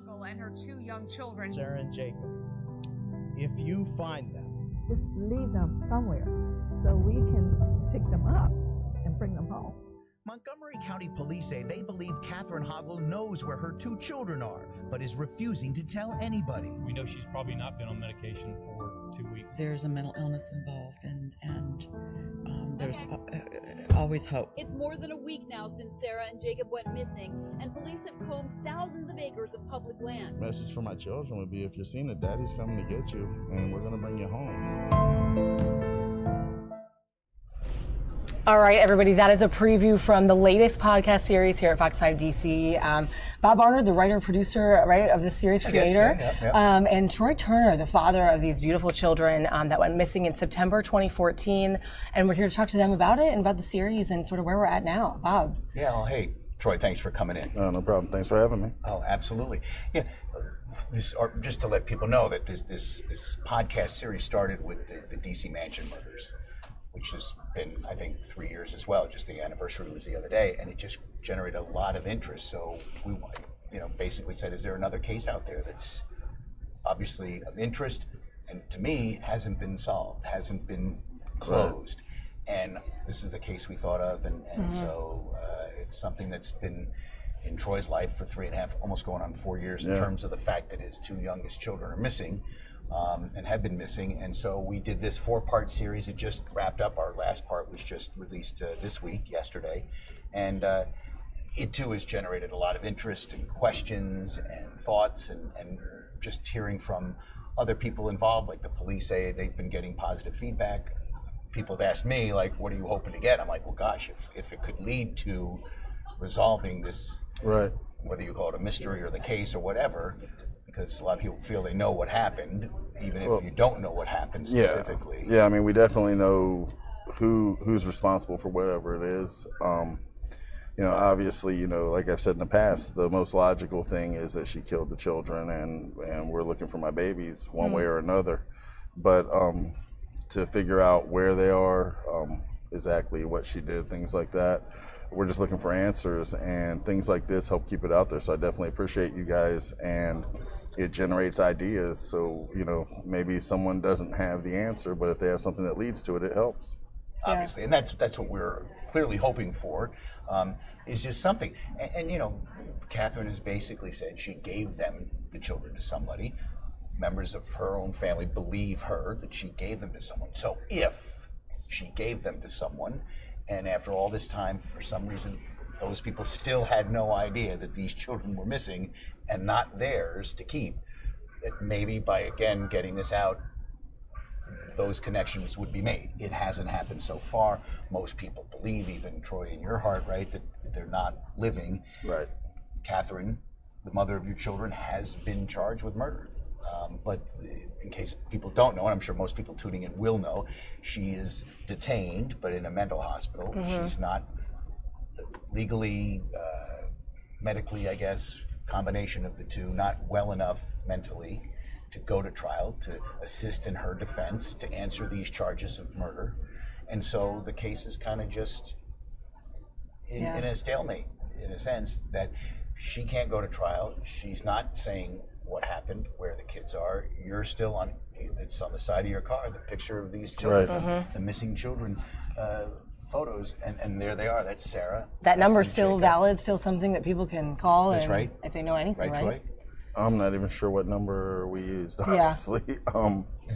Hoggle and her 2 young children. Sarah and Jacob, if you find them, just leave them somewhere so we can pick them up and bring them home. Montgomery County Police say they believe Catherine Hoggle knows where her 2 children are, but is refusing to tell anybody. We know she's probably not been on medication for 2 weeks. There's a mental illness involved, and there's always hope. It's more than a week now since Sarah and Jacob went missing, and police have combed thousands of acres of public land. Message for my children would be, if you're seeing it, Daddy's coming to get you, and we're going to bring you home. All right, everybody, that is a preview from the latest podcast series here at Fox 5 DC. Bob Barnard, the writer and producer, right, of this series, creator, and Troy Turner, the father of these beautiful children that went missing in September 2014. And we're here to talk to them about it and about the series and sort of where we're at now. Bob. Yeah, well, hey, Troy, thanks for coming in. No problem. Thanks for having me. Oh, absolutely. Yeah, just to let people know that this podcast series started with the DC Mansion murders, which has been, I think, 3 years as well. Just the anniversary was the other day, and it just generated a lot of interest. So we, basically said, is there another case out there that's obviously of interest, and to me, hasn't been solved, hasn't been closed? Right. And this is the case we thought of, and so it's something that's been in Troy's life for 3.5, almost going on 4 years, in terms of the fact that his 2 youngest children are missing. And have been missing, and so we did this 4-part series. It just wrapped up. Our last part was just released this week, yesterday, and it too has generated a lot of interest and questions and thoughts, and just hearing from other people involved, like the police say they've been getting positive feedback. People have asked me, like, what are you hoping to get? I'm like, well, gosh, if it could lead to resolving this, right, whether you call it a mystery or the case or whatever, because a lot of people feel they know what happened, even if you don't know what happened specifically. Yeah, I mean, we definitely know who's responsible for whatever it is. Obviously, like I've said in the past, the most logical thing is that she killed the children, and we're looking for my babies one way or another. But to figure out where they are, exactly what she did, things like that, we're just looking for answers, and things like this help keep it out there. So I definitely appreciate you guys, and it generates ideas. So, maybe someone doesn't have the answer, but if they have something that leads to it, it helps. Obviously, and that's what we're clearly hoping for, is just something. And Catherine has basically said she gave the children to somebody. Members of her own family believe her that she gave them to someone. So if she gave them to someone, and after all this time, for some reason, those people still had no idea that these children were missing and not theirs to keep, that maybe by, again, getting this out, those connections would be made. It hasn't happened so far. Most people believe, even Troy in your heart, right, that they're not living. Right. Catherine, the mother of your children, has been charged with murder. But in case people don't know, and I'm sure most people tuning in will know, she is detained, but in a mental hospital. She's not legally, medically, I guess, combination of the two, not well enough mentally to go to trial, to assist in her defense, to answer these charges of murder. And so the case is kind of just in a stalemate, in a sense, that she can't go to trial. She's not saying what happened, where the kids are. You're still on, it's on the side of your car, the picture of these children, the missing children photos, and there they are. That's Sarah. That number's still valid, still something that people can call. That's right. If they know anything, right? Troy? I'm not even sure what number we used, honestly.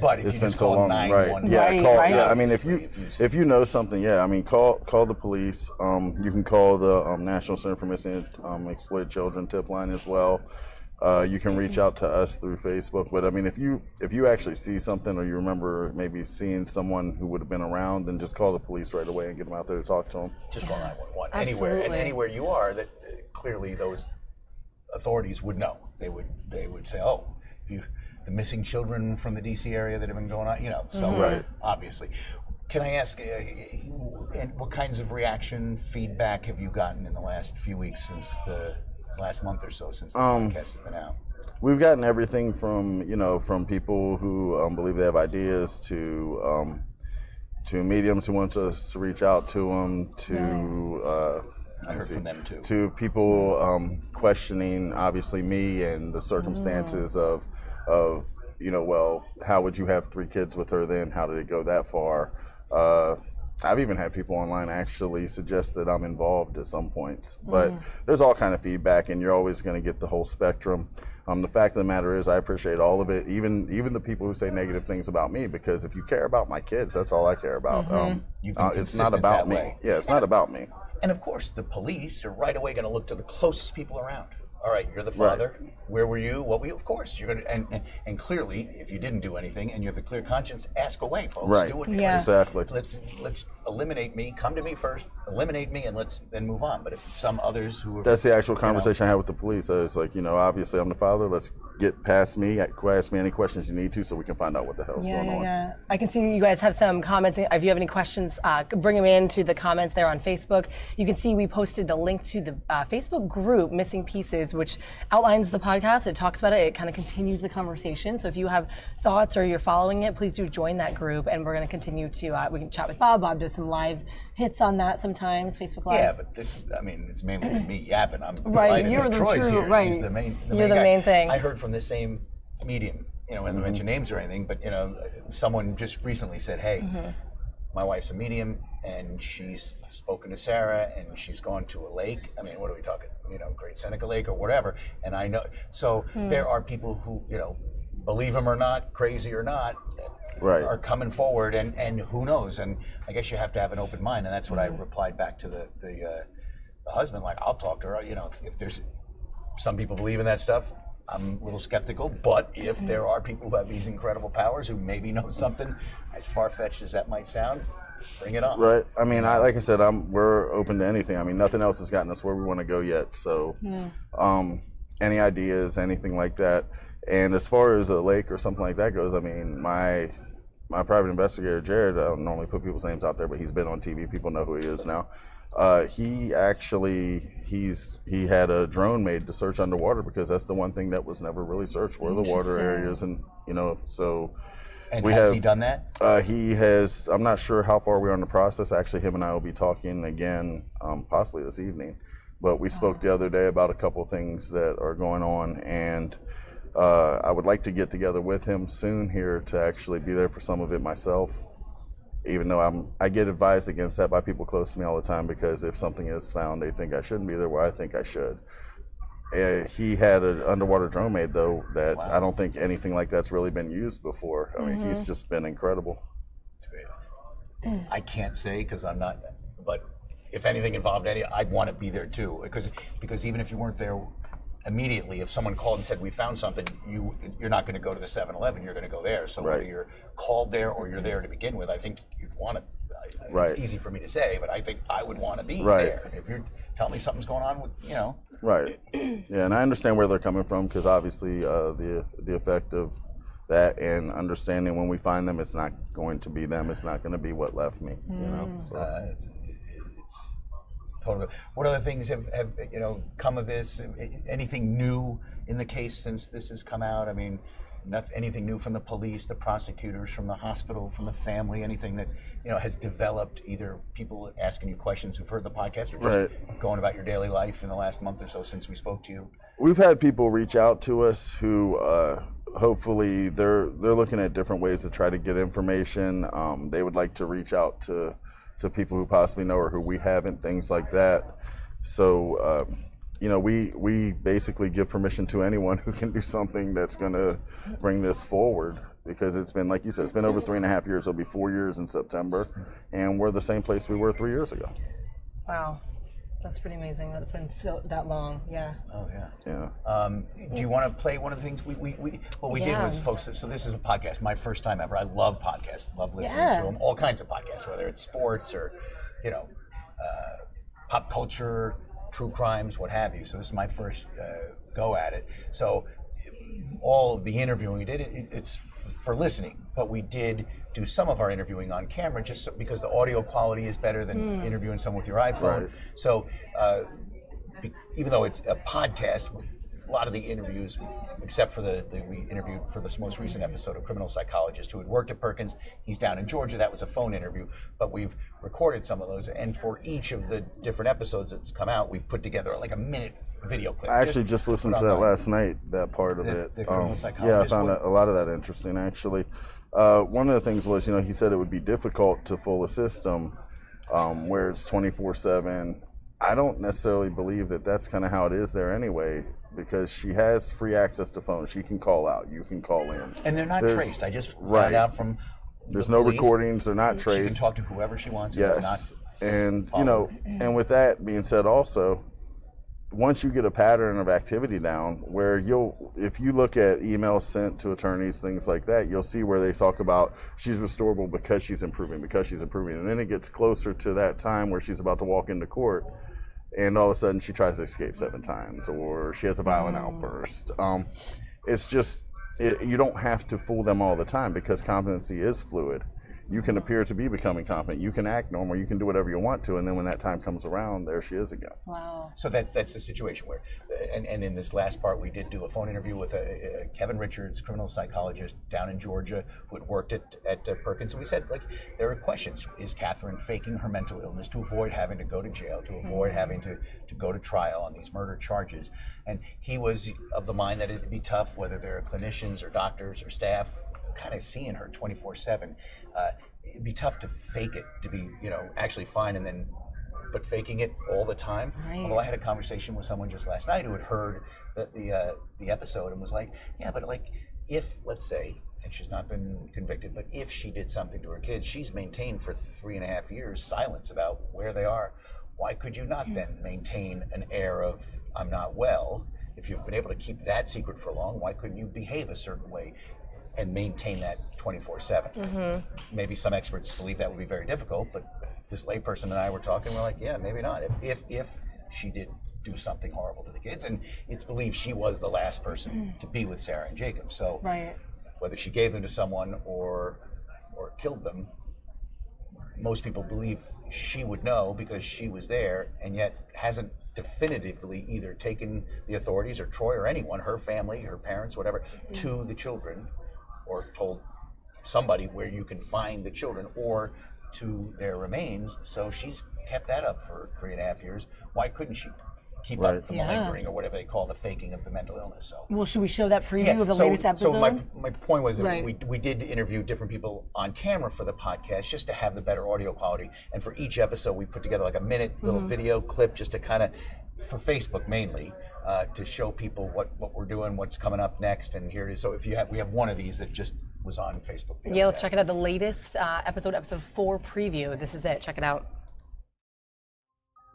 But if it's you been just so call long, 911, Yeah, I mean, if you know something, call the police. You can call the National Center for Missing Exploited Children tip line as well. You can reach out to us through Facebook. But I mean, if you actually see something, or you remember maybe seeing someone who would have been around, then just call the police right away and get them out there to talk to them. Just call 911 anywhere you are. That clearly those authorities would know. They would say, oh, the missing children from the DC area that have been going on, so obviously. Can I ask, what kinds of reaction, feedback have you gotten in the last few weeks, since the last month or so, since the podcast has been out? We've gotten everything from people who believe they have ideas to mediums who want us to reach out to them, to I heard from them too. To people questioning, obviously, me and the circumstances of, well, how would you have 3 kids with her then? How did it go that far? I've even had people online actually suggest that I'm involved at some points, but there's all kind of feedback, and you're always going to get the whole spectrum. The fact of the matter is, I appreciate all of it, even the people who say negative things about me, because if you care about my kids, that's all I care about. It's not about me. Yeah, it's not about me. And of course, the police are right away going to look to the closest people around. All right, you're the father. Right. Where were you? What were you? Of course, you're going to. And clearly, if you didn't do anything and you have a clear conscience, ask away, folks. Right. Do what you Exactly. Let's eliminate me. Come to me first. Eliminate me, and let's then move on. But if some others who are, that's the actual conversation I had with the police. It's like, obviously I'm the father. Let's get past me. Ask me any questions you need to, so we can find out what the hell's going on. Yeah. I can see you guys have some comments. If you have any questions, bring them into the comments there on Facebook. You can see we posted the link to the Facebook group Missing Pieces, which outlines the podcast. It talks about it. It kind of continues the conversation. So if you have thoughts or you're following it, please do join that group. And we're going to continue to. We can chat with Bob. Bob does some live hits on that sometimes. Facebook Live. Yeah, but it's mainly with me yapping. I'm right. You're the Troy's true. Here. Right. He's the main. You're the main thing. I heard from the same medium. I don't mention names or anything, but someone just recently said, "Hey, my wife's a medium, and she's spoken to Sarah, and she's gone to a lake. I mean, what are we talking? Great Seneca Lake or whatever." And I know, so there are people who, believe them or not, crazy or not, are coming forward, and who knows? And I guess you have to have an open mind, and that's what I replied back to the husband. Like, I'll talk to her. If there's some people believe in that stuff, I'm a little skeptical, but if there are people who have these incredible powers who maybe know something, as far-fetched as that might sound, bring it on. Right. I mean, like I said, we're open to anything. I mean, nothing else has gotten us where we want to go yet. So, any ideas, anything like that. And as far as a lake or something like that goes, I mean, my private investigator, Jared, I don't normally put people's names out there, but he's been on TV. People know who he is now. He had a drone made to search underwater, because that's the one thing that was never really searched were the water areas, and so. And has he done that? He has. I'm not sure how far we are in the process. Actually, him and I will be talking again, possibly this evening. But we spoke the other day about a couple of things that are going on, and I would like to get together with him soon here to actually be there for some of it myself. Even though I get advised against that by people close to me all the time, because if something is found, they think I shouldn't be there, where I think I should. He had an underwater drone made, though, that I don't think anything like that's really been used before. I mean, he's just been incredible. I can't say because I'm not, but if anything involved I'd want to be there too. Because even if you weren't there immediately, if someone called and said, we found something, you're not going to go to the 7-Eleven, you're going to go there. So whether you're called there or you're there to begin with, I think you'd want to. It's easy for me to say, but I think I would want to be there. If you're telling me something's going on with, Right. Yeah, and I understand where they're coming from, because obviously the effect of that, and understanding when we find them, it's not going to be them. It's not going to be what left me. So. It's totally. What other things have come of this? Anything new in the case since this has come out? I mean, anything new from the police, the prosecutors, from the hospital, from the family? Anything that has developed? Either people asking you questions who've heard the podcast, or just going about your daily life in the last month or so since we spoke to you. We've had people reach out to us who hopefully they're looking at different ways to try to get information. They would like to reach out to people who possibly know or who we haven't, things like that. So, we basically give permission to anyone who can do something that's going to bring this forward, because it's been, like you said, it's been over 3.5 years. It'll be 4 years in September, and we're the same place we were 3 years ago. Wow. That's pretty amazing that it's been that long. Yeah. Oh, yeah. Do you want to play one of the things what we did was, folks, so this is a podcast, my first time ever. I love podcasts, love listening to them, all kinds of podcasts, whether it's sports or, pop culture, true crimes, what have you. So this is my first go at it. So all of the interviewing we did, it's for listening, but we did do some of our interviewing on camera because the audio quality is better than interviewing someone with your iPhone. Right. So even though it's a podcast, a lot of the interviews, except for we interviewed for this most recent episode, a criminal psychologist who had worked at Perkins. He's down in Georgia. That was a phone interview, but we've recorded some of those. And for each of the different episodes that's come out, we've put together like a minute video clip. I actually just listened to that last night, that part of it. The criminal psychologist. Yeah, I found a lot of that interesting, actually. One of the things was, he said it would be difficult to fool a system where it's 24/7. I don't necessarily believe that that's kind of how it is there anyway, because she has free access to phones. She can call out. You can call in. And they're not traced. I just found out from There's no recordings. They're not traced. She can talk to whoever she wants. Yes. And, and with that being said also, once you get a pattern of activity down where if you look at emails sent to attorneys, things like that, you'll see where they talk about she's restorable because she's improving. And then it gets closer to that time where she's about to walk into court and all of a sudden she tries to escape 7 times or she has a violent outburst. It's just, you don't have to fool them all the time because competency is fluid. You can appear to be becoming competent. You can act normal. You can do whatever you want to, and then when that time comes around, there she is again. Wow. So that's the situation where, and in this last part, we did do a phone interview with Kevin Richards, criminal psychologist down in Georgia, who had worked at Perkins. And we said, there are questions. Is Catherine faking her mental illness to avoid having to go to jail, to avoid having to go to trial on these murder charges? And he was of the mind that it'd be tough, whether they're clinicians or doctors or staff, kind of seeing her 24/7. It'd be tough to fake it, to be, actually fine but faking it all the time. Right. Although I had a conversation with someone just last night who had heard the episode and was like, yeah, but if, let's say, and she's not been convicted, but if she did something to her kids, she's maintained for 3.5 years silence about where they are. Why could you not then maintain an air of, I'm not well? If you've been able to keep that secret for long, why couldn't you behave a certain way and maintain that 24/7? Maybe some experts believe that would be very difficult, but this layperson and I were talking, we're like, yeah, maybe not. If she did do something horrible to the kids, and it's believed she was the last person to be with Sarah and Jacob. So whether she gave them to someone or killed them, most people believe she would know because she was there, and yet hasn't definitively either taken the authorities or Troy or anyone, her family, her parents, whatever, to the children, or told somebody where you can find the children or to their remains. So she's kept that up for 3.5 years. Why couldn't she keep up the malingering or whatever they call the faking of the mental illness? So, well, should we show that preview of the latest episode? So my point was that we did interview different people on camera for the podcast just to have the better audio quality. And for each episode, we put together like a minute little video clip just to kind of, for Facebook mainly, to show people what we're doing, what's coming up next, and here it is. So if we have one of these that just was on Facebook. Yeah, let's check it out. The latest episode 4 preview. This is it. Check it out.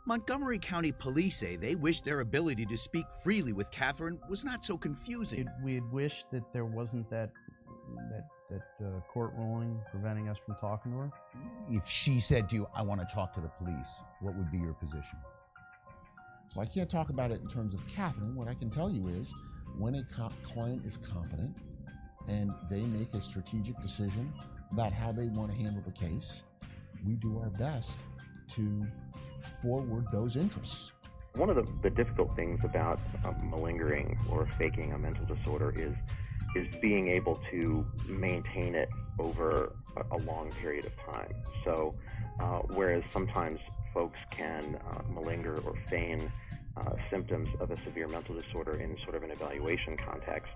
Montgomery County Police say they wish their ability to speak freely with Catherine was not so confusing. We had wished that there wasn't that court ruling preventing us from talking to her. If she said to you, I want to talk to the police, what would be your position? Well, I can't talk about it in terms of Catherine. What I can tell you is when a client is competent and they make a strategic decision about how they want to handle the case, we do our best to forward those interests. One of the difficult things about malingering or faking a mental disorder is being able to maintain it over a long period of time. So whereas sometimes folks can malinger or feign symptoms of a severe mental disorder in sort of an evaluation context,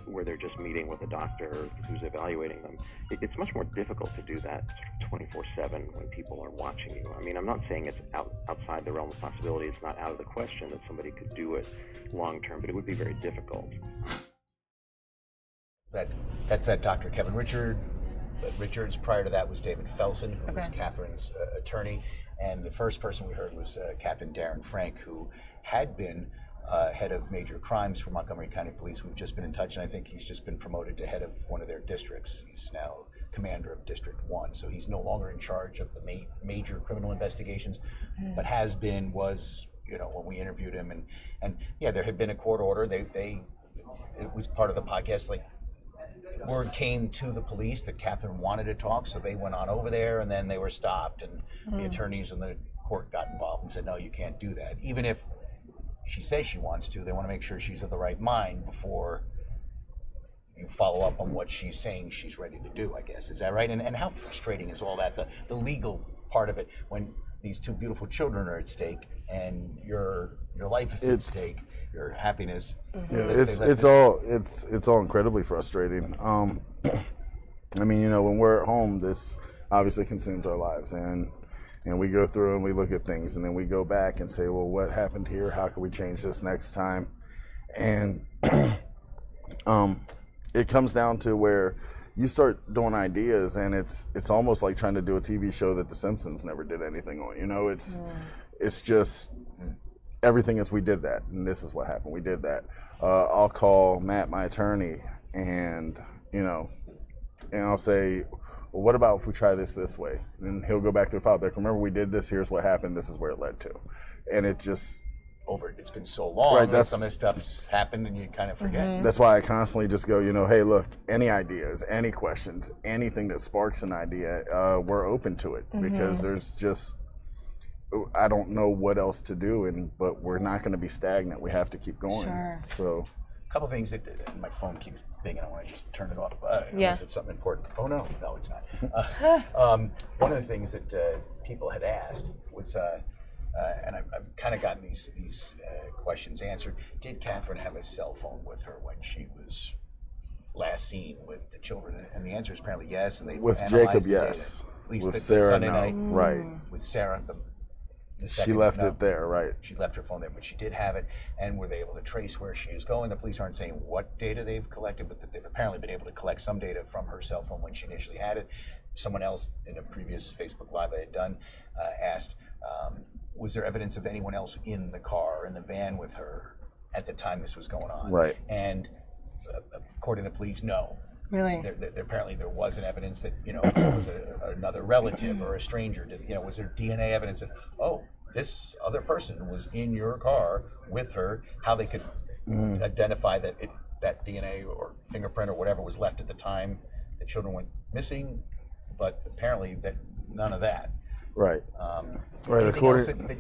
where they're just meeting with a doctor who's evaluating them. It's much more difficult to do that 24/7 when people are watching you. I mean, I'm not saying it's outside the realm of possibility. It's not out of the question that somebody could do it long term, but it would be very difficult. That's that Dr. Kevin Richards. Prior to that was David Felsen, who was Catherine's attorney. And the first person we heard was Captain Darren Frank, who had been head of major crimes for Montgomery County Police. We've just been in touch, and I think he's just been promoted to head of one of their districts. He's now commander of District 1, so he's no longer in charge of the major criminal investigations, but was, when we interviewed him. And yeah, there had been a court order. It was part of the podcast, word came to the police that Catherine wanted to talk, so they went on over there, and then they were stopped, and the attorneys in the court got involved and said, no, you can't do that. Even if she says she wants to. They want to make sure she's of the right mind before you follow up on what she's saying she's ready to do, I guess. Is that right? And how frustrating is all that, the legal part of it, when these two beautiful children are at stake and your life is at stake, your happiness. Yeah, it's all incredibly frustrating. I mean, when we're at home, this obviously consumes our lives, and we go through and we look at things, and then we go back and say, well, what happened here? How can we change this next time? And it comes down to where you start doing ideas, and it's almost like trying to do a TV show that The Simpsons never did anything on. It's just everything is, we did that, and this is what happened. We did that. I'll call Matt, my attorney, and I'll say, well, what about if we try this way? And he'll go back to the file back. Remember, we did this. Here's what happened. This is where it led to. And it just it's been so long that some of this stuff's happened and you kind of forget. That's why I constantly just go, hey, look, any ideas, any questions, anything that sparks an idea, we're open to it, because there's just, I don't know what else to do, but we're not going to be stagnant. We have to keep going. Sure. So, a couple things that my phone keeps binging. I want to just turn it off unless it's something important. Oh no, it's not. One of the things that people had asked was, and I've kind of gotten these questions answered. Did Catherine have a cell phone with her when she was last seen with the children? And the answer is apparently yes. And they with Jacob, yes. At least with the Sarah, Sunday no. night, Right. With Sarah, she left it there, right? She left her phone there, but she did have it. And were they able to trace where she is going? The police aren't saying what data they've collected, but that they've apparently been able to collect some data from her cell phone when she initially had it. Someone else in a previous Facebook Live I had done asked, was there evidence of anyone else in the car, in the van with her at the time this was going on? Right. And according to the police, no. Really? Apparently there wasn't evidence that, there was another relative or a stranger. Was there DNA evidence that, this other person was in your car with her, how they could identify that DNA or fingerprint or whatever was left at the time the children went missing, but apparently that none of that. Right. Right. According.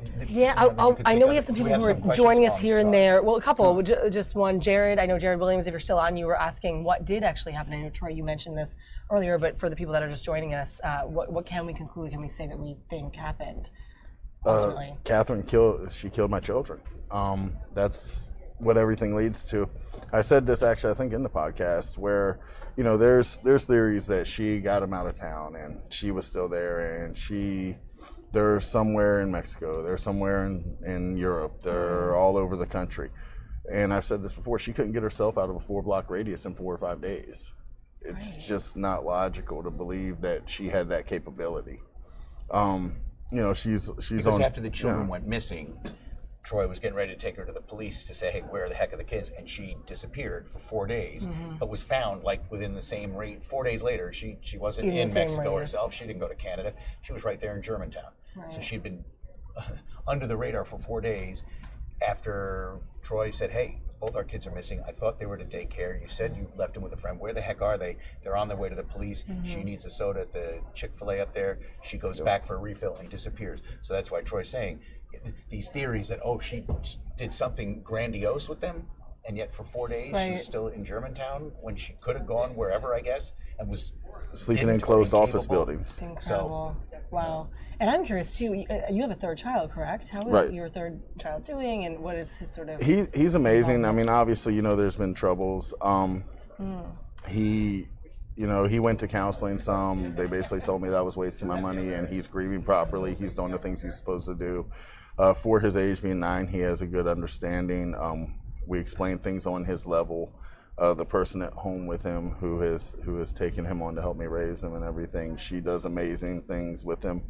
I know we have some people who are joining us here and there. Well, a couple. Just one. Jared. I know Jared Williams. If you're still on, you were asking what did actually happen. I know Troy, you mentioned this earlier, but for the people that are just joining us, what can we conclude? Can we say that we think happened? Ultimately, Catherine killed my children. That's what everything leads to. I said this actually, I think, in the podcast, where there's theories that she got them out of town and she was still there, and they're somewhere in Mexico, they're somewhere in Europe, they're all over the country. And I've said this before, she couldn't get herself out of a 4-block radius in 4 or 5 days. It's just not logical to believe that she had that capability. She's because after the children went missing, Troy was getting ready to take her to the police to say, hey, where the heck are the kids? And she disappeared for 4 days, but was found within the same rate. 4 days later, she wasn't in Mexico herself. She didn't go to Canada. She was right there in Germantown. Right. So she'd been under the radar for 4 days after Troy said, hey, both our kids are missing. I thought they were to daycare. You said you left them with a friend. Where the heck are they? They're on their way to the police. She needs a soda at the Chick-fil-A up there. She goes back for a refill and disappears. So that's why Troy's saying these theories that, she did something grandiose with them, and yet for 4 days she's still in Germantown when she could have gone wherever, I guess, and was sleeping in closed office buildings. Incredible. Wow. And I'm curious too, you have a third child, correct? How is your third child doing, and what is his sort of... He's amazing. I mean, obviously, there's been troubles. He went to counseling some. They basically told me that I was wasting my money, and he's grieving properly. He's doing the things he's supposed to do. For his age being 9, he has a good understanding. We explain things on his level. The person at home with him who has taken him on to help me raise him and everything, she does amazing things with him.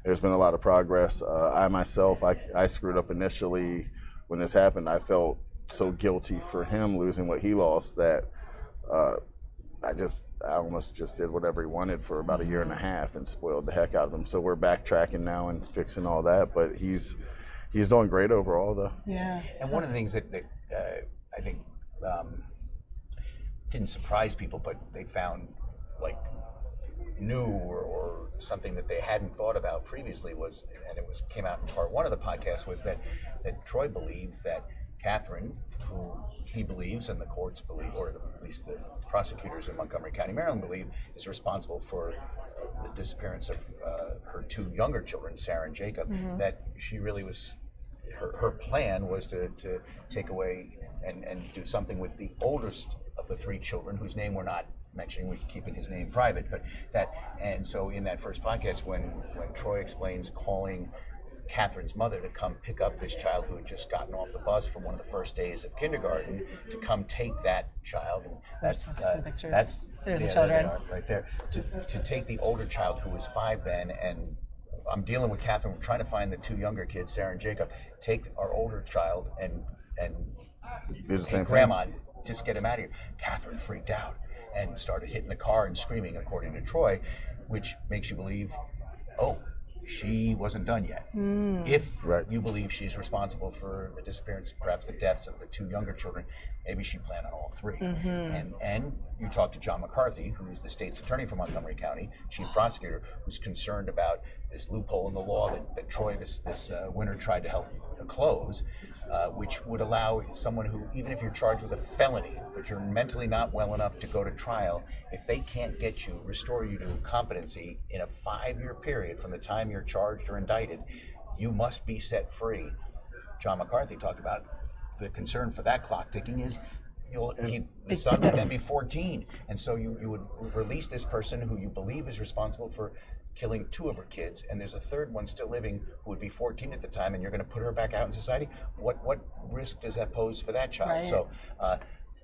There's been a lot of progress. I myself, I screwed up initially when this happened. I felt so guilty for him losing what he lost that I almost just did whatever he wanted for about 1.5 years and spoiled the heck out of him. So we're backtracking now and fixing all that, but he's doing great overall, though. Yeah. And one of the things that I think didn't surprise people, but they found new or something that they hadn't thought about previously was, and it came out in part 1 of the podcast, was that Troy believes that Catherine, who he believes and the courts believe, or at least the prosecutors in Montgomery County, Maryland believe, is responsible for the disappearance of her 2 younger children, Sarah and Jacob, that she really was, her plan was to take away and do something with the oldest of the 3 children, whose name we're not mentioning, we're keeping his name private, but and so in that first podcast, when Troy explains calling Catherine's mother to come pick up this child who had just gotten off the bus from one of the first days of kindergarten to come take that child, and that's there's the they children are, right there, to take the older child who was 5 then, and I'm dealing with Catherine, we're trying to find the 2 younger kids, Sarah and Jacob, take our older child and do the same grandma, just get him out of here. Catherine freaked out and started hitting the car and screaming, according to Troy, which makes you believe, oh, she wasn't done yet. If you believe she's responsible for the disappearance, perhaps the deaths of the 2 younger children, maybe she planned on all 3. And you talk to John McCarthy, who's the state's attorney for Montgomery County, chief prosecutor, who's concerned about this loophole in the law that Troy, this winter, tried to help close, which would allow someone who, even if you're charged with a felony, but you're mentally not well enough to go to trial, if they can't restore you to competency in a 5-year period from the time you're charged or indicted, you must be set free. John McCarthy talked about the concern for that clock ticking is the son would then be 14, and so you would release this person who you believe is responsible for killing 2 of her kids, and there's a 3rd one still living who would be 14 at the time, and you're going to put her back out in society. What risk does that pose for that child? Right. So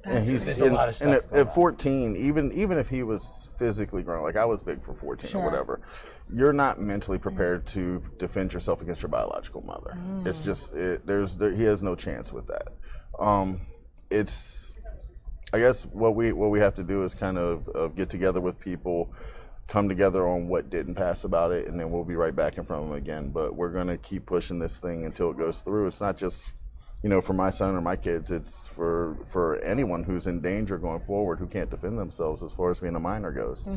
and there's a lot of stuff. And at 14, even if he was physically grown, like I was big for 14 or whatever, you're not mentally prepared to defend yourself against your biological mother. It's just he has no chance with that. It's, I guess what we have to do is kind of get together with people, come together on what didn't pass about it, and then we'll be right back in front of them again. But we're going to keep pushing this thing until it goes through. It's not just, for my son or my kids. It's for anyone who's in danger going forward who can't defend themselves as far as being a minor goes.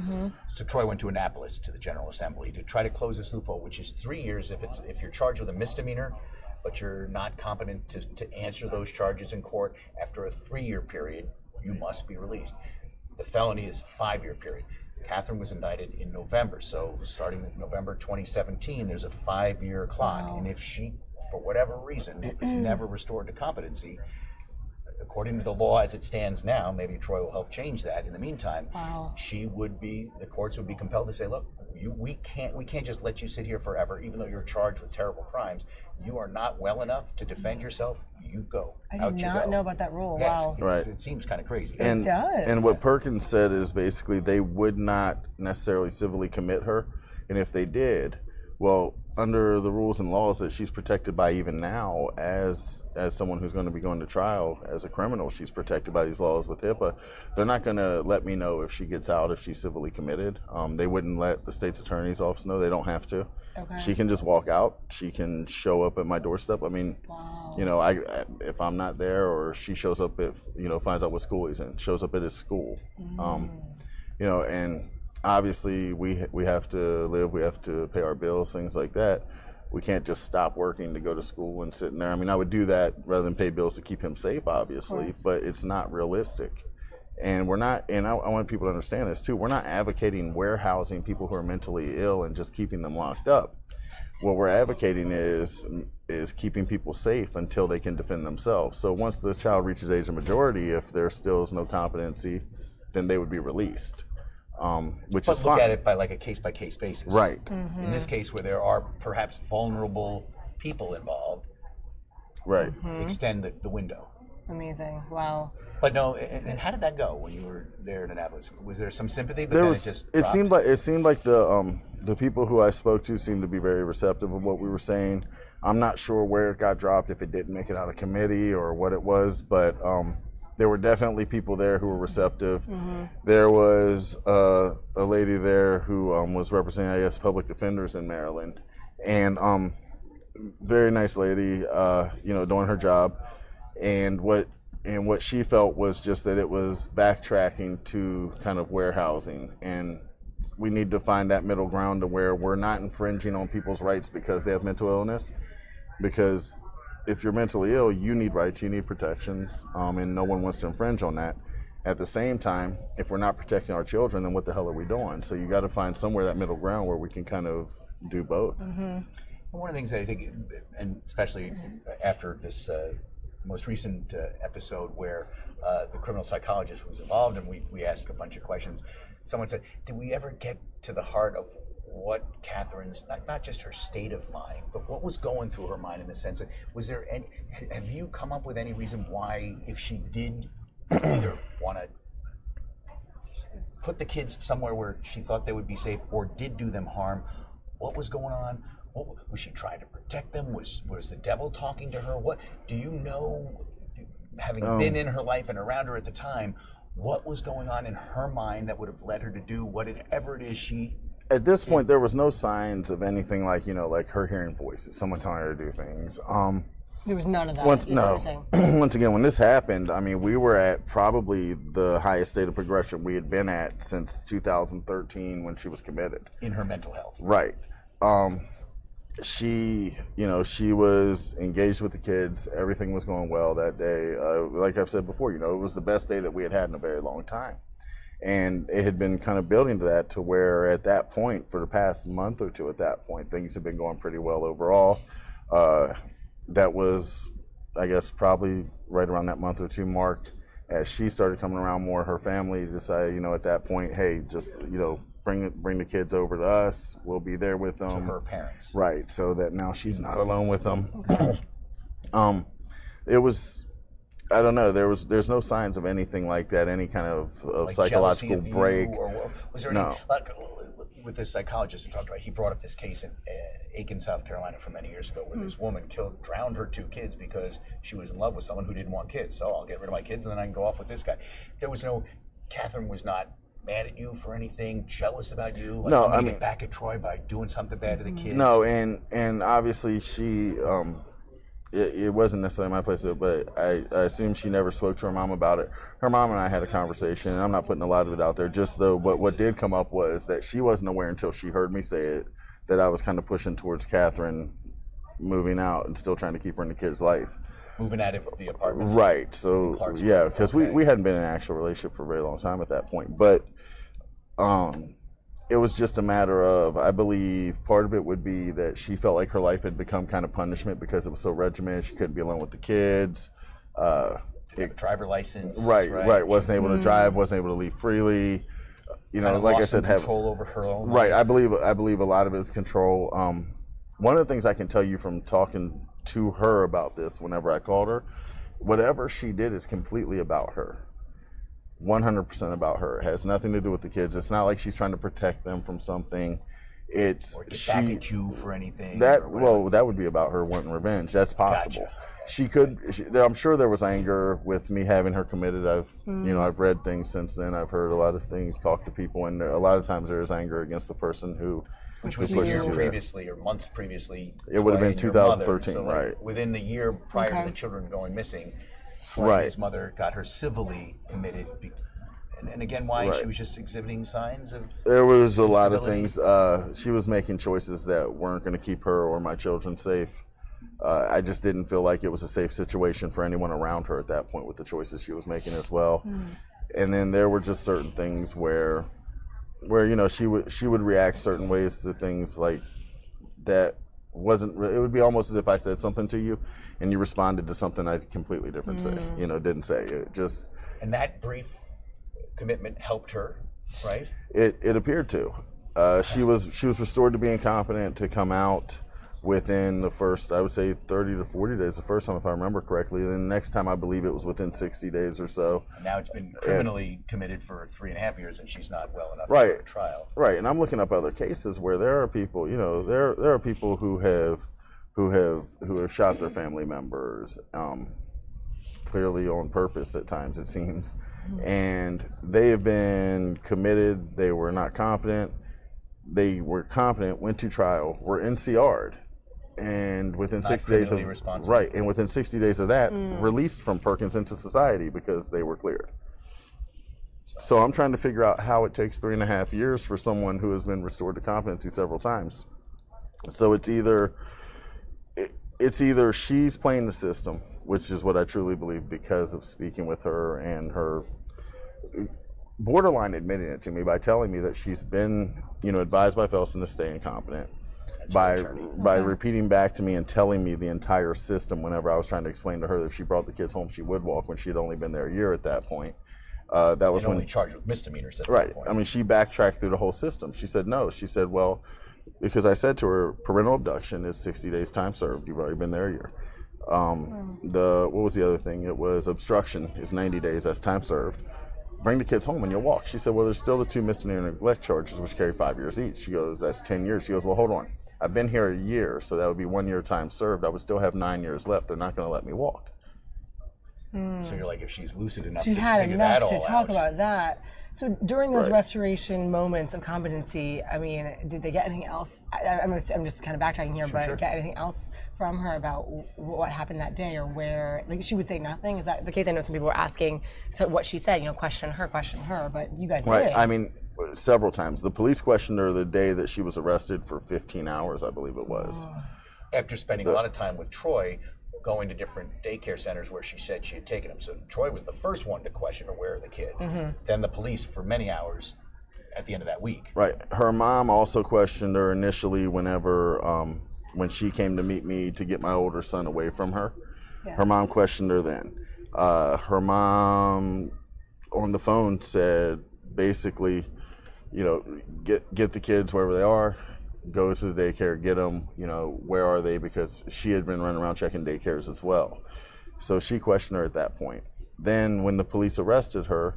So Troy went to Annapolis to the General Assembly to try to close this loophole, which is 3 years if you're charged with a misdemeanor, but you're not competent to answer those charges in court. After a 3-year period, you must be released. The felony is 5-year period. Catherine was indicted in November, so starting in November 2017, there's a 5-year clock. Wow. And if she, for whatever reason, is never restored to competency, according to the law as it stands now, maybe Troy will help change that. In the meantime, the courts would be compelled to say, look, we can't just let you sit here forever, even though you're charged with terrible crimes. You are not well enough to defend yourself. You go. I did not know about that rule. Yes, Wow. Right. It seems kind of crazy. And, it does. And what Perkins said is basically they would not necessarily civilly commit her, and if they did, well, under the rules and laws that she's protected by even now as someone who's going to be going to trial as a criminal, she's protected by these laws with HIPAA. They're not going to let me know if she gets out, if she's civilly committed. They wouldn't let the state's attorney's office know. They don't have to. Okay. She can just walk out. She can show up at my doorstep. I mean, if I'm not there, or she shows up at, finds out what school he's in, shows up at his school, and obviously we have to live, we have to pay our bills, things like that. We can't just stop working to go to school and sit in there. I mean, I would do that rather than pay bills to keep him safe, obviously, but it's not realistic. And we're not, and I want people to understand this too, we're not advocating warehousing people who are mentally ill and just keeping them locked up. What we're advocating is keeping people safe until they can defend themselves. So once the child reaches age of majority, if there still is no competency, then they would be released. Which is fine. But look at it by like a case-by-case basis. Right. In this case, where there are perhaps vulnerable people involved, right, extend the window. Amazing. Wow. But no, and how did that go when you were there in Annapolis? Was there some sympathy? But it seemed like the people who I spoke to seemed to be very receptive of what we were saying. I'm not sure where it got dropped, if it didn't make it out of committee or what it was, but there were definitely people there who were receptive. There was a lady there who was representing, I guess, public defenders in Maryland, and very nice lady, doing her job. And what she felt was just that it was backtracking to kind of warehousing, and we need to find that middle ground to where we're not infringing on people's rights because they have mental illness, because if you're mentally ill, you need rights, you need protections, and no one wants to infringe on that. At the same time, if we're not protecting our children, then what the hell are we doing? So you got to find somewhere that middle ground where we can kind of do both. Mm-hmm. One of the things that I think, and especially after this most recent episode where the criminal psychologist was involved and we asked a bunch of questions, someone said, did we ever get to the heart of what Catherine's, not just her state of mind, but what was going through her mind in the sense that, was there any, have you come up with any reason why, if she did either want to put the kids somewhere where she thought they would be safe or did do them harm, what was going on? Was she trying to protect them? Was the devil talking to her? What do you know, having been in her life and around her at the time, what was going on in her mind that would have led her to do whatever it is she... At this point, there was no signs of anything like, like her hearing voices, someone telling her to do things. There was none of that. Once again, when this happened, I mean, we were at probably the highest state of progression we had been at since 2013 when she was committed. In her mental health. Right. She was engaged with the kids. Everything was going well that day. Like I've said before, it was the best day that we had had in a very long time. And it had been kind of building to that, to where at that point, for the past month or two at that point, things had been going pretty well overall. That was, I guess, probably right around that month or two mark. As she started coming around more, her family decided, at that point, hey, just, bring the kids over to us. We'll be there with them. To her parents. Right, so that now she's not alone with them. It was, I don't know, there's no signs of anything like that, any kind of like psychological break. Or was there any, with this psychologist who talked about, he brought up this case in Aiken, South Carolina from many years ago where this woman drowned her 2 kids because she was in love with someone who didn't want kids. So I'll get rid of my kids and then I can go off with this guy. Catherine was not mad at you for anything, jealous about you? Like, no, I mean, get back at Troy by doing something bad to the kids? No, and obviously she, it wasn't necessarily my place to do it, but I assume she never spoke to her mom about it. Her mom and I had a conversation, and I'm not putting a lot of it out there, just though, but what did come up was that she wasn't aware until she heard me say it, that I was kind of pushing towards Catherine moving out and still trying to keep her in the kid's life. Moving out of the apartment. Right, so yeah, because we hadn't been in an actual relationship for a very long time at that point, but it was just a matter of, I believe part of it would be that she felt like her life had become kind of punishment because it was so regimented. She couldn't be alone with the kids. Didn't have a driver license. Right. Wasn't able to drive, wasn't able to leave freely. Like I said, have control over her own life. Right, I believe a lot of it is control. One of the things I can tell you from talking to her about this whenever I called her, whatever she did is completely about her. 100% about her. It has nothing to do with the kids. It's not like she's trying to protect them from something. It's or get back at you for anything. That would be about her wanting revenge. That's possible. Gotcha. She could. I'm sure there was anger with me having her committed. I've read things since then. I've heard a lot of things, talked to people, and a lot of times there is anger against the person who. Which was a year previously or months previously. It would have been 2013, so right? Within the year prior to the children going missing. His mother got her civilly committed, and again, why? She was just exhibiting signs of. There was a lot of things. She was making choices that weren't going to keep her or my children safe. I just didn't feel like it was a safe situation for anyone around her at that point with the choices she was making as well. And then there were just certain things where she would react certain ways to things like that. It would be almost as if I said something to you and you responded to something I completely different say, didn't say it just. And that brief commitment helped her, right? It appeared to. She was restored to being competent to come out within the first, I would say 30 to 40 days, the first time if I remember correctly. And then the next time I believe it was within 60 days or so. Now it's been criminally committed for 3.5 years and she's not well enough for a trial. Right, and I'm looking up other cases where there are people, there are people who have shot their family members, clearly on purpose at times it seems, and they have been committed. They were not competent. They were competent, went to trial, were NCR'd. And within 60 days of and within 60 days of that, released from Perkins into society because they were cleared. So I'm trying to figure out how it takes 3.5 years for someone who has been restored to competency several times. So it's either it's either she's playing the system, which is what I truly believe because of speaking with her and her borderline admitting it to me by telling me that she's been, advised by Felsen to stay incompetent, by repeating back to me and telling me the entire system whenever I was trying to explain to her that if she brought the kids home, she would walk when she had only been there a year at that point. That was only charged with misdemeanors at right. that point. I mean, she backtracked through the whole system. She said no. She said, well, because I said to her, parental abduction is 60 days time served. You've already been there a year. What was the other thing? It was obstruction is 90 days. That's time served. Bring the kids home and you'll walk. She said, well, there's still the 2 misdemeanor neglect charges, which carry 5 years each. She goes, that's 10 years. She goes, well, hold on. I've been here a year, so that would be 1 year time served. I would still have 9 years left. They're not going to let me walk. So you're like, if she's lucid enough she to had figure that enough all to talk out. about that. So during those Right. restoration moments of competency, I mean, did they get anything else? I'm just kind of backtracking here, but get anything else from her about what happened that day or where? Like, she would say nothing. Is that the case? I know some people were asking so what she said. question her, but you guys Right. did. I mean, several times. The police questioned her the day that she was arrested for 15 hours, I believe it was. After spending a lot of time with Troy, going to different daycare centers where she said she had taken them. So Troy was the first one to question her, where are the kids? Then the police for many hours at the end of that week. Right. Her mom also questioned her initially whenever, when she came to meet me to get my older son away from her. Yeah. Her mom questioned her then. Her mom on the phone said, basically, get the kids wherever they are, go to the daycare, get them, where are they? Because she had been running around checking daycares as well. So she questioned her at that point. Then when the police arrested her,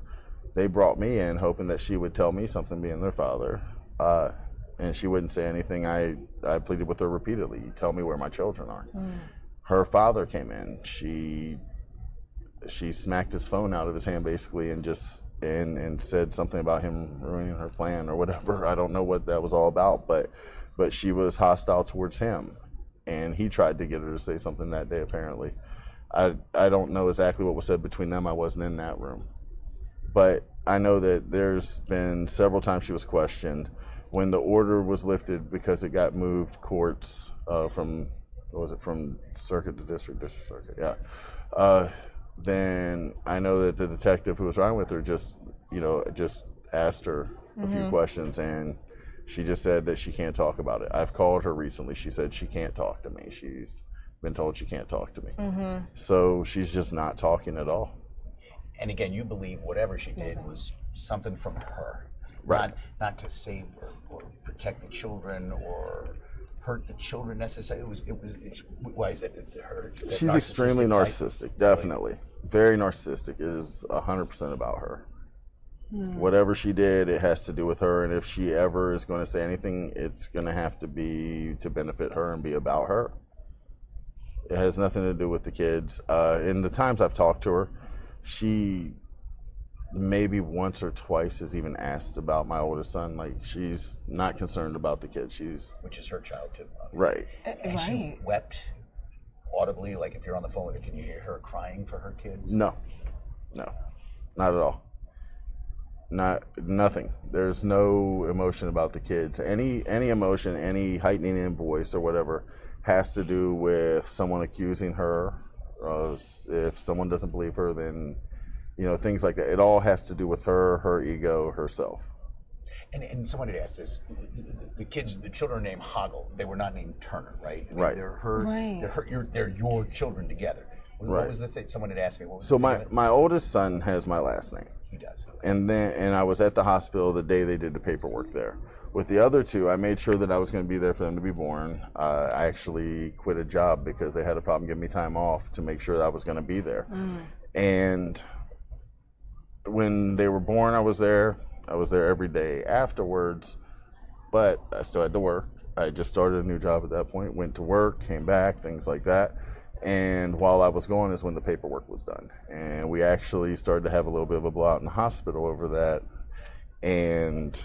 they brought me in hoping that she would tell me something being their father. And she wouldn't say anything. I pleaded with her repeatedly, tell me where my children are. Her father came in. She smacked his phone out of his hand basically and just and said something about him ruining her plan or whatever. I don't know what that was all about, but she was hostile towards him, and he tried to get her to say something that day apparently. I don't know exactly what was said between them. I wasn't in that room, but I know that there's been several times she was questioned. When the order was lifted because it got moved courts from circuit to district circuit, yeah. Then I know that the detective who was riding with her just asked her a few questions, and she just said that she can't talk about it. I've called her recently. She said she can't talk to me. She's been told she can't talk to me. So she's just not talking at all. And again, you believe whatever she did was something from her. Right. Not to save or protect the children or hurt the children necessarily. Why is it her? She's extremely narcissistic, definitely. Very narcissistic. It is 100% about her. Whatever she did, it has to do with her, and if she ever is going to say anything, it's going to have to be to benefit her and be about her. It has nothing to do with the kids. In the times I've talked to her, she maybe once or twice has even asked about my oldest son. Like, she's not concerned about the kids. Which is her child too. Right. Has she wept audibly? Like, if you're on the phone with her, can you hear her crying for her kids? No, not at all. Nothing. There's no emotion about the kids. Any emotion, any heightening in voice or whatever has to do with someone accusing her. If someone doesn't believe her, then things like that. It all has to do with her ego, herself. And someone had asked this: the children are named Hoggles. They were not named Turner, right? I mean, Right. They're your children together. What Right. was the thing? Someone had asked me. What was So the thing my oldest son has my last name. He does. And I was at the hospital the day they did the paperwork there. With the other two, I made sure that I was going to be there for them to be born. I actually quit a job because they had a problem getting me time off to make sure that I was going to be there. And when they were born, I was there. I was there every day afterwards, but I still had to work. I just started a new job at that point, went to work, came back, things like that. And while I was going is when the paperwork was done. And we actually started to have a little bit of a blowout in the hospital over that. And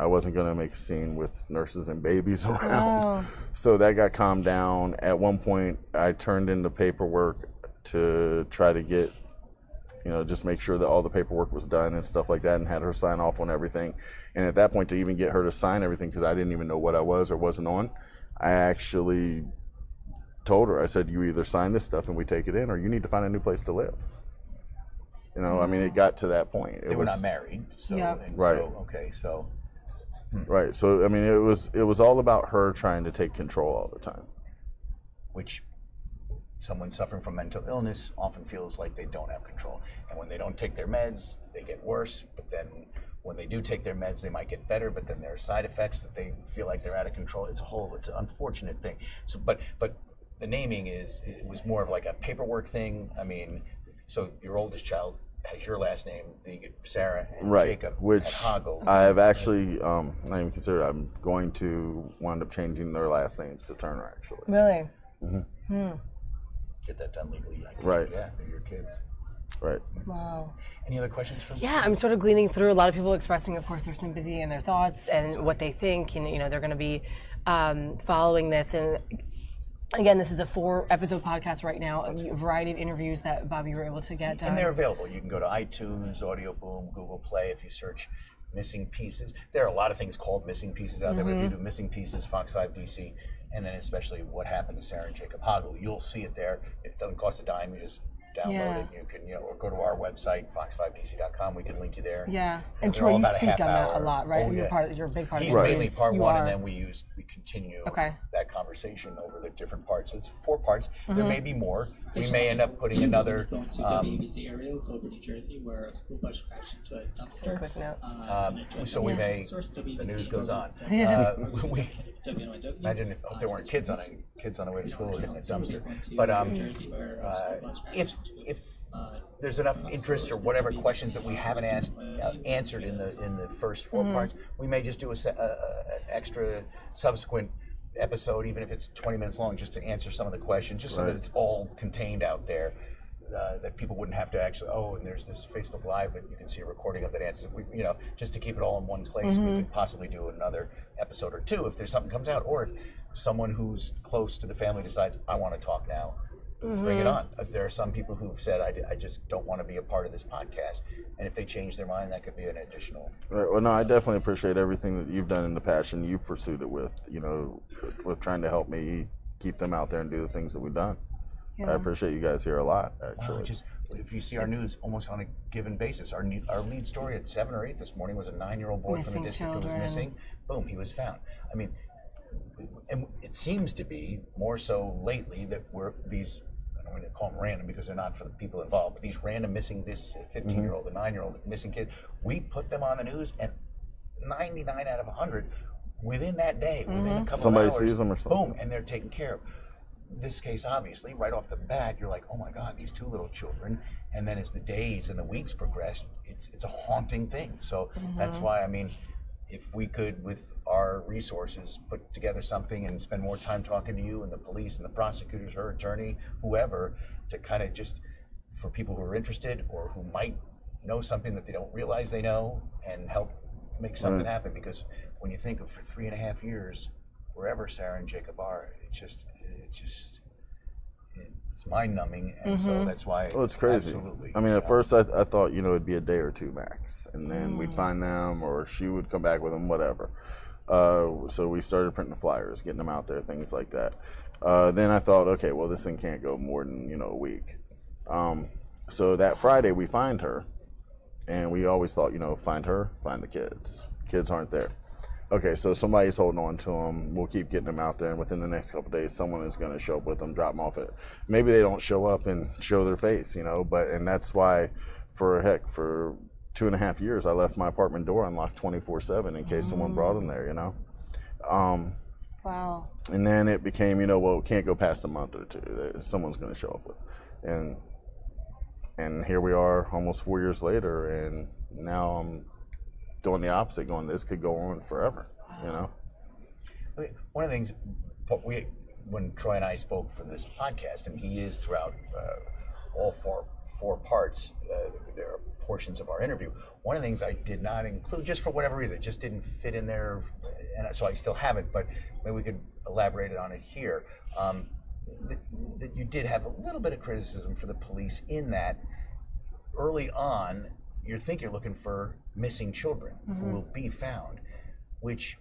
I wasn't going to make a scene with nurses and babies around. So that got calmed down. At one point, I turned in the paperwork to try to get, just make sure that all the paperwork was done and stuff like that, and had her sign off on everything. And at that point, to even get her to sign everything, because I didn't even know what I was or wasn't on, I actually told her, I said, you either sign this stuff and we take it in, or you need to find a new place to live. You know, I mean, it got to that point. They were not married, so right. Right. So I mean, it was all about her trying to take control all the time. Which someone suffering from mental illness often feels like they don't have control, and when they don't take their meds, they get worse. But then when they do take their meds, they might get better. But then there are side effects that they feel like they're out of control. It's an unfortunate thing. So, but the naming it was more of like a paperwork thing. I mean, so your oldest child has your last name, Sarah and Jacob, which at Hoggles. I have actually not even considered. I'm going to wind up changing their last names to Turner, actually. Really? Get that done legally. Right. Yeah, they're your kids. Right. Wow. Any other questions from? Yeah, I'm sort of gleaning through a lot of people expressing, of course, their sympathy and their thoughts and what they think, and they're going to be following this. And again, this is a 4-episode podcast right now, a variety of interviews that Bob, you were able to get done. And they're available. You can go to iTunes, Audio Boom, Google Play. If you search Missing Pieces, there are a lot of things called Missing Pieces out there. But if you do Missing Pieces, Fox 5 DC, and then especially what happened to Sarah and Jacob Hoggles, you'll see it there. It doesn't cost a dime. You just download it. You can, or go to our website, fox5dc.com. We can link you there. Yeah, and Troy, you speak on that a lot, right? Oh, yeah. You're a big part of it. He's mainly part one, and then we continue Okay. that conversation over the different parts. So it's 4 parts. There may be more. We may end up putting another. Going to WABC area, it's over New Jersey, where a school bus crashed into a dumpster. Quick note. So we may. The news goes on. Imagine if there weren't kids on the way to school hitting a dumpster. But if there's enough interest or whatever questions that we haven't answered in the first 4 parts, we may just do an extra subsequent episode, even if it's 20 minutes long, just to answer some of the questions, just so that it's all contained out there. That people wouldn't have to actually, and there's this Facebook Live that you can see a recording of that answer. Just to keep it all in one place, we could possibly do another episode or 2 if there's something comes out, or if someone who's close to the family decides, I want to talk now, bring it on. There are some people who've said, I just don't want to be a part of this podcast, and if they change their mind, that could be an additional. Right. Well, no, I definitely appreciate everything that you've done in the past, and you've pursued it with trying to help me keep them out there and do the things that we've done. Yeah. I appreciate you guys here a lot, actually. If you see our news almost on a given basis, our lead story at 7 or 8 this morning was a 9-year-old boy from the district who was missing. Boom, he was found. I mean, and it seems to be more so lately that these, I don't want to call them random because they're not for the people involved, but these random missing, this 15-year-old, a 9-year-old missing kid, we put them on the news, and 99 out of 100, within that day, within a couple somebody of hours, sees them or something. Boom, and they're taken care of. This case, obviously, right off the bat, you're like, oh my God, these 2 little children. And then as the days and the weeks progress, it's a haunting thing. So that's why, I mean, if we could, with our resources, put together something and spend more time talking to you and the police and the prosecutors, her attorney, whoever, to kind of just, for people who are interested or who might know something that they don't realize they know, and help make something happen. Because when you think of for 3.5 years, wherever Sarah and Jacob are, it's mind-numbing, and so that's why. Well, it's crazy. Absolutely. I mean, at first I thought it'd be a day or 2 max, and then we'd find them, or she would come back with them, whatever. So we started printing the flyers, getting them out there, things like that. Then I thought, okay, well, this thing can't go more than a week. So that Friday we find her, and we always thought, find her, find the kids. Kids aren't there. Okay, so somebody's holding on to them. We'll keep getting them out there, and within the next couple of days, someone is going to show up with them, drop them off. Maybe they don't show up and show their face, and that's why, for 2.5 years, I left my apartment door unlocked 24/7 in case someone brought them there, Wow. And then it became, well, it can't go past a month or 2. Someone's going to show up with, and here we are, almost 4 years later, and now I'm doing the opposite, going, this could go on forever, One of the things, when Troy and I spoke for this podcast, and he is throughout all four parts, there are portions of our interview. One of the things I did not include, just for whatever reason, it just didn't fit in there, and so I still have it, but maybe we could elaborate on it here. That you did have a little bit of criticism for the police in that early on, you think you're looking for missing children who will be found, which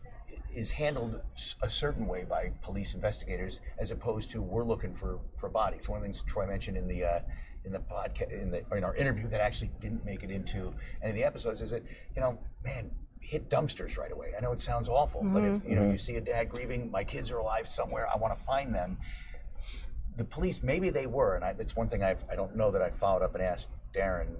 is handled a certain way by police investigators, as opposed to we're looking for bodies. One of the things Troy mentioned in the podcast, in our interview, that actually didn't make it into any of the episodes, is that, you know, man, hit dumpsters right away. I know it sounds awful, but if you see a dad grieving, my kids are alive somewhere, I want to find them. The police, maybe they were, and that's one thing I don't know that I followed up and asked Darren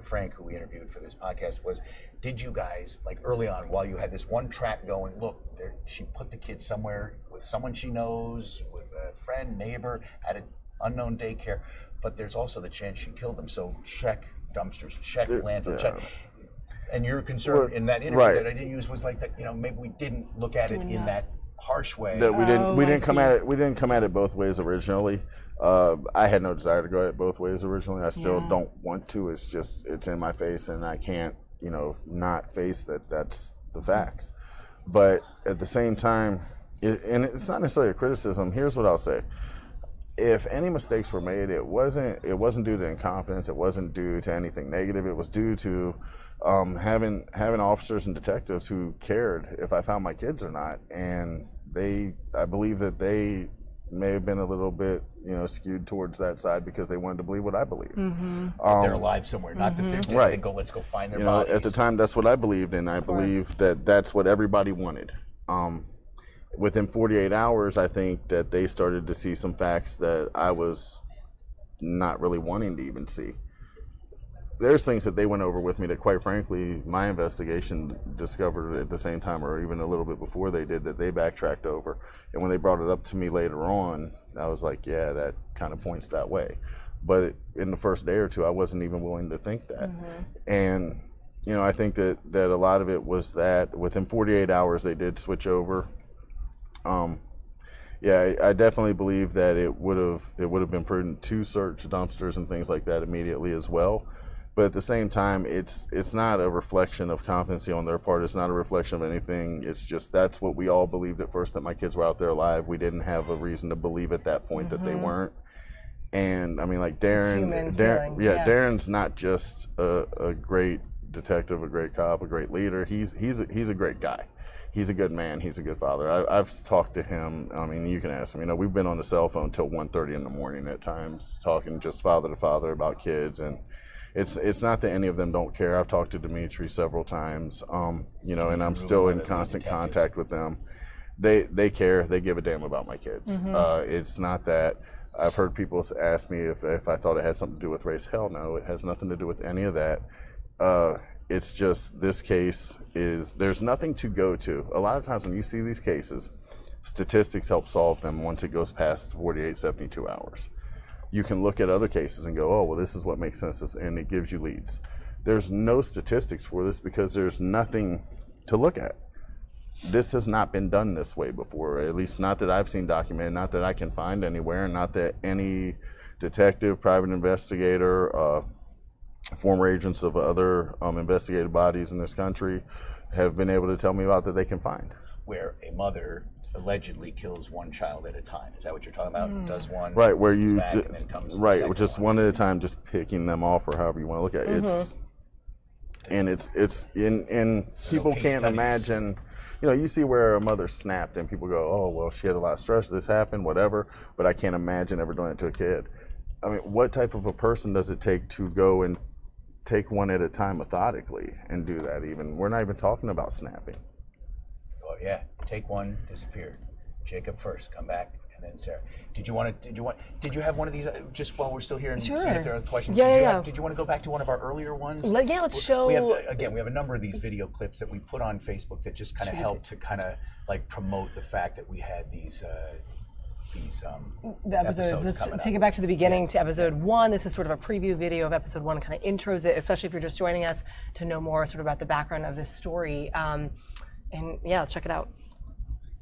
Frank, who we interviewed for this podcast, was, did you guys, like early on, while you had this one track going, look, she put the kids somewhere with someone she knows, with a friend, neighbor, at an unknown daycare, but there's also the chance she killed them, so check dumpsters, check landfill, check. And your concern in that interview that I didn't use was like that, you know, maybe we didn't look at it in that harsh way. That we didn't come at it both ways originally. I had no desire to go at it both ways originally. I still don't want to. It's just, it's in my face, and I can't, you know, not face that's the facts. But at the same time, and it's not necessarily a criticism. Here's what I'll say: if any mistakes were made, it wasn't due to incompetence. It wasn't due to anything negative. It was due to having officers and detectives who cared if I found my kids or not. And I believe that they may have been a little bit, you know, skewed towards that side because they wanted to believe what I believed. That they're alive somewhere, not that they're dead. And go, let's go find their bodies. At the time, that's what I believed, and I believe that that's what everybody wanted. Within 48 hours, I think that they started to see some facts that I was not really wanting to even see. There's things that they went over with me that, quite frankly, my investigation discovered at the same time, or even a little bit before they did, that they backtracked over. And when they brought it up to me later on, I was like, yeah, that kind of points that way. But in the first day or two, I wasn't even willing to think that. And, you know, I think that a lot of it was that within 48 hours, they did switch over. Yeah, I definitely believe that it would have been prudent to search dumpsters and things like that immediately as well. But at the same time, it's not a reflection of competency on their part. It's not a reflection of anything. It's just that's what we all believed at first, that my kids were out there alive. We didn't have a reason to believe at that point that they weren't. And I mean, like Darren's not just a great detective, a great cop, a great leader. He's a great guy. He's a good man. He's a good father. I've talked to him. I mean, you can ask him. You know, we've been on the cell phone till 1:30 in the morning at times, talking just father to father about kids. And it's not that any of them don't care. I've talked to Dimitri several times, you know, and I'm still in constant contact with them. They care. They give a damn about my kids. It's not that. I've heard people ask me if I thought it had something to do with race. Hell no, it has nothing to do with any of that. It's just this case there's nothing to go to. A lot of times when you see these cases, statistics help solve them once it goes past 48, 72 hours. You can look at other cases and go, oh, well, this is what makes sense, and it gives you leads. There's no statistics for this because there's nothing to look at. This has not been done this way before, at least not that I've seen documented, not that I can find anywhere, and not that any detective, private investigator, former agents of other investigative bodies in this country have been able to tell me about that they can find. Where a mother allegedly kills one child at a time. Is that what you're talking about? Does one? Right, where you just one at a time, just picking them off, or however you want to look at it. It's and people can't imagine. You know, you see where a mother snapped and people go, oh, well, she had a lot of stress, this happened, whatever, but I can't imagine ever doing it to a kid. I mean, what type of a person does it take to go and take one at a time methodically and do that? Even we're not even talking about snapping. Oh yeah, take one, disappeared. Jacob first, come back, and then Sarah. Did you have one of these just while we're still here and see if there are questions? Did you want to go back to one of our earlier ones? Let's show. We have a number of these video clips that we put on Facebook that just kind of help to kind of like promote the fact that we had these the episodes. Let's take it back to the beginning to episode 1. This is sort of a preview video of episode 1, kind of intros it, especially if you're just joining us, to know more sort of about the background of this story. And yeah, let's check it out.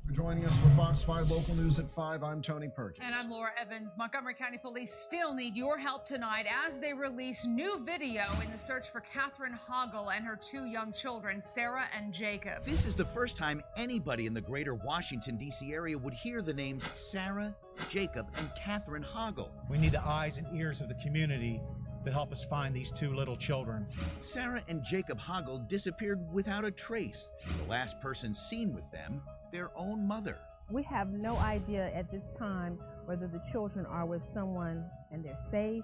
For joining us for Fox 5 Local News at 5, I'm Tony Perkins. And I'm Laura Evans. Montgomery County Police still need your help tonight as they release new video in the search for Catherine Hoggles and her 2 young children, Sarah and Jacob. This is the first time anybody in the greater Washington, D.C. area would hear the names Sarah, Jacob, and Catherine Hoggles. We need the eyes and ears of the community to help us find these two little children. Sarah and Jacob Hoggle disappeared without a trace. The last person seen with them, their own mother. We have no idea at this time whether the children are with someone and they're safe,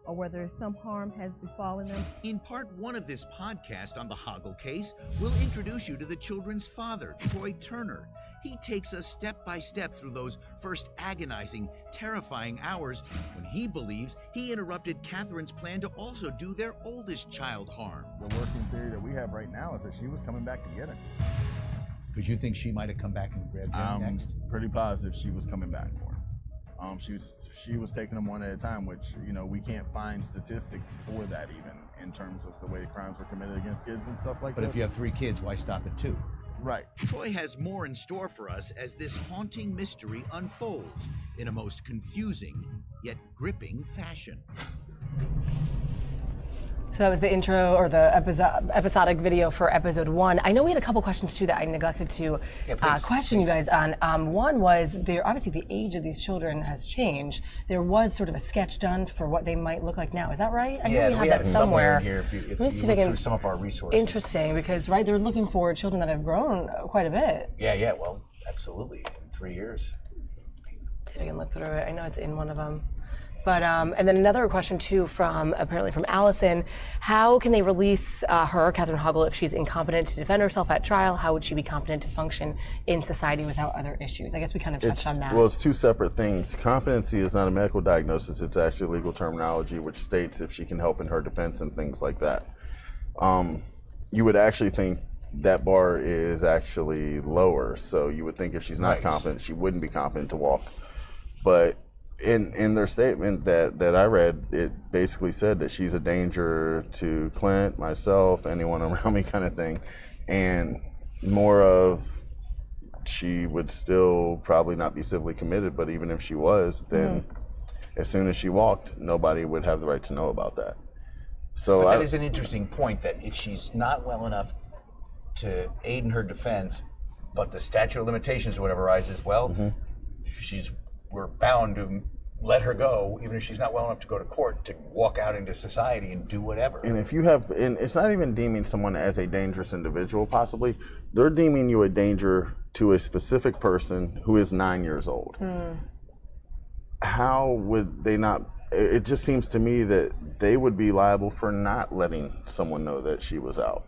or whether some harm has befallen them. In part 1 of this podcast on the Hoggle case, we'll introduce you to the children's father, Troy Turner. He takes us step by step through those first agonizing, terrifying hours when he believes he interrupted Catherine's plan to also do their oldest child harm. The working theory that we have right now is that she was coming back to get him. Because you think she might have come back and grabbed him next? Pretty positive she was coming back for him. She was taking them one at a time, which, you know, we can't find statistics for that even in terms of the way crimes were committed against kids and stuff like that. But if you have 3 kids, why stop at 2? Right. Troy has more in store for us as this haunting mystery unfolds in a most confusing yet gripping fashion. So that was the intro, or the episodic video for episode 1. I know we had a couple questions too that I neglected to question you guys on. One was, obviously the age of these children has changed. There was sort of a sketch done for what they might look like now. Is that right? I know we have that somewhere in here if you look through some of our resources. Interesting, because they're looking for children that have grown quite a bit. Yeah, well, absolutely, in 3 years. See if I can look through it. I know it's in one of them. But and then another question too apparently from Allison: how can they release her, Catherine Hoggle, if she's incompetent to defend herself at trial? How would she be competent to function in society without other issues? I guess we kind of touched on that. Well, it's 2 separate things. Competency is not a medical diagnosis; it's actually legal terminology, which states if she can help in her defense and things like that. You would actually think that bar is actually lower, so you would think if she's not competent, she wouldn't be competent to walk, but in their statement that I read, it basically said that she's a danger to Clint, myself, anyone around me kind of thing, and more of she would still probably not be civilly committed, but even if she was, then as soon as she walked, nobody would have the right to know about that. So but that is an interesting point, that if she's not well enough to aid in her defense, but the statute of limitations or whatever arises, well, we're bound to let her go, even if she's not well enough to go to court, to walk out into society and do whatever. And if you have, and it's not even deeming someone as a dangerous individual, possibly, they're deeming you a danger to a specific person who is 9 years old. How would they not, it just seems to me that they would be liable for not letting someone know that she was out.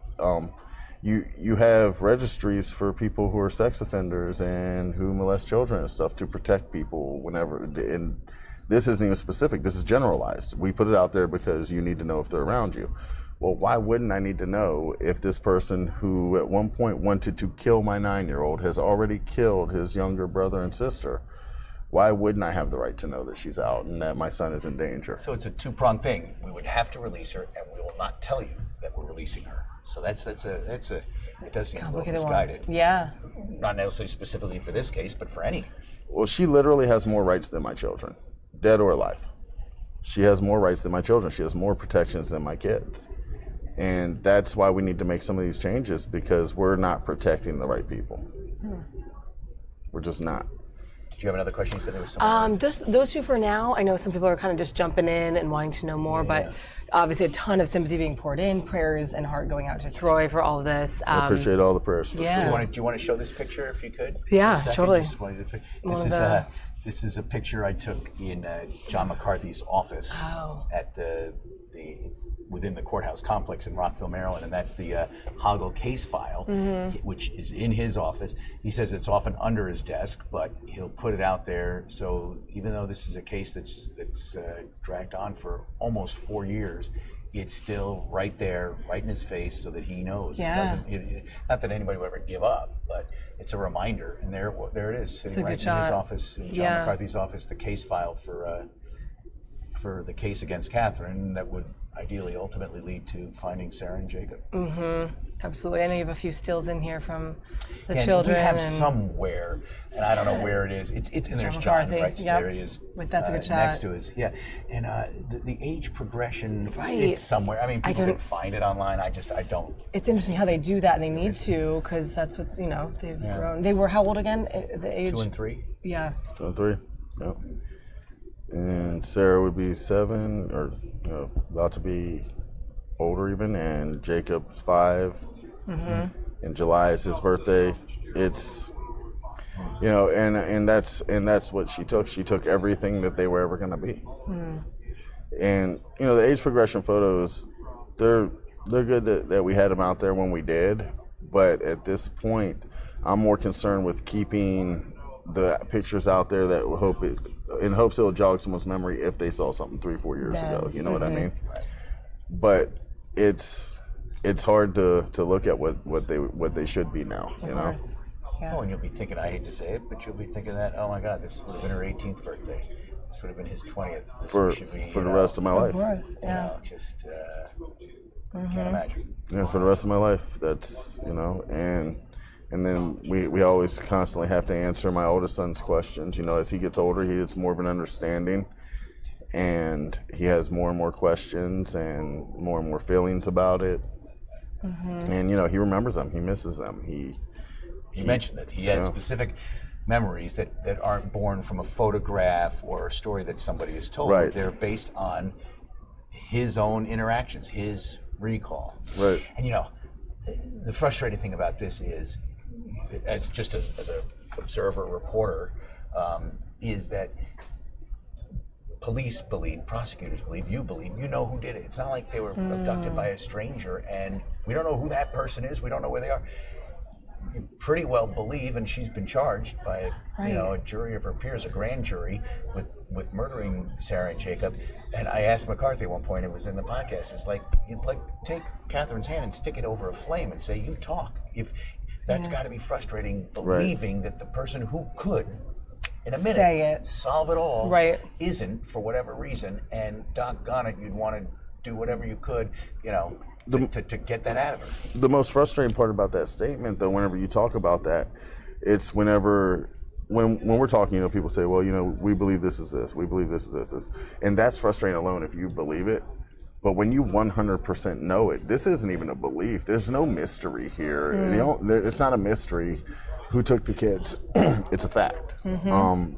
You have registries for people who are sex offenders and who molest children and stuff to protect people whenever, and this isn't even specific, this is generalized. We put it out there because you need to know if they're around you. Well, why wouldn't I need to know if this person who at one point wanted to kill my 9-year-old has already killed his younger brother and sister? Why wouldn't I have the right to know that she's out and that my son is in danger? So it's a 2-pronged thing. We would have to release her, and we will not tell you that we're releasing her. So it does seem a little misguided. Yeah. Not necessarily specifically for this case, but for any. Well, she literally has more rights than my children, dead or alive. She has more rights than my children. She has more protections than my kids. And that's why we need to make some of these changes, because we're not protecting the right people. We're just not. Did you have another question? You said there was some. Those 2 for now. I know some people are kind of just jumping in and wanting to know more, but obviously a ton of sympathy being poured in, prayers and heart going out to Troy for all of this. I appreciate all the prayers. For sure. Do you want to show this picture if you could? Yeah, totally. This is a picture I took in John McCarthy's office at it's within the courthouse complex in Rockville, Maryland, and that's the Hoggle case file, which is in his office. He says it's often under his desk, but he'll put it out there. So even though this is a case that's dragged on for almost 4 years, it's still right there, right in his face, so that he knows. Yeah. Not that anybody would ever give up, but it's a reminder. And there it is, sitting right in his office, in John McCarthy's office, the case file for the case against Catherine that would ideally ultimately lead to finding Sarah and Jacob. Absolutely. I know you have a few stills in here from the and children. We have somewhere, and I don't know where it is. It's and there's John, right? Yep. There he is. That's a good shot. Next to us, and the age progression, it's somewhere. I mean, people can find it online. I don't. It's interesting how they do that, and they need to, because that's what they've grown. They were how old again? The age 2 and 3. Yeah. 2 and 3. Yeah. and Sarah would be 7, or about to be older even, and Jacob's 5. In July is his birthday. It's and that's what she took. She took everything that they were ever going to be. And the age progression photos, they're good that we had them out there when we did, but at this point I'm more concerned with keeping the pictures out there that in hopes it'll jog someone's memory if they saw something 3-4 years ago. You know what I mean? But it's hard to look at what they should be now. Yeah. Oh, and you'll be thinking, I hate to say it, but you'll be thinking that, oh my God, this would have been her 18th birthday. This would have been his 20th. This For the rest of my life. Of course, yeah. Can't imagine. Yeah, for the rest of my life. That's and then we always constantly have to answer my oldest son's questions. As he gets older, he gets more of an understanding, and he has more and more questions and more feelings about it. And he remembers them, he misses them. He mentioned that he had specific memories that aren't born from a photograph or a story that somebody has told. Right. They're based on his own interactions, his recall. Right. And the frustrating thing about this is, as an observer, reporter, is that police believe, prosecutors believe, you know who did it. It's not like they were abducted by a stranger and we don't know who that person is, we don't know where they are. You pretty well believe, and she's been charged by a jury of her peers, a grand jury, with murdering Sarah and Jacob. And I asked McCarthy at one point, it was in the podcast, it's like, you'd take Catherine's hand and stick it over a flame and say, you talk. If that's got to be frustrating, believing that the person who could, in a minute, solve it all, isn't, for whatever reason, and doggone it, you'd want to do whatever you could, to get that out of her. The most frustrating part about that statement, though, whenever you talk about that, it's when we're talking, people say, well, we believe this is this, we believe this is this, and that's frustrating alone if you believe it. But when you 100% know it, this isn't even a belief. There's no mystery here. It's not a mystery who took the kids. It's a fact.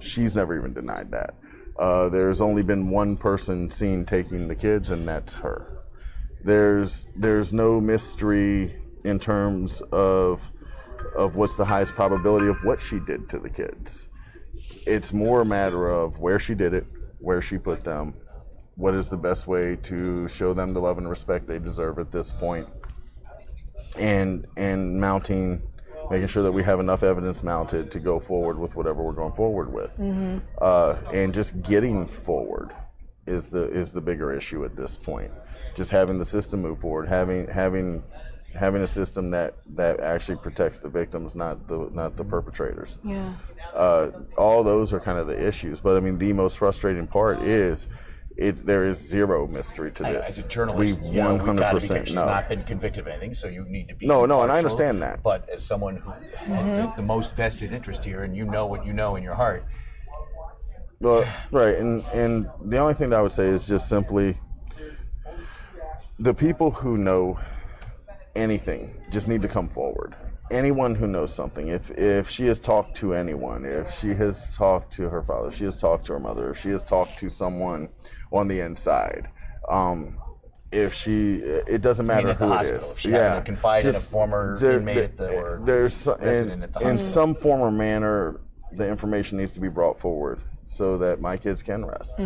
She's never even denied that. There's only been one person seen taking the kids, and that's her. There's no mystery in terms of what's the highest probability of what she did to the kids. It's more a matter of where she did it, where she put them, what is the best way to show them the love and respect they deserve at this point, and making sure that we have enough evidence mounted to go forward with whatever we're going forward with. And just getting forward is the bigger issue at this point. Just having the system move forward, having a system that actually protects the victims, not the perpetrators. Yeah. All those are kind of the issues. But I mean, the most frustrating part is there is zero mystery to this. As a journalist, we 100% she's know. not been convicted of anything, so you need to be No, impartial. and I understand that. But as someone who has the most vested interest here, and you know what you know in your heart. Well, right, and the only thing that I would say is just simply, the people who know anything just need to come forward. Anyone who knows something, if she has talked to anyone, if she has talked to her father, if she has talked to her mother, if she has talked to someone on the inside, it doesn't matter who it is. If she happened to confide in a former inmate or resident at the hospital. In some form or manner, the information needs to be brought forward so that my kids can rest.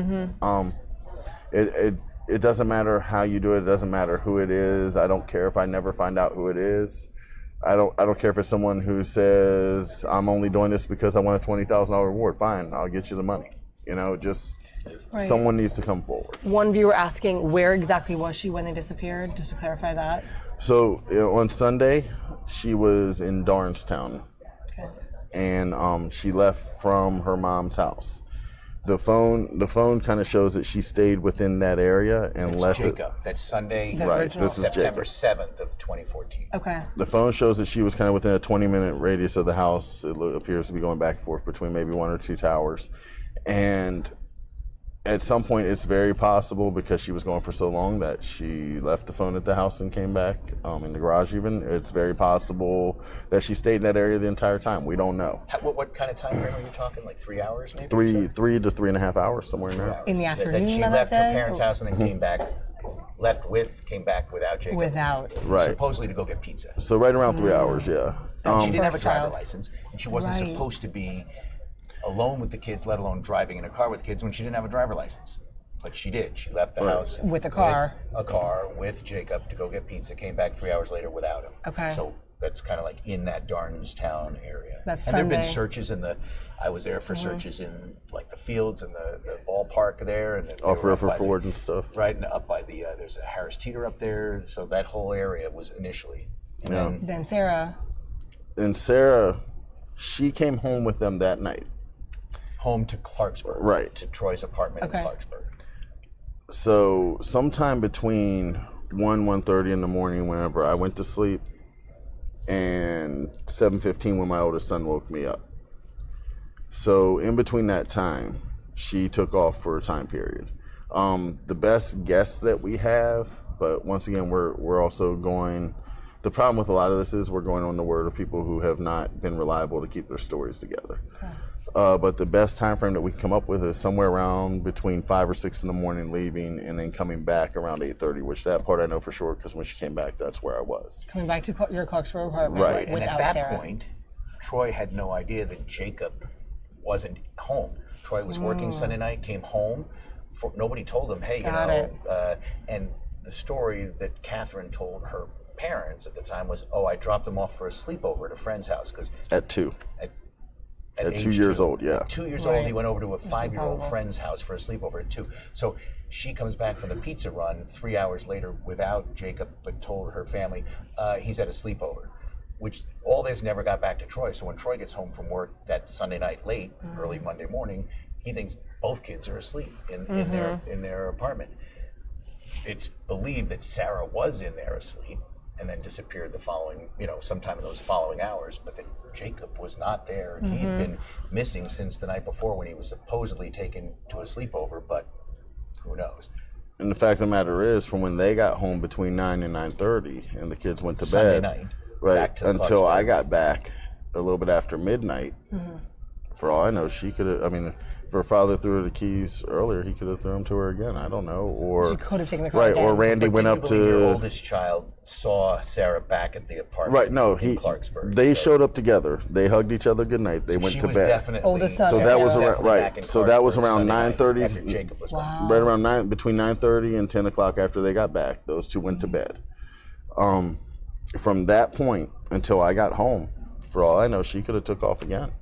It doesn't matter how you do it. It doesn't matter who it is. I don't care if I never find out who it is. I don't care if it's someone who says, I'm only doing this because I want a $20,000 reward. Fine, I'll get you the money. Someone needs to come forward. One viewer asking, where exactly was she when they disappeared? Just to clarify that. So on Sunday, she was in Darnestown. Okay. And she left from her mom's house. The phone kind of shows that she stayed within that area unless That's Jacob. That's Sunday, this is September Jacob. 7th of 2014. Okay. The phone shows that she was kind of within a 20-minute radius of the house. It appears to be going back and forth between maybe one or two towers. And At some point, it's very possible because she was gone for so long that she left the phone at the house and came back in the garage even. It's very possible that she stayed in that area the entire time. We don't know. What kind of time frame are you talking? Like 3 hours maybe? Three to 3.5 hours, somewhere in there. In the afternoon That she left her parents' house and then came back, came back without Jacob. Right. Supposedly to go get pizza. So right around 3 hours, yeah. She didn't have a driver license, and she wasn't supposed to be alone with the kids, let alone driving in a car with kids when she didn't have a driver license. But she did. She left the house with a car. With Jacob to go get pizza, came back 3 hours later without him. Okay. So that's kind of like in that Darnestown area. That's and there have been Sunday. searches I was there for searches in like the fields and the ballpark there. And Off River Ford and stuff. Right, and up by the, there's a Harris Teeter up there. So that whole area was initially. And Then Sarah. And Sarah, she came home with them that night. Home to Clarksburg. Right. To Troy's apartment in Clarksburg. So sometime between 1:30 in the morning, whenever I went to sleep, and 7:15 when my oldest son woke me up. So in between that time, she took off for a time period. The best guess that we have, but once again, we're also going. The problem with a lot of this is we're going on the word of people who have not been reliable to keep their stories together. But the best time frame that we can come up with is somewhere around between 5 or 6 in the morning leaving and then coming back around 8:30, which that part I know for sure because when she came back, that's where I was. Coming back to your Clarksburg apartment Right. And without at that Sarah. point, Troy had no idea that Jacob wasn't home. Troy was working Sunday night, came home. Nobody told him, hey, and the story that Catherine told her parents at the time was, I dropped him off for a sleepover at a friend's house. At 2. At 2 age years 2. old, yeah. At 2 years old, he went over to a 5-year-old friend's house for a sleepover at 2. So she comes back from the pizza run 3 hours later without Jacob, but told her family he's at a sleepover. Which all this never got back to Troy. So when Troy gets home from work that Sunday night late, early Monday morning, he thinks both kids are asleep in their apartment. It's believed that Sarah was in there asleep and then disappeared the following, sometime in those following hours, but that Jacob was not there. He had been missing since the night before when he was supposedly taken to a sleepover, but who knows? And the fact of the matter is, from when they got home between 9 and 9:30 and the kids went to Sunday bed, night, right, until I got back a little bit after midnight, for all I know, she could have, if her father threw her the keys earlier, he could have thrown them to her again. I don't know. Or She could have taken the car right, again. or Randy But went do you up believe your to. oldest child saw Sarah back at the apartment Right, no, in Clarksburg. they showed up together. They hugged each other goodnight. They went she to was bed. definitely Oldest son, So that was yeah. around, right. So that was around 9:30. After Jacob was gone. Right around between 9:30 and 10 o'clock after they got back. Those two went to bed. From that point until I got home, for all I know, she could have took off again.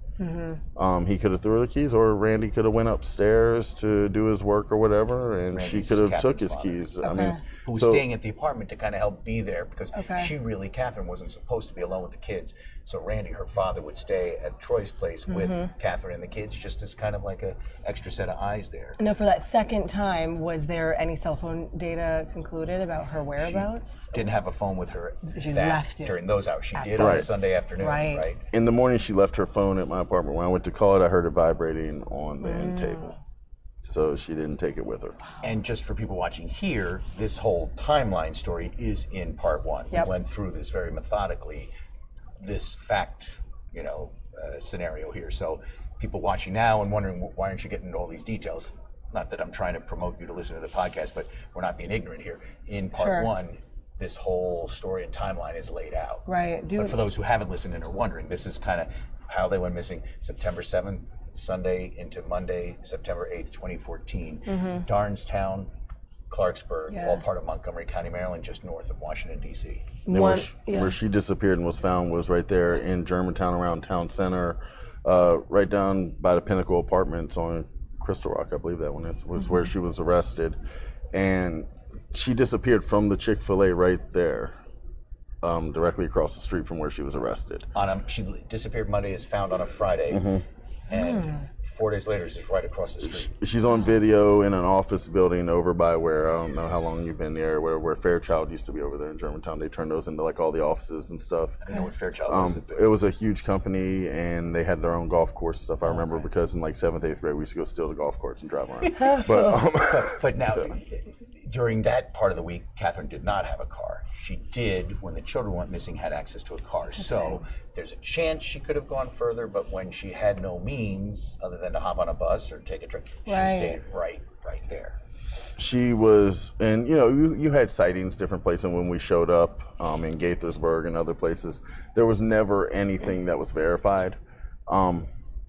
He could have threw her the keys, or Randy could have went upstairs to do his work or whatever, and Randy's she could have took Catherine's his father. keys. Who was so- staying at the apartment to kind of help be there because Catherine wasn't supposed to be alone with the kids. So Randy, her father, would stay at Troy's place with Catherine and the kids just as kind of like an extra set of eyes there. Now, for that second time, was there any cell phone data concluded about her whereabouts? Didn't have a phone with her She left it during those hours. She did Right. on Sunday afternoon, right? In the morning, she left her phone at my apartment. When I went to call it, I heard it vibrating on the end table. So she didn't take it with her. And just for people watching here, this whole timeline story is in part 1. Yep. We went through this very methodically, this fact, scenario here. So people watching now and wondering why aren't you getting into all these details? Not that I'm trying to promote you to listen to the podcast, but we're not being ignorant here. In part 1, this whole story and timeline is laid out. Right. But for those who haven't listened and are wondering, this is kind of how they went missing September 7th, Sunday into Monday, September 8th, 2014. Darnestown, Clarksburg, all part of Montgomery County, Maryland, just north of Washington, D.C. And where she disappeared and was found was right there in Germantown around Town Center, right down by the Pinnacle Apartments on Crystal Rock, I believe that one is, was where she was arrested. And she disappeared from the Chick-fil-A right there, directly across the street from where she was arrested. She disappeared Monday, is found on a Friday. And 4 days later, it's just right across the street. She's on video in an office building over by where, I don't know how long you've been there, where Fairchild used to be over there in Germantown. They turned those into like all the offices and stuff. I didn't know what Fairchild was. It was a huge company, and they had their own golf course stuff. I remember because in like 7th, 8th grade, we used to go steal the golf carts and drive around. But now, during that part of the week, Catherine did not have a car. She did, when the children went missing, had access to a car. So there's a chance she could have gone further, but when she had no means other than to hop on a bus or take a train, she stayed right there. She was, and you had sightings different places. When we showed up in Gaithersburg and other places, there was never anything that was verified.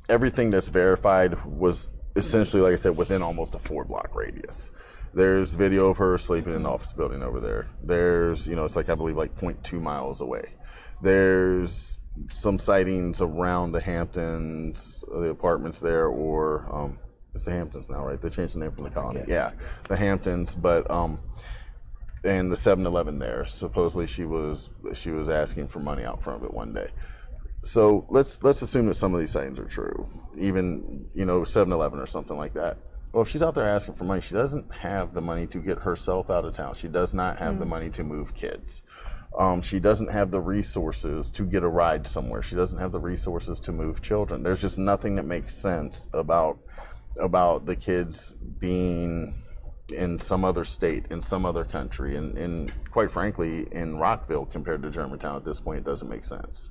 Everything that's verified was essentially, like I said, within almost a 4-block radius. There's video of her sleeping in the office building over there. There's, it's like, I believe, like 0.2 miles away. There's some sightings around the Hamptons, the apartments there, or it's the Hamptons now, right? They changed the name from the Colony. Yeah, the Hamptons, but and the 7-Eleven there. Supposedly she was asking for money out front of it one day. So let's assume that some of these sightings are true, even 7-Eleven or something like that. Well, if she's out there asking for money, she doesn't have the money to get herself out of town. She does not have the money to move kids. She doesn't have the resources to get a ride somewhere. She doesn't have the resources to move children. There's just nothing that makes sense about the kids being in some other state, in some other country, and quite frankly, in Rockville compared to Germantown at this point, it doesn't make sense.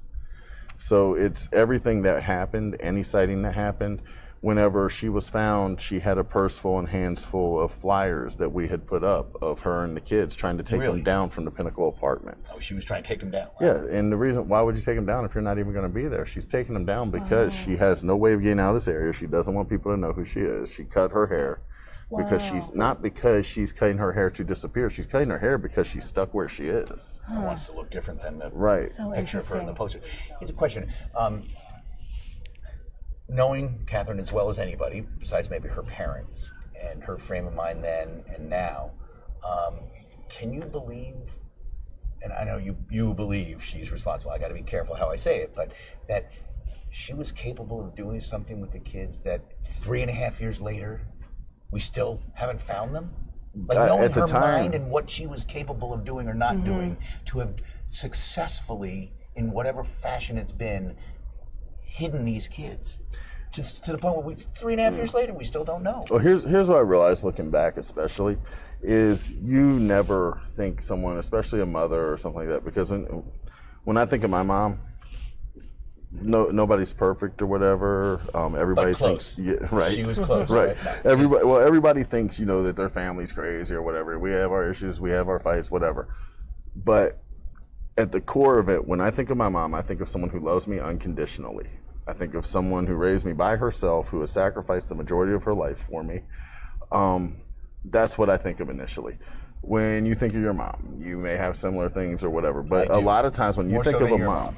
So it's everything that happened, any sighting that happened. Whenever she was found, she had a purse full and hands full of flyers that we had put up of her and the kids trying to take them down from the Pinnacle Apartments. Oh, she was trying to take them down. Yeah, and the reason, why would you take them down if you're not even going to be there? She's taking them down because she has no way of getting out of this area. She doesn't want people to know who she is. She cut her hair because she's cutting her hair to disappear. She's cutting her hair because she's stuck where she is. She wants to look different than the picture of her in the poster. Here's a question. Knowing Catherine as well as anybody, besides maybe her parents and her frame of mind then and now, can you believe, and I know you believe she's responsible, I got to be careful how I say it, but that she was capable of doing something with the kids that 3.5 years later, we still haven't found them? Like knowing her mind and what she was capable of doing or not doing, to have successfully, in whatever fashion it's been, hidden these kids to the point where 3.5 years later we still don't know. Well, here's what I realized looking back, especially, is you never think someone, especially a mother or something like that, because when I think of my mom, nobody's perfect or whatever. Everybody thinks, right? She was close, right? Everybody thinks that their family's crazy or whatever. We have our issues, we have our fights, whatever. But at the core of it, when I think of my mom, I think of someone who loves me unconditionally. I think of someone who raised me by herself, who has sacrificed the majority of her life for me. That's what I think of initially. When you think of your mom, you may have similar things or whatever, but a lot of times when you think of a mom,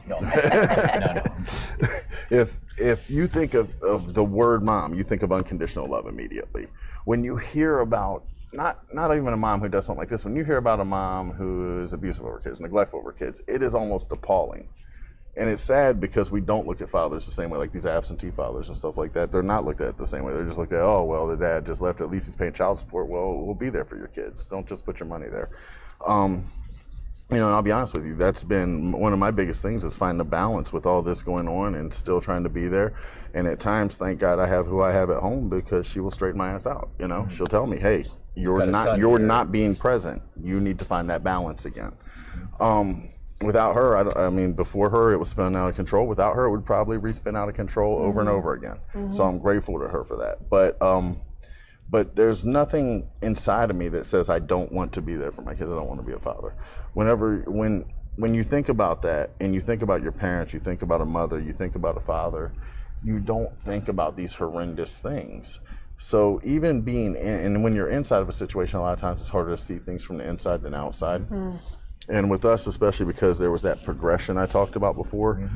if you think of the word mom, you think of unconditional love immediately. When you hear about not even a mom who does something like this, when you hear about a mom who is abusive over kids, neglectful over kids, it is almost appalling. And it's sad because we don't look at fathers the same way, like these absentee fathers and stuff like that. They're not looked at the same way. They're just looked at, oh, well, the dad just left. At least he's paying child support. Well, we'll be there for your kids. Don't just put your money there. And I'll be honest with you, that's been one of my biggest things, is finding a balance with all this going on and still trying to be there. And at times, thank God I have who I have at home, because she will straighten my ass out. She'll tell me, hey, you're not being present. You need to find that balance again. Without her, I mean, before her, it was spinning out of control. Without her, it would probably re-spin out of control over and over again. So I'm grateful to her for that. But there's nothing inside of me that says I don't want to be there for my kids. I don't want to be a father. When you think about that, and you think about your parents, you think about a mother, you think about a father, you don't think about these horrendous things. So even being in, and when you're inside of a situation, a lot of times it's harder to see things from the inside than outside. And with us, especially because there was that progression I talked about before,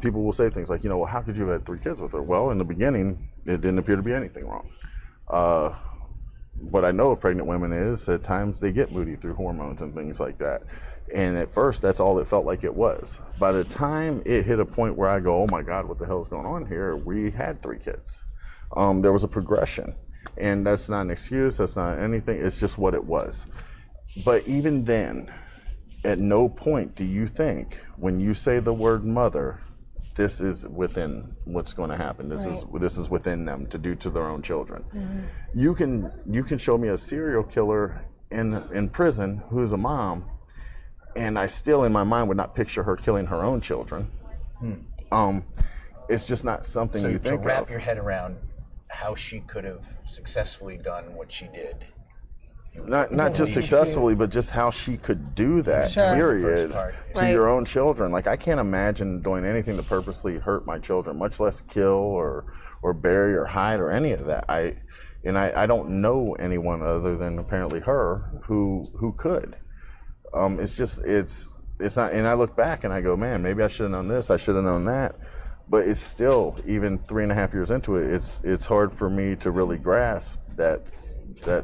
people will say things like, well, how could you have had 3 kids with her? Well, in the beginning, it didn't appear to be anything wrong. What I know of pregnant women is at times they get moody through hormones and things like that. And at first, that's all it felt like it was. By the time it hit a point where I go, oh my God, what the hell is going on here? We had 3 kids. There was a progression. And that's not an excuse, that's not anything, it's just what it was. But even then, at no point do you think, when you say the word mother, this is within what's going to happen. This is within them to do to their own children. You can show me a serial killer in prison who's a mom, and I still in my mind would not picture her killing her own children. It's just not something you think of. So to wrap your head around how she could have successfully done what she did. Not just successfully, but just how she could do that, period, to your own children. Like, I can't imagine doing anything to purposely hurt my children, much less kill or bury or hide or any of that. I don't know anyone other than apparently her who could. It's not, and I look back and I go, man, maybe I should have known this, I should have known that. But it's still, even 3.5 years into it, it's hard for me to really grasp that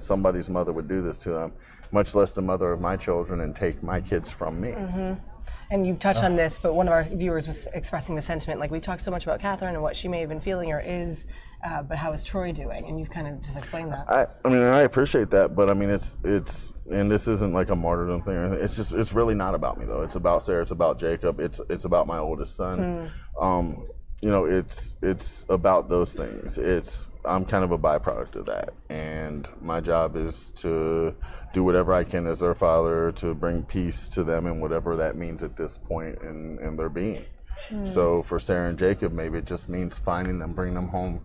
somebody's mother would do this to them, much less the mother of my children, and take my kids from me. And you've touched on this, but one of our viewers was expressing the sentiment, like, we talked so much about Catherine and what she may have been feeling or is, but how is Troy doing? And you've kind of just explained that. I mean, I appreciate that, but I mean, it's, and this isn't like a martyrdom thing or anything. It's just, it's really not about me though. It's about Sarah, it's about Jacob, it's about my oldest son. You know, it's about those things. I'm kind of a byproduct of that, and my job is to do whatever I can as their father to bring peace to them, and whatever that means at this point in their being. So for Sarah and Jacob, maybe it just means finding them, bringing them home,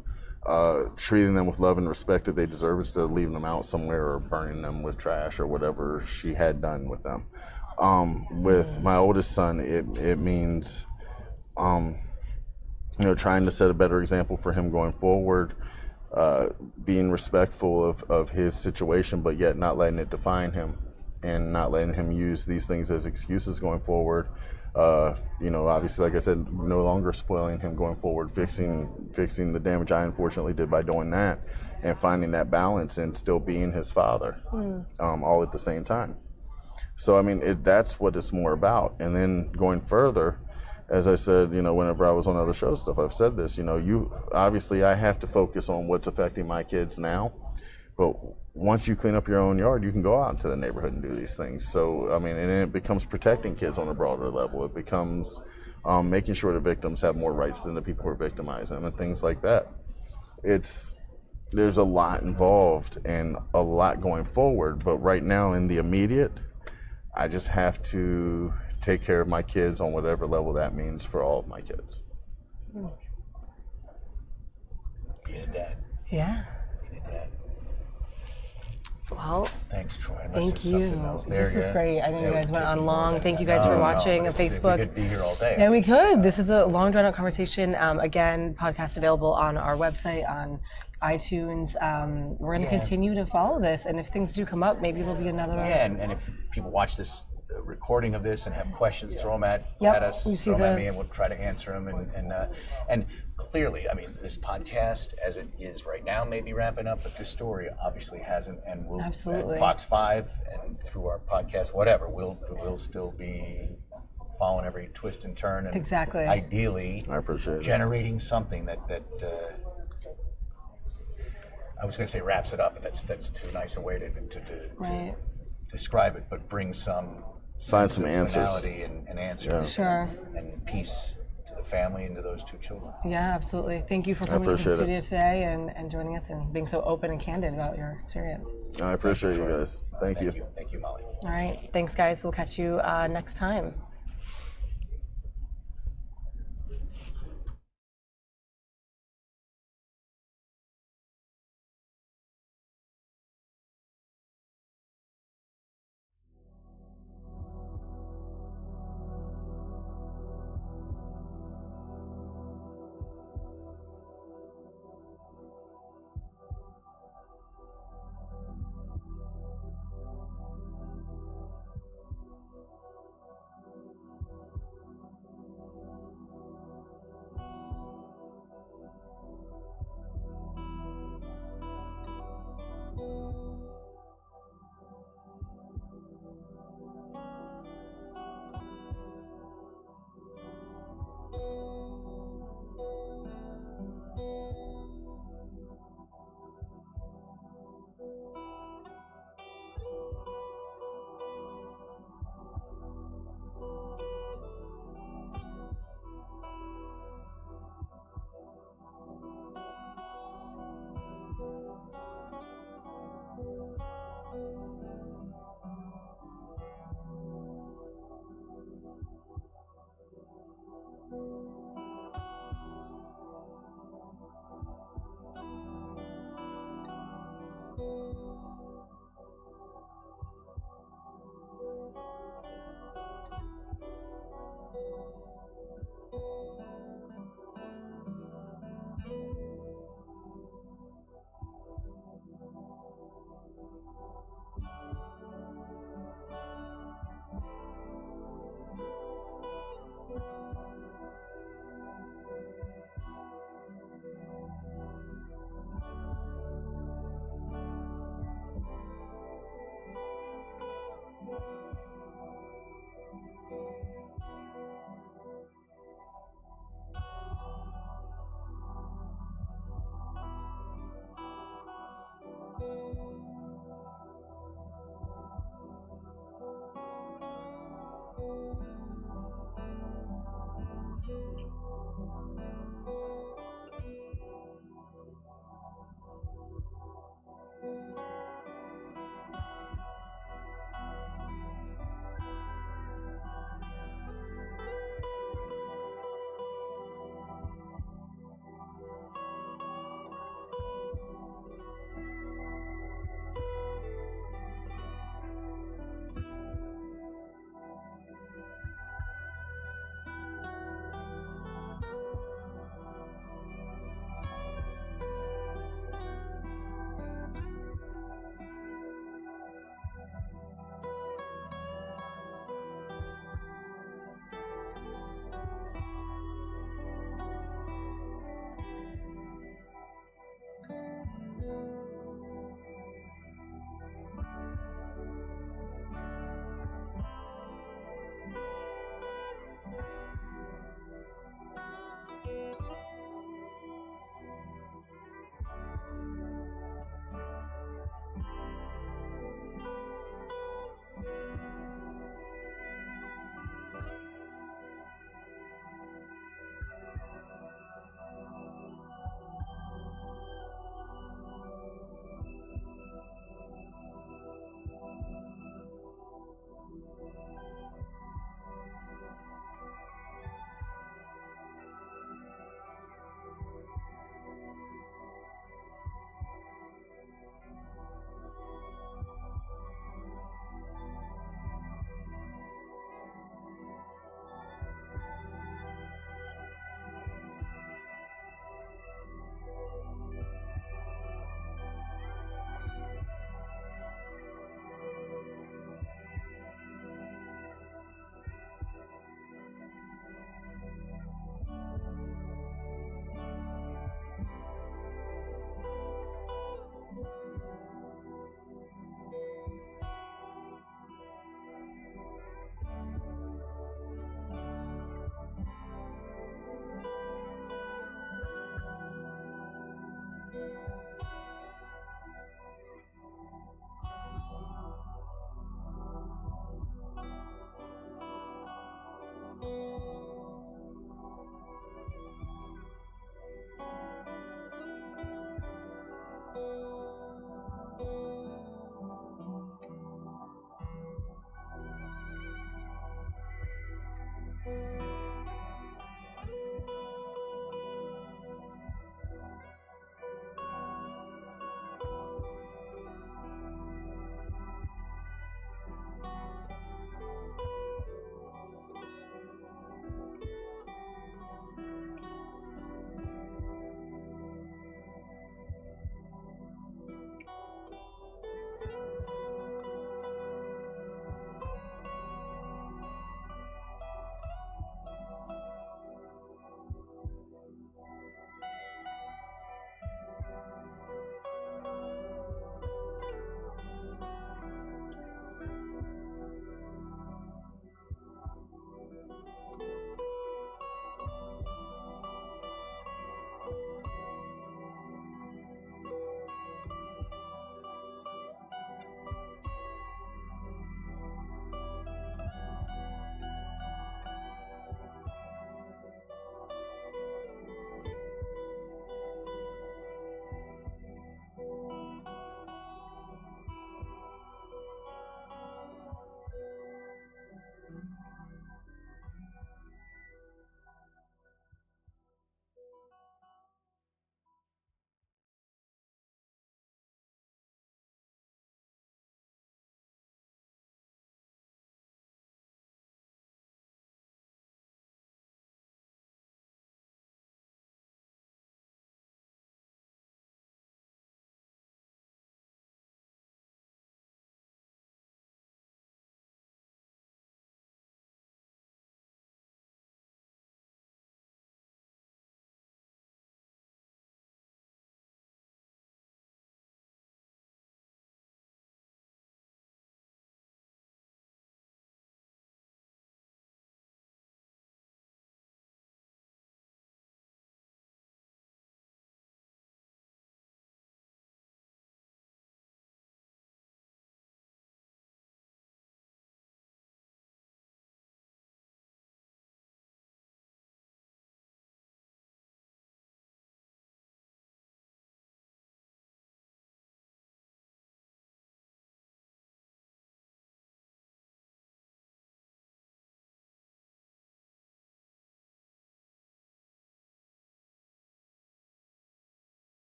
treating them with love and respect that they deserve, instead of leaving them out somewhere or burning them with trash or whatever she had done with them. With my oldest son, it means you know, trying to set a better example for him going forward, being respectful of his situation, but yet not letting it define him, and not letting him use these things as excuses going forward. You know, obviously, like I said, no longer spoiling him going forward, fixing the damage I unfortunately did by doing that, and finding that balance and still being his father, all at the same time. So, I mean, that's what it's more about. And then going further, as I said, you know, whenever I was on other show stuff, I've said this, you know, obviously I have to focus on what's affecting my kids now, but once you clean up your own yard, you can go out into the neighborhood and do these things. So, I mean, and then it becomes protecting kids on a broader level. It becomes making sure the victims have more rights than the people who are victimizing them, and things like that. There's a lot involved and a lot going forward, but right now in the immediate, I just have to take care of my kids on whatever level that means for all of my kids. Being a dad. Yeah. Being a dad. Well, thanks, Troy. Thank you. This was great. I know you guys went on long. Thank you guys No, for watching on Facebook. We could be here all day. Yeah, we could. This is a long, drawn-out conversation. Again, podcast available on our website, on iTunes. We're going to continue to follow this, and if things do come up, maybe there'll be another. Yeah, and if people watch this recording of this and have questions, throw them at us, throw them at me, and we'll try to answer them. And clearly, I mean, this podcast, as it is right now, may be wrapping up, but this story obviously hasn't, and we'll at Fox 5 and through our podcast, whatever, we'll still be following every twist and turn, and ideally, I appreciate generating something that I was going to say wraps it up, but that's too nice a way to describe it, but bring some find some answers and answers, and peace to the family and to those two children. Yeah, absolutely. Thank you for coming to the studio today and joining us and being so open and candid about your experience. I appreciate you guys. Thank you. Thank you, Molly. All right. Thanks, guys. We'll catch you next time.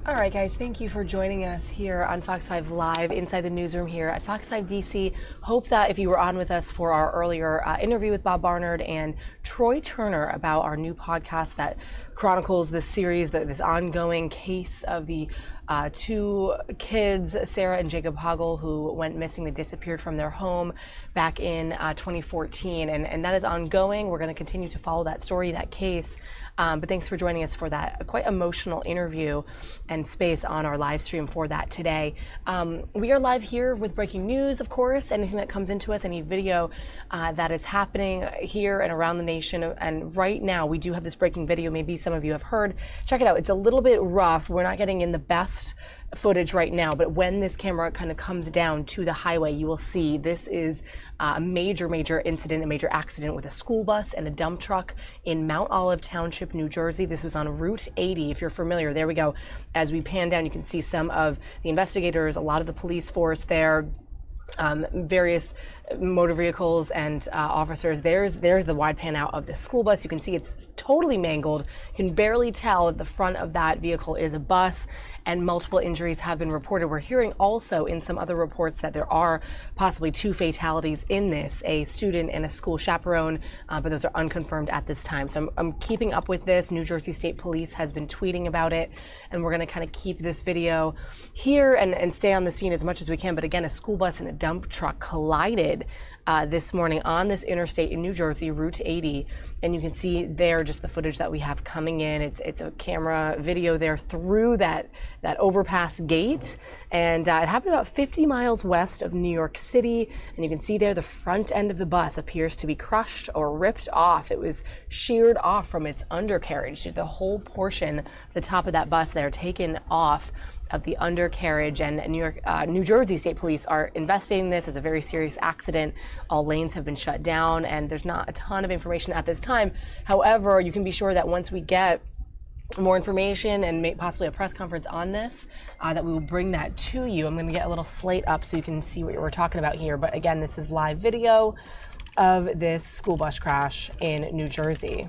All right, guys, thank you for joining us here on Fox 5 Live inside the newsroom here at Fox 5 DC. Hope that if you were on with us for our earlier interview with Bob Barnard and Troy Turner about our new podcast that chronicles this series, this ongoing case of the two kids, Sarah and Jacob Hoggles, who went missing. They disappeared from their home back in 2014, and that is ongoing. We're going to continue to follow that story, that case. But thanks for joining us for that quite emotional interview and space on our live stream for that today. We are live here with breaking news, of course, anything that comes into us, any video that is happening here and around the nation. And right now, we do have this breaking video. Maybe some of you have heard. Check it out. It's a little bit rough. We're not getting in the best footage right now, but when this camera kind of comes down to the highway, you will see this is a major incident, a major accident with a school bus and a dump truck in Mount Olive Township, New Jersey. This was on Route 80, if you're familiar. There we go. As we pan down, you can see some of the investigators, a lot of the police force there, various motor vehicles and officers. There's the wide pan out of the school bus. You can see it's totally mangled. You can barely tell that the front of that vehicle is a bus, and multiple injuries have been reported. We're hearing also in some other reports that there are possibly 2 fatalities in this, a student and a school chaperone, but those are unconfirmed at this time. So I'm keeping up with this. New Jersey State Police has been tweeting about it, and we're going to kind of keep this video here and stay on the scene as much as we can. But again, a school bus and a dump truck collided this morning on this interstate in New Jersey, Route 80, and you can see there just the footage that we have coming in. It's a camera video there through that overpass gate, and it happened about 50 miles west of New York City, and you can see there the front end of the bus appears to be crushed or ripped off. It was sheared off from its undercarriage. The whole portion, the top of that bus there, taken off of the undercarriage, and New Jersey State Police are investigating this as a very serious accident. All lanes have been shut down, and there's not a ton of information at this time. However, you can be sure that once we get more information and possibly a press conference on this, that we will bring that to you. I'm going to get a little slate up so you can see what we're talking about here. But again, this is live video of this school bus crash in New Jersey.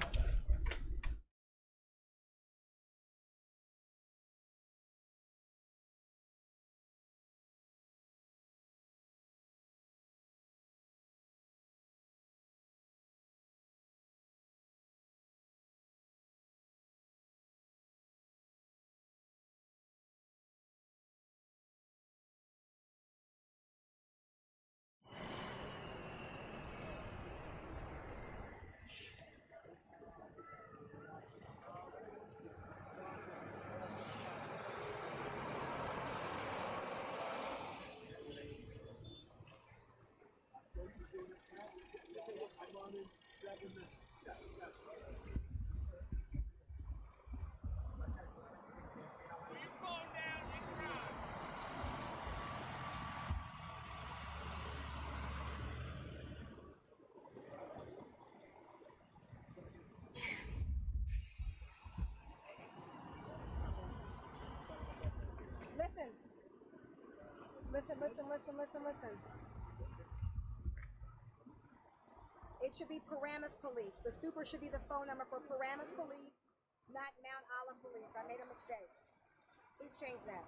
Listen. It should be Paramus Police. The super should be the phone number for Paramus Police, not Mount Olive Police. I made a mistake. Please change that.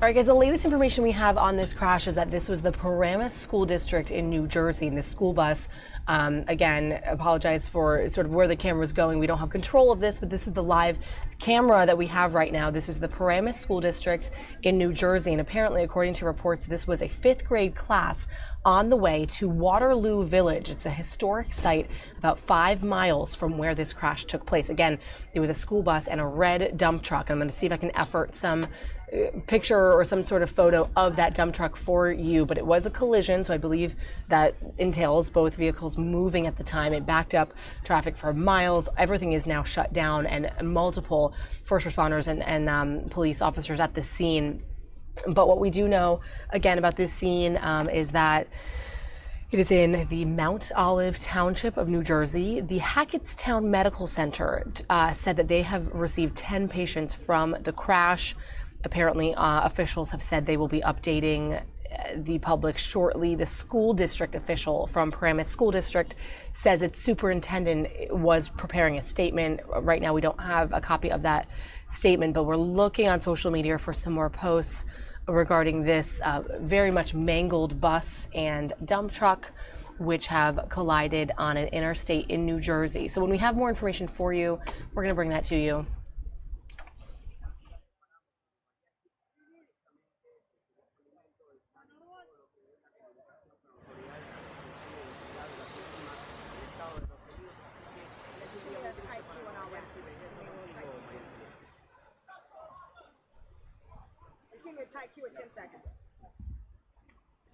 All right, guys, the latest information we have on this crash is that this was the Paramus School District in New Jersey, and the school bus, again, apologize for sort of where the camera is going. We don't have control of this, but this is the live camera that we have right now. This is the Paramus School District in New Jersey, and apparently, according to reports, this was a 5th grade class on the way to Waterloo Village. It's a historic site about 5 miles from where this crash took place. Again, it was a school bus and a red dump truck. I'm going to see if I can effort some picture or some sort of photo of that dump truck for you, but it was a collision, so I believe that entails both vehicles moving at the time. It backed up traffic for miles. Everything is now shut down, and multiple first responders and police officers at the scene. But what we do know, again, about this scene is that it is in the Mount Olive Township of New Jersey. The Hackettstown Medical Center said that they have received 10 patients from the crash. Apparently, officials have said they will be updating the public shortly. The school district official from Paramus School District says its superintendent was preparing a statement. Right now we don't have a copy of that statement, but we're looking on social media for some more posts regarding this very much mangled bus and dump truck which have collided on an interstate in New Jersey. So when we have more information for you, we're going to bring that to you. Just give me a tight cue at 10 seconds.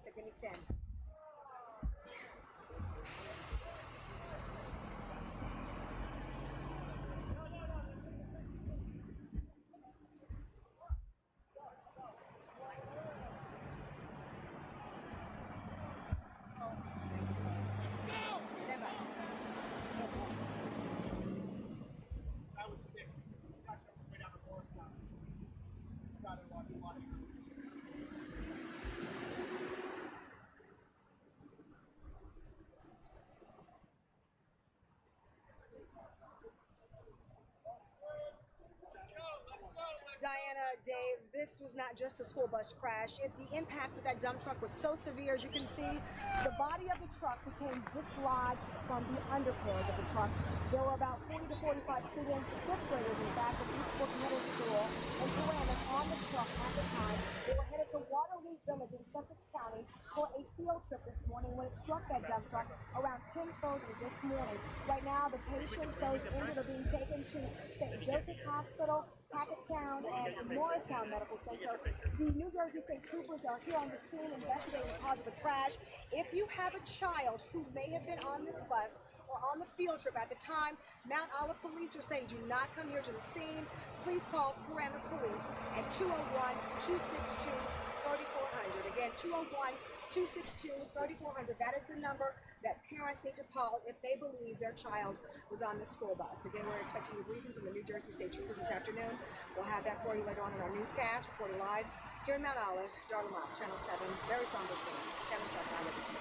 So give me 10. Diana, Dave, this was not just a school bus crash. The impact of that dump truck was so severe, as you can see. The body of the truck became dislodged from the undercarriage of the truck. There were about 40 to 45 students, fifth graders in fact, of Eastbrook Middle School in Paramus on the truck at the time. They were headed to Waterloo Village in Sussex County for a field trip this morning when it struck that dump truck around 10:30 this morning. Right now, the patients, those injured, are being taken to St. Joseph's Hospital, Hackettstown, and Morristown Medical Center. The New Jersey State Troopers are here on the scene investigating the cause of the crash. If you have a child who may have been on this bus or on the field trip at the time, Mount Olive Police are saying do not come here to the scene. Please call Paramus Police at 201-262-3400. Again, 201-262-3400. That is the number that parents need to call if they believe their child was on the school bus. Again, we're expecting a briefing from the New Jersey State Troopers this afternoon. We'll have that for you later on in our newscast, reporting live here in Mount Olive. Darla Miles, Channel 7, very somber scene. Channel 7, Eyewitness News.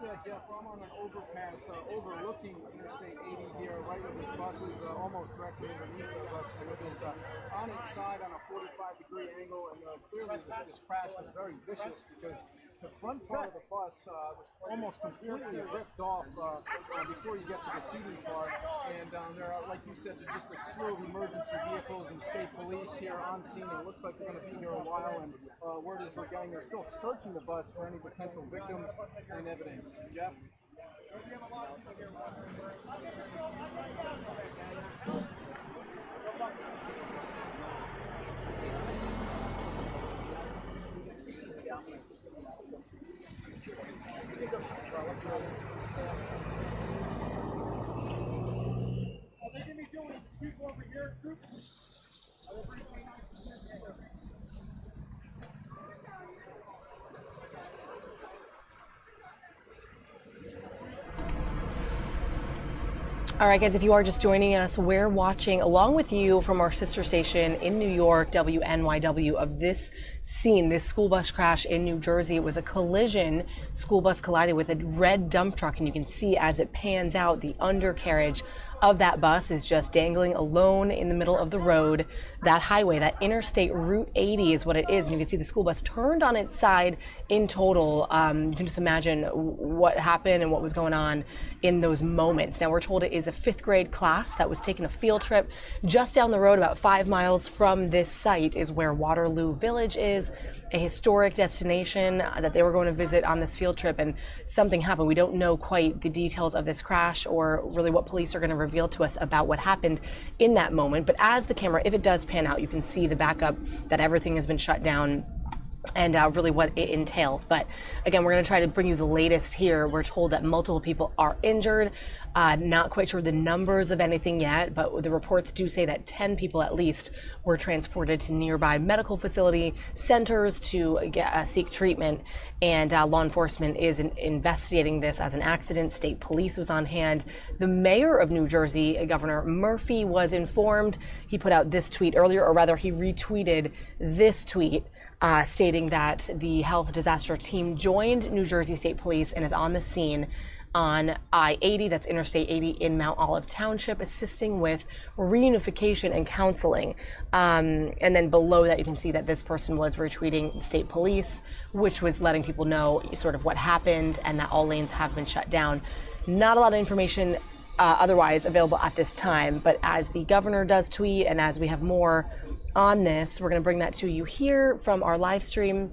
Yeah, Jeff, I'm on an overpass overlooking Interstate 80 here, right where this bus is almost directly underneath of us, and it is on its side on a 45-degree angle, and clearly this crash was very vicious because the front part of the bus was almost completely ripped off before you get to the seating part, and there are, like you said, there's just a slew of emergency vehicles and state police here on scene. It looks like they're going to be here a while, and word is we're getting, they're still searching the bus for any potential victims and evidence. Jeff? Are they going to be doing sweep over here, too? Are they bringing All right, guys, if you are just joining us, we're watching along with you from our sister station in New York, WNYW, of this scene, this school bus crash in New Jersey. It was a collision. School bus collided with a red dump truck, and you can see as it pans out, the undercarriage of that bus is just dangling alone in the middle of the road. That highway, that Interstate Route 80 is what it is. And you can see the school bus turned on its side in total. You can just imagine what happened and what was going on in those moments. Now, we're told it is a 5th grade class that was taking a field trip just down the road. About 5 miles from this site is where Waterloo Village is, a historic destination that they were going to visit on this field trip, and something happened. We don't know quite the details of this crash or really what police are going to reveal to us about what happened in that moment. But as the camera, if it does pan out, you can see the backup, that everything has been shut down, and really what it entails. But again, we're going to try to bring you the latest here. We're told that multiple people are injured. Not quite sure the numbers of anything yet, but the reports do say that 10 people at least were transported to nearby medical facility centers to seek treatment. And law enforcement is investigating this as an accident. State police was on hand. The mayor of New Jersey, Governor Murphy, was informed. He put out this tweet earlier, or rather he retweeted this tweet stating that the health disaster team joined New Jersey State Police and is on the scene on I-80, that's Interstate 80 in Mount Olive Township, assisting with reunification and counseling. And then below that, you can see that this person was retweeting state police, which was letting people know sort of what happened and that all lanes have been shut down. Not a lot of information otherwise available at this time, but as the governor does tweet and as we have more on this, we're going to bring that to you here from our live stream.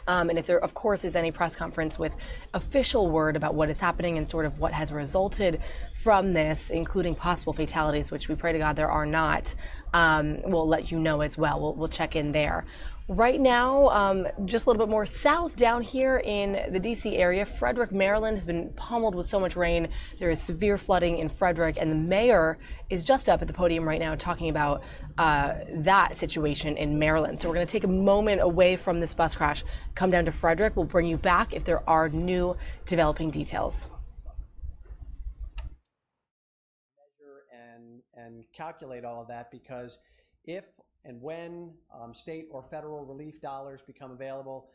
And if there, of course, is any press conference with official word about what is happening and sort of what has resulted from this, including possible fatalities, which we pray to God there are not, we'll let you know as well. We'll check in there. Right now, just a little bit more south down here in the D.C. area, Frederick, Maryland has been pummeled with so much rain. There is severe flooding in Frederick, and the mayor is just up at the podium right now talking about that situation in Maryland. So we're going to take a moment away from this bus crash, come down to Frederick. We'll bring you back if there are new developing details. Measure and calculate all of that, because if and when state or federal relief dollars become available,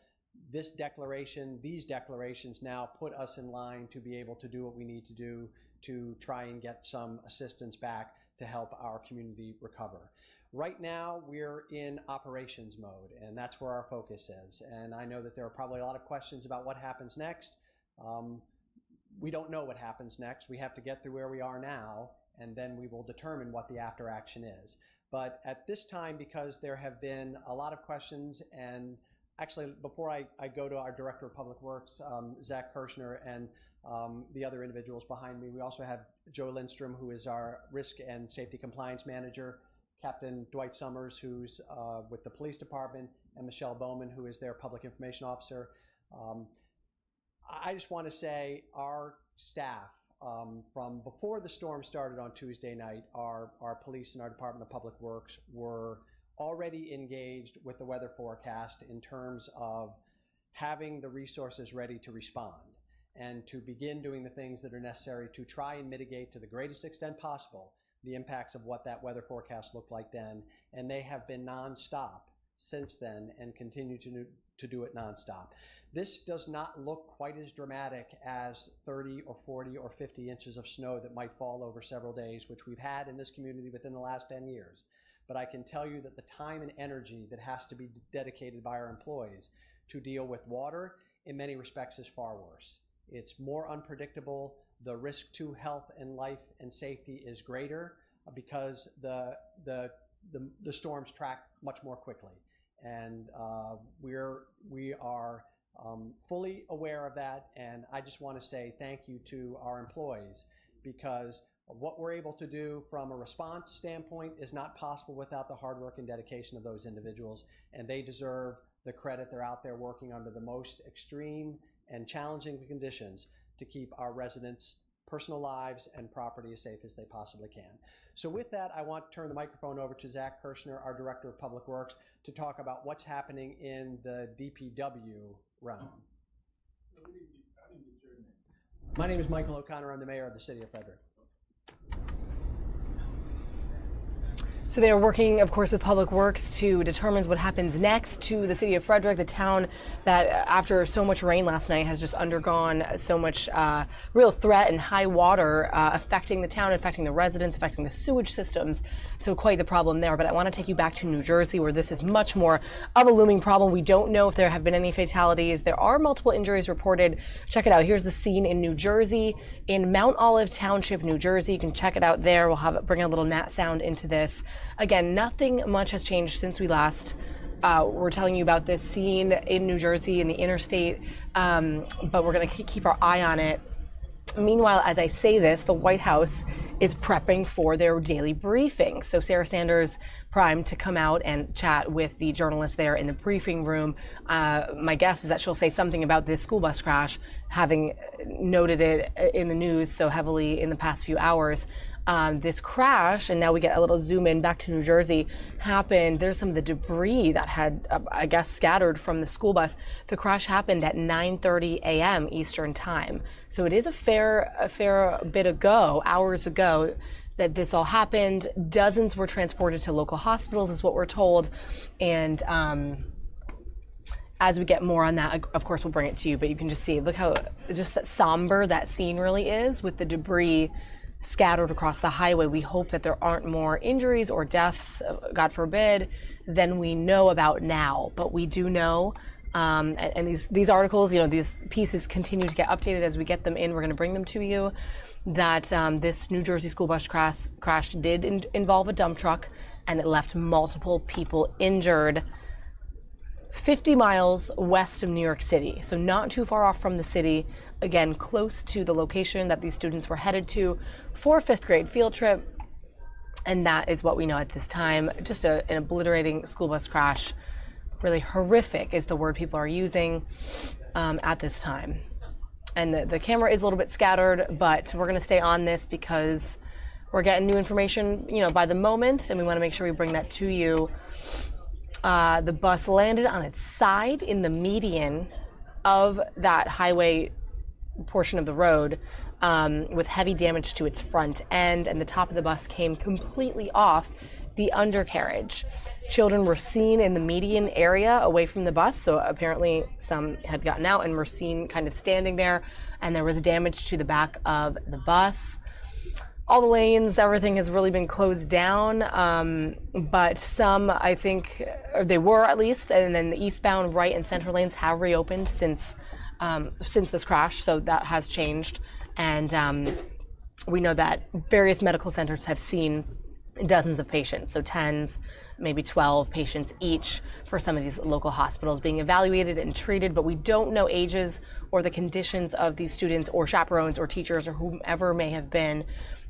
these declarations now put us in line to be able to do what we need to do to try and get some assistance back to help our community recover. Right now, we're in operations mode, and that's where our focus is. And I know that there are probably a lot of questions about what happens next. We don't know what happens next. We have to get through where we are now, and then we will determine what the after action is. But at this time, because there have been a lot of questions, and actually before I go to our Director of Public Works, Zach Kirshner, and the other individuals behind me, we also have Joe Lindstrom, who is our Risk and Safety Compliance Manager, Captain Dwight Summers, who's with the Police Department, and Michelle Bowman, who is their Public Information Officer. I just want to say our staff, from before the storm started on Tuesday night, our police and our Department of Public Works were already engaged with the weather forecast in terms of having the resources ready to respond and to begin doing the things that are necessary to try and mitigate to the greatest extent possible the impacts of what that weather forecast looked like then. And they have been nonstop since then and continue to do it nonstop. This does not look quite as dramatic as 30 or 40 or 50 inches of snow that might fall over several days, which we've had in this community within the last 10 years. But I can tell you that the time and energy that has to be dedicated by our employees to deal with water in many respects is far worse. It's more unpredictable. The risk to health and life and safety is greater because the storms track much more quickly. And we are fully aware of that, and I just want to say thank you to our employees, because what we're able to do from a response standpoint is not possible without the hard work and dedication of those individuals, and they deserve the credit. They're out there working under the most extreme and challenging conditions to keep our residents' personal lives and property as safe as they possibly can. So with that, I want to turn the microphone over to Zach Kirshner, our Director of Public Works, to talk about what's happening in the DPW realm. My name is Michael O'Connor. I'm the mayor of the city of Frederick. So they are working, of course, with Public Works to determine what happens next to the city of Frederick, the town that, after so much rain last night, has just undergone so much real threat and high water affecting the town, affecting the residents, affecting the sewage systems. So quite the problem there. But I want to take you back to New Jersey, where this is much more of a looming problem. We don't know if there have been any fatalities. There are multiple injuries reported. Check it out. Here's the scene in New Jersey, in Mount Olive Township, New Jersey. You can check it out there. We'll bring a little nat sound into this. Again, nothing much has changed since we last were telling you about this scene in New Jersey in the interstate, but we're going to keep our eye on it. Meanwhile, as I say this, the White House is prepping for their daily briefing. So Sarah Sanders primed to come out and chat with the journalists there in the briefing room. My guess is that she'll say something about this school bus crash, having noted it in the news so heavily in the past few hours. This crash, and now we get a little zoom in back to New Jersey, happened. There's some of the debris that had, I guess, scattered from the school bus. The crash happened at 9:30 a.m. Eastern time. So it is a fair bit ago, hours ago, that this all happened. Dozens were transported to local hospitals, is what we're told. And as we get more on that, of course, we'll bring it to you. But you can just see, look how just somber that scene really is with the debris scattered across the highway. We hope that there aren't more injuries or deaths, God forbid, than we know about now. But we do know, and these articles, these pieces continue to get updated as we get them in. We're going to bring them to you. That this New Jersey school bus crash did involve a dump truck, and it left multiple people injured 50 miles west of New York City. So not too far off from the city. Again, close to the location that these students were headed to for a 5th grade field trip. And that is what we know at this time. Just an obliterating school bus crash. Really horrific is the word people are using at this time. And the camera is a little bit scattered, but we're going to stay on this because we're getting new information, by the moment, and we want to make sure we bring that to you. The bus landed on its side in the median of that highway portion of the road, with heavy damage to its front end, and the top of the bus came completely off the undercarriage. Children were seen in the median area away from the bus, so apparently some had gotten out and were seen kind of standing there, and there was damage to the back of the bus. All the lanes, everything has really been closed down, but some, I think, or they were at least, and then the eastbound right and center lanes have reopened since this crash, so that has changed. And we know that various medical centers have seen dozens of patients, so 10s, maybe 12 patients each for some of these local hospitals being evaluated and treated, but we don't know ages or the conditions of these students or chaperones or teachers or whomever may have been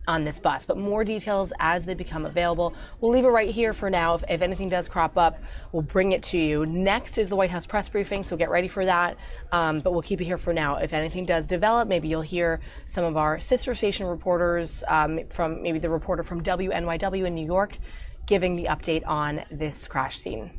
on this bus. But more details as they become available. We'll leave it right here for now. If anything does crop up, we'll bring it to you. Next is the White House press briefing, so get ready for that. But we'll keep it here for now. If anything does develop, maybe you'll hear some of our sister station reporters, from maybe the reporter from WNYW in New York, giving the update on this crash scene.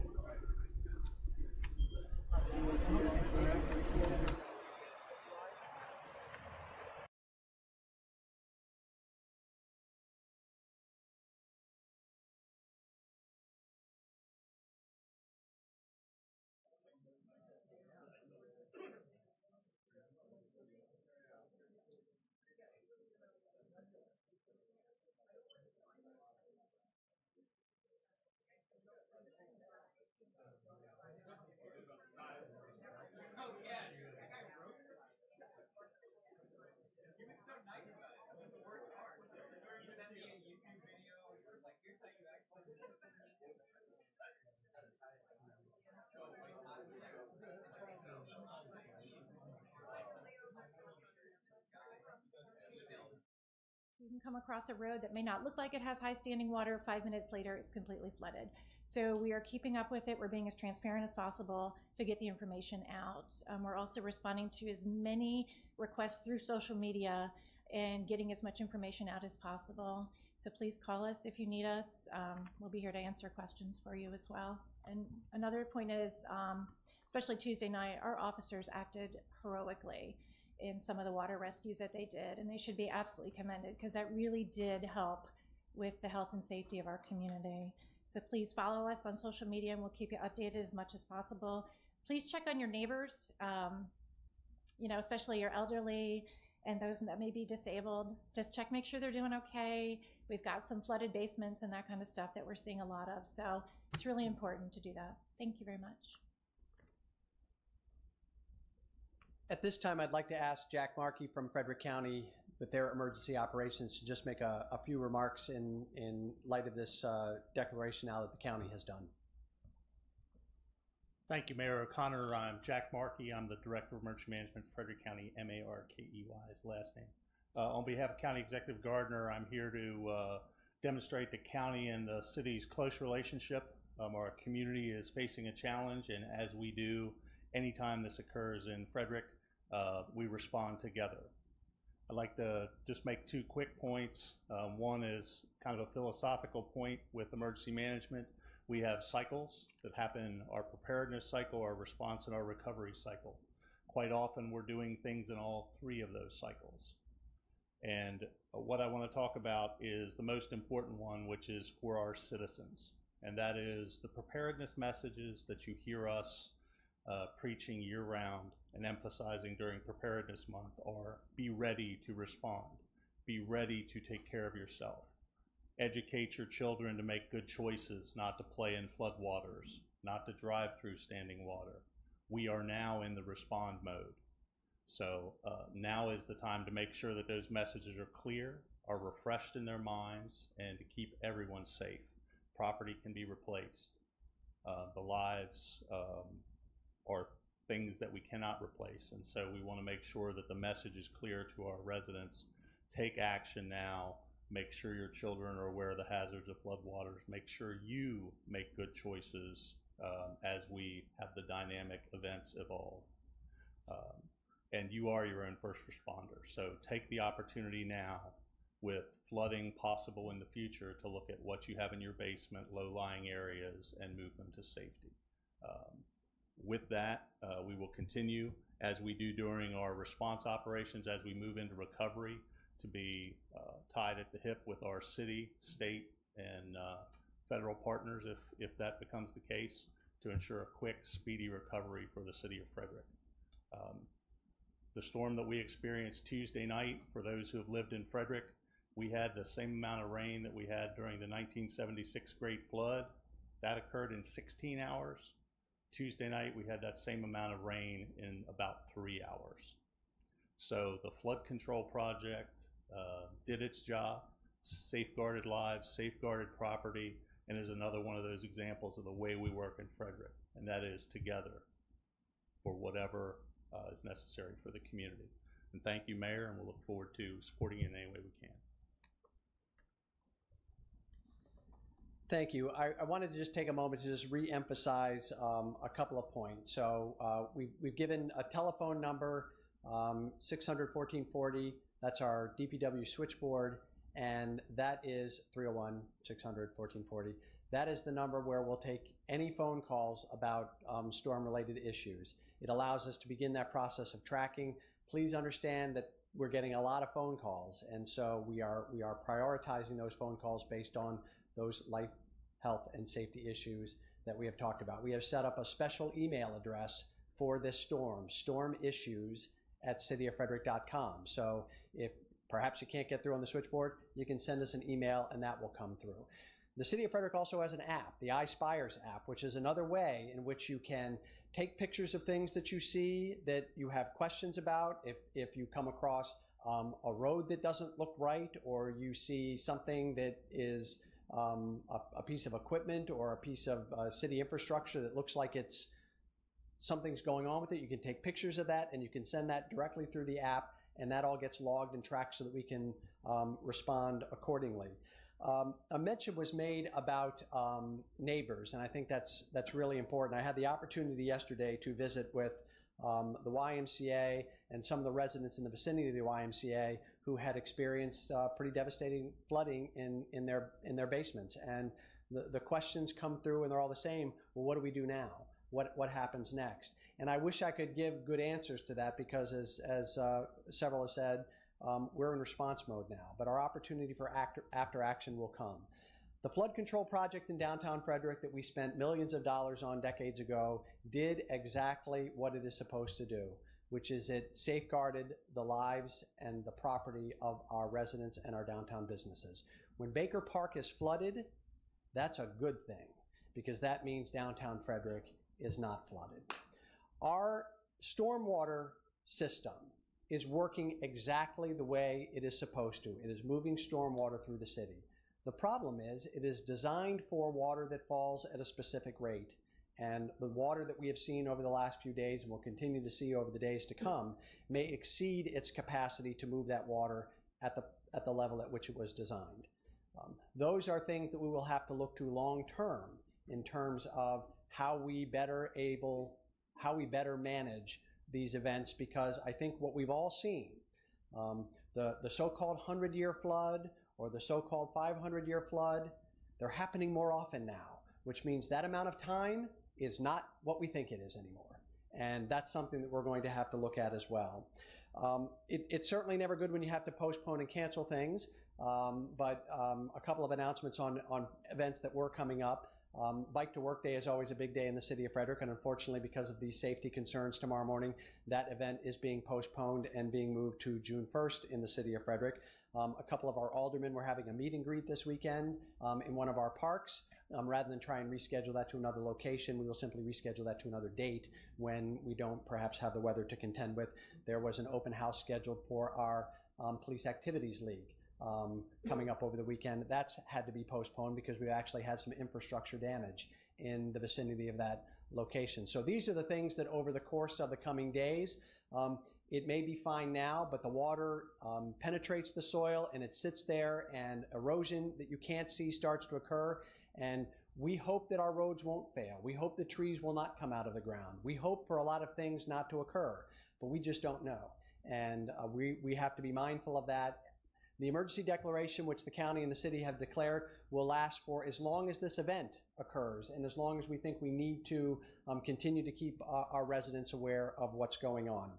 You can come across a road that may not look like it has high standing water. 5 minutes later, it's completely flooded. So we are keeping up with it. We're being as transparent as possible to get the information out. We're also responding to as many requests through social media and getting as much information out as possible. So please call us if you need us. We'll be here to answer questions for you as well. And another point is, especially Tuesday night, our officers acted heroically in some of the water rescues that they did, and they should be absolutely commended because that really did help with the health and safety of our community. So please follow us on social media and we'll keep you updated as much as possible. Please check on your neighbors, you know, especially your elderly and those that may be disabled. Just check, make sure they're doing okay. We've got some flooded basements and that kind of stuff that we're seeing a lot of. So it's really important to do that. Thank you very much. At this time, I'd like to ask Jack Markey from Frederick County with their emergency operations to just make a few remarks in light of this declaration now that the county has done. Thank you, Mayor O'Connor. I'm Jack Markey. I'm the Director of Emergency Management for Frederick County, M-A-R-K-E-Y is the last name. On behalf of County Executive Gardner, I'm here to demonstrate the county and the city's close relationship. Our community is facing a challenge, and as we do anytime this occurs in Frederick, we respond together. I'd like to just make two quick points. One is kind of a philosophical point with emergency management. We have cycles that happen, our preparedness cycle, our response, and our recovery cycle. Quite often we're doing things in all three of those cycles. And what I want to talk about is the most important one, which is for our citizens. And that is the preparedness messages that you hear us preaching year-round and emphasizing during Preparedness Month are be ready to respond, be ready to take care of yourself, educate your children to make good choices, not to play in floodwaters, not to drive through standing water. We are now in the respond mode. So now is the time to make sure that those messages are clear, are refreshed in their minds, and to keep everyone safe. Property can be replaced. The lives are things that we cannot replace, and so we want to make sure that the message is clear to our residents. Take action now. Make sure your children are aware of the hazards of floodwaters. Make sure you make good choices as we have the dynamic events evolve. And you are your own first responder. So take the opportunity now with flooding possible in the future to look at what you have in your basement, low-lying areas, and move them to safety. With that, we will continue as we do during our response operations as we move into recovery to be tied at the hip with our city, state, and federal partners if that becomes the case to ensure a quick, speedy recovery for the city of Frederick. The storm that we experienced Tuesday night, for those who have lived in Frederick, we had the same amount of rain that we had during the 1976 Great Flood. That occurred in 16 hours. Tuesday night, we had that same amount of rain in about 3 hours. So the flood control project did its job, safeguarded lives, safeguarded property, and is another one of those examples of the way we work in Frederick, and that is together for whatever is necessary for the community. And thank you, Mayor, and we'll look forward to supporting you in any way we can. Thank you. I wanted to just take a moment to just re-emphasize a couple of points. So we've given a telephone number, 600-1440. That's our DPW switchboard, and that is 301-600-1440. That is the number where we'll take any phone calls about storm-related issues. It allows us to begin that process of tracking. Please understand that we're getting a lot of phone calls, and so we are prioritizing those phone calls based on those life, health, and safety issues that we have talked about. We have set up a special email address for this storm, stormissues@cityoffrederick.com. So if perhaps you can't get through on the switchboard, you can send us an email and that will come through. The City of Frederick also has an app, the iSpires app, which is another way in which you can take pictures of things that you see that you have questions about. If you come across a road that doesn't look right, or you see something that is a piece of equipment or a piece of city infrastructure that looks like something's going on with it, you can take pictures of that and you can send that directly through the app, and that all gets logged and tracked so that we can respond accordingly. A mention was made about neighbors, and I think that's really important. I had the opportunity yesterday to visit with the YMCA and some of the residents in the vicinity of the YMCA who had experienced pretty devastating flooding in their basements. And the questions come through and they're all the same. Well, what do we do now? What happens next? And I wish I could give good answers to that, because as several have said, we're in response mode now, but our opportunity for after action will come. The flood control project in downtown Frederick that we spent millions of dollars on decades ago did exactly what it is supposed to do, which is it safeguarded the lives and the property of our residents and our downtown businesses. When Baker Park is flooded, that's a good thing, because that means downtown Frederick is not flooded. Our stormwater system is working exactly the way it is supposed to. It is moving stormwater through the city. The problem is it is designed for water that falls at a specific rate. And the water that we have seen over the last few days and will continue to see over the days to come may exceed its capacity to move that water at the level at which it was designed. Those are things that we will have to look to long term in terms of how we better manage these events, because I think what we've all seen, the so-called 100-year flood or the so-called 500-year flood, they're happening more often now, which means that amount of time is not what we think it is anymore. And that's something that we're going to have to look at as well. It's certainly never good when you have to postpone and cancel things, but a couple of announcements on events that were coming up. Bike to Work Day is always a big day in the city of Frederick, and unfortunately, because of the safety concerns tomorrow morning, that event is being postponed and being moved to June 1st in the city of Frederick. A couple of our aldermen were having a meet and greet this weekend in one of our parks. Rather than try and reschedule that to another location, we will simply reschedule that to another date when we don't perhaps have the weather to contend with. There was an open house scheduled for our Police Activities League coming up over the weekend. That's had to be postponed because we actually had some infrastructure damage in the vicinity of that location. So these are the things that over the course of the coming days, it may be fine now, but the water penetrates the soil and it sits there, and erosion that you can't see starts to occur. And we hope that our roads won't fail. We hope the trees will not come out of the ground. We hope for a lot of things not to occur, but we just don't know. And we have to be mindful of that. The emergency declaration, which the county and the city have declared, will last for as long as this event occurs and as long as we think we need to continue to keep our residents aware of what's going on.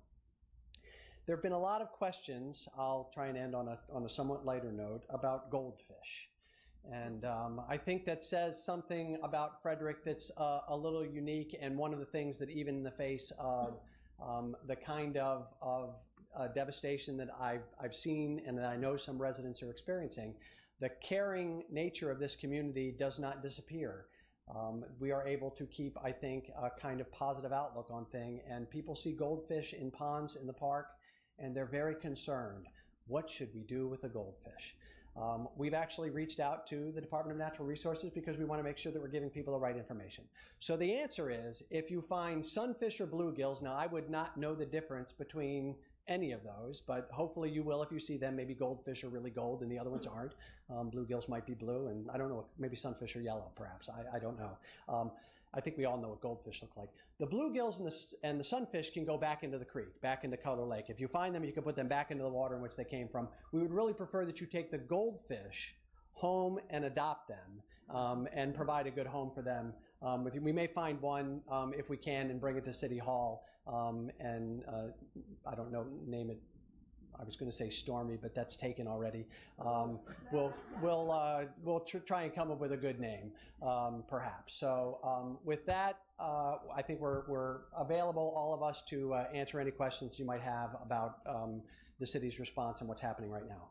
There have been a lot of questions, I'll try and end on a somewhat lighter note, about goldfish. And I think that says something about Frederick that's a little unique, and one of the things that even in the face of the kind of devastation that I've seen and that I know some residents are experiencing, the caring nature of this community does not disappear. We are able to keep, I think, a kind of positive outlook on things, and people see goldfish in ponds in the park, and they're very concerned. What should we do with the goldfish? We've actually reached out to the Department of Natural Resources because we want to make sure that we're giving people the right information. So the answer is, if you find sunfish or bluegills, now I would not know the difference between any of those, but hopefully you will if you see them. Maybe goldfish are really gold and the other ones aren't. Bluegills might be blue, and I don't know, maybe sunfish are yellow perhaps. I don't know. I think we all know what goldfish look like. The bluegills and the sunfish can go back into the creek, back into Color Lake. If you find them, you can put them back into the water in which they came from. We would really prefer that you take the goldfish home and adopt them and provide a good home for them. We may find one if we can and bring it to City Hall and I don't know, name it. I was going to say Stormy, but that's taken already. We'll try and come up with a good name, perhaps. So with that, I think we're available, all of us, to answer any questions you might have about the city's response and what's happening right now.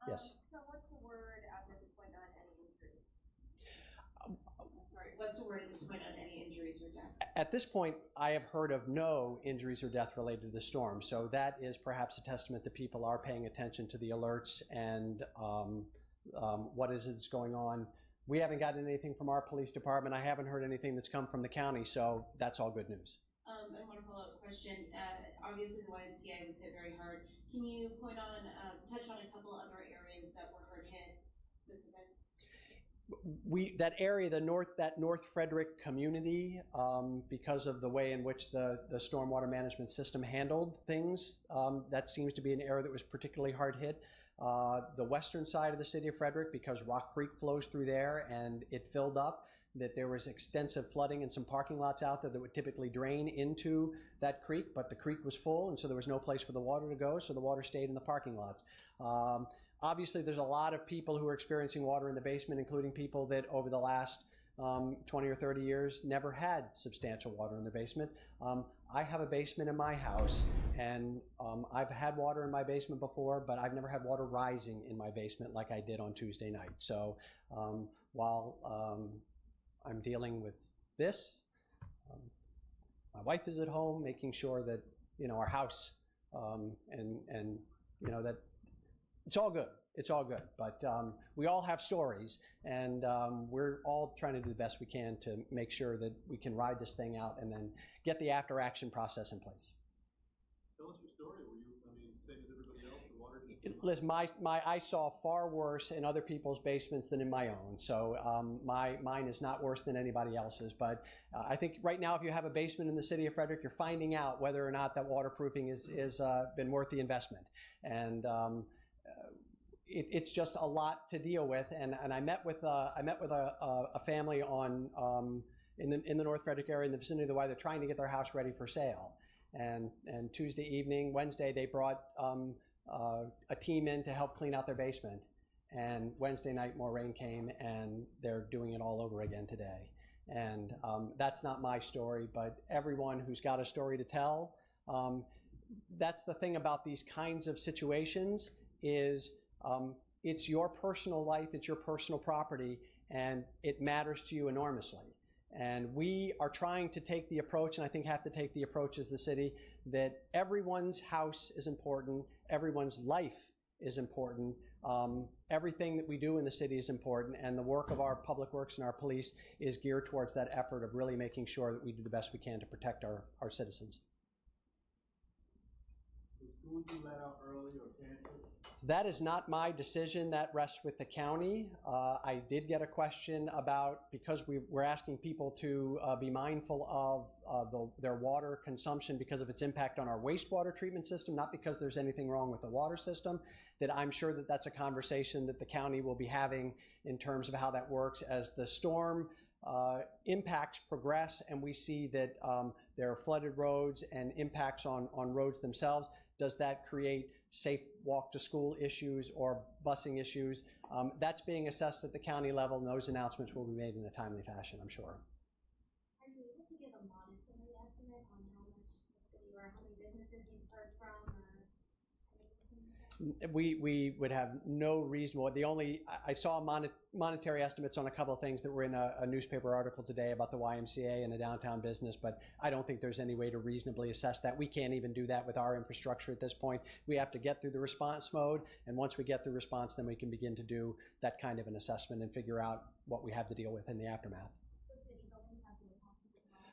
Yes. So what's the word at this point on any injuries? Sorry, what's the word at this point on any injuries injuries or deaths? At this point, I have heard of no injuries or death related to the storm. So that is perhaps a testament that people are paying attention to the alerts and what is it's going on. We haven't gotten anything from our police department. I haven't heard anything that's come from the county, so that's all good news. And one follow-up question. Obviously, the YMCA was hit very hard. Can you point on, touch on a couple other areas that were hard hit specific? That area, that North Frederick community, because of the way in which the stormwater management system handled things, that seems to be an area that was particularly hard hit. The western side of the city of Frederick, because Rock Creek flows through there and it filled up, that there was extensive flooding in some parking lots out there that would typically drain into that creek, but the creek was full, and so there was no place for the water to go, so the water stayed in the parking lots. Obviously, there's a lot of people who are experiencing water in the basement, including people that over the last 20 or 30 years never had substantial water in the basement. I have a basement in my house, and I've had water in my basement before, but I've never had water rising in my basement like I did on Tuesday night. So while I'm dealing with this, my wife is at home making sure that, you know, our house and you know, that it's all good. It's all good. But we all have stories, and we're all trying to do the best we can to make sure that we can ride this thing out and then get the after action process in place. Tell us your story. Were you, I mean, same as everybody else, the water just... Listen, I saw far worse in other people's basements than in my own. So mine is not worse than anybody else's. But I think right now, if you have a basement in the city of Frederick, you're finding out whether or not that waterproofing is been worth the investment. And it's just a lot to deal with. And I met with a family on in the North Frederick area in the vicinity of the Y. They're trying to get their house ready for sale. And Wednesday, they brought a team in to help clean out their basement. And Wednesday night, more rain came, and they're doing it all over again today. And that's not my story, but everyone who's got a story to tell, that's the thing about these kinds of situations is it's your personal life, it's your personal property, and it matters to you enormously. And we are trying to take the approach, and I think have to take the approach as the city, that everyone's house is important, everyone's life is important, everything that we do in the city is important, and the work of our public works and our police is geared towards that effort of really making sure that we do the best we can to protect our citizens. Was school you let out early or canceled? That is not my decision. That rests with the county. I did get a question about, because we're asking people to be mindful of their water consumption because of its impact on our wastewater treatment system, not because there's anything wrong with the water system, that I'm sure that that's a conversation that the county will be having in terms of how that works as the storm impacts progress and we see that there are flooded roads and impacts on roads themselves. Does that create safe walk to school issues or busing issues? That's being assessed at the county level, and those announcements will be made in a timely fashion, I'm sure. Are you able to give a monetary estimate on how much the city or how many businesses you've heard from? We would have no reasonable, I saw monetary estimates on a couple of things that were in a newspaper article today about the YMCA and the downtown business, but I don't think there's any way to reasonably assess that. We can't even do that with our infrastructure at this point. We have to get through the response mode, and once we get through response, then we can begin to do that kind of an assessment and figure out what we have to deal with in the aftermath.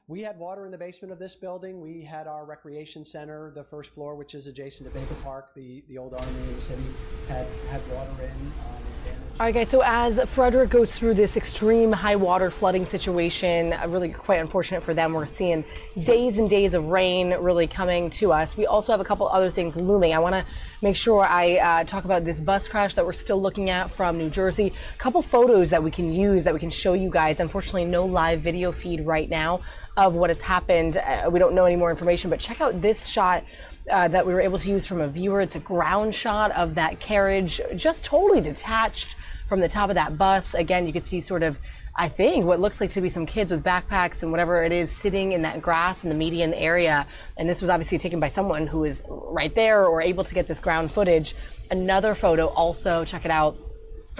We had water in the basement of this building. We had our recreation center, the first floor, which is adjacent to Baker Park, the old army of the city, had water in. All right, guys, so as Frederick goes through this extreme high water flooding situation, really quite unfortunate for them. We're seeing days and days of rain really coming to us. We also have a couple other things looming. I want to make sure I talk about this bus crash that we're still looking at from New Jersey. A couple photos that we can use, that we can show you guys. Unfortunately, no live video feed right now of what has happened. We don't know any more information, but check out this shot that we were able to use from a viewer. It's a ground shot of that carriage just totally detached from the top of that bus. Again, you could see sort of, I think, what looks like to be some kids with backpacks and whatever it is sitting in that grass in the median area. And this was obviously taken by someone who is right there or able to get this ground footage. Another photo also, check it out,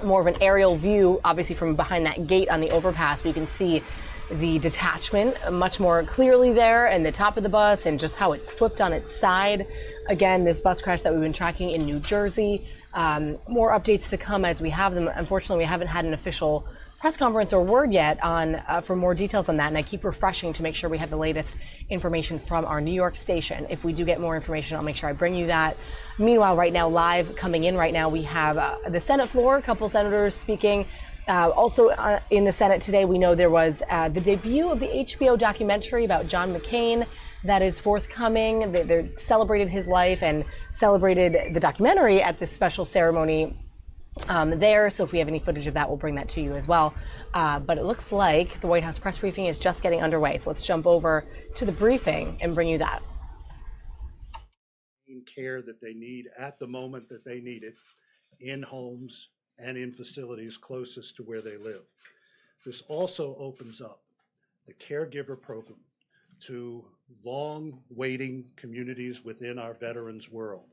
more of an aerial view, obviously from behind that gate on the overpass. We can see the detachment much more clearly there and the top of the bus and just how it's flipped on its side. Again, this bus crash that we've been tracking in New Jersey. More updates to come as we have them. Unfortunately, we haven't had an official press conference or word yet on for more details on that, and I keep refreshing to make sure we have the latest information from our New York station. If we do get more information, I'll make sure I bring you that. Meanwhile, right now, live coming in right now, we have the Senate floor, a couple senators speaking. Also in the Senate today, we know there was the debut of the HBO documentary about John McCain that is forthcoming. They celebrated his life and celebrated the documentary at this special ceremony there. So if we have any footage of that, we'll bring that to you as well. But it looks like the White House press briefing is just getting underway. So let's jump over to the briefing and bring you that. Care that they need at the moment that they need it in homes and in facilities closest to where they live. This also opens up the caregiver program to long-waiting communities within our veterans world.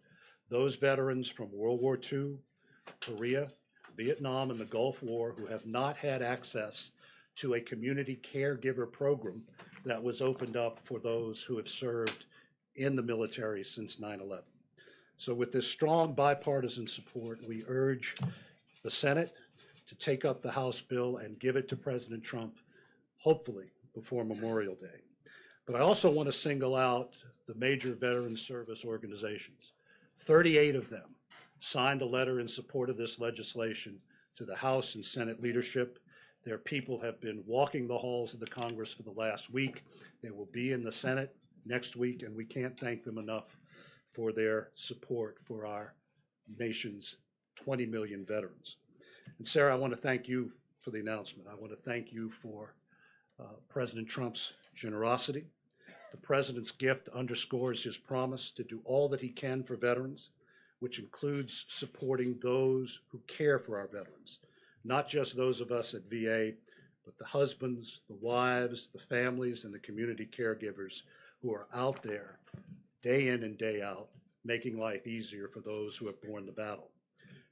Those veterans from World War II, Korea, Vietnam, and the Gulf War who have not had access to a community caregiver program that was opened up for those who have served in the military since 9/11. So with this strong bipartisan support, we urge the Senate to take up the House bill and give it to President Trump, hopefully before Memorial Day. But I also want to single out the major veteran service organizations. 38 of them signed a letter in support of this legislation to the House and Senate leadership. Their people have been walking the halls of the Congress for the last week. They will be in the Senate next week, and we can't thank them enough for their support for our nation's 20 million veterans. And Sarah, I want to thank you for the announcement. I want to thank you for President Trump's generosity. The president's gift underscores his promise to do all that he can for veterans, which includes supporting those who care for our veterans, not just those of us at VA, but the husbands, the wives, the families, and the community caregivers who are out there day in and day out, making life easier for those who have borne the battle.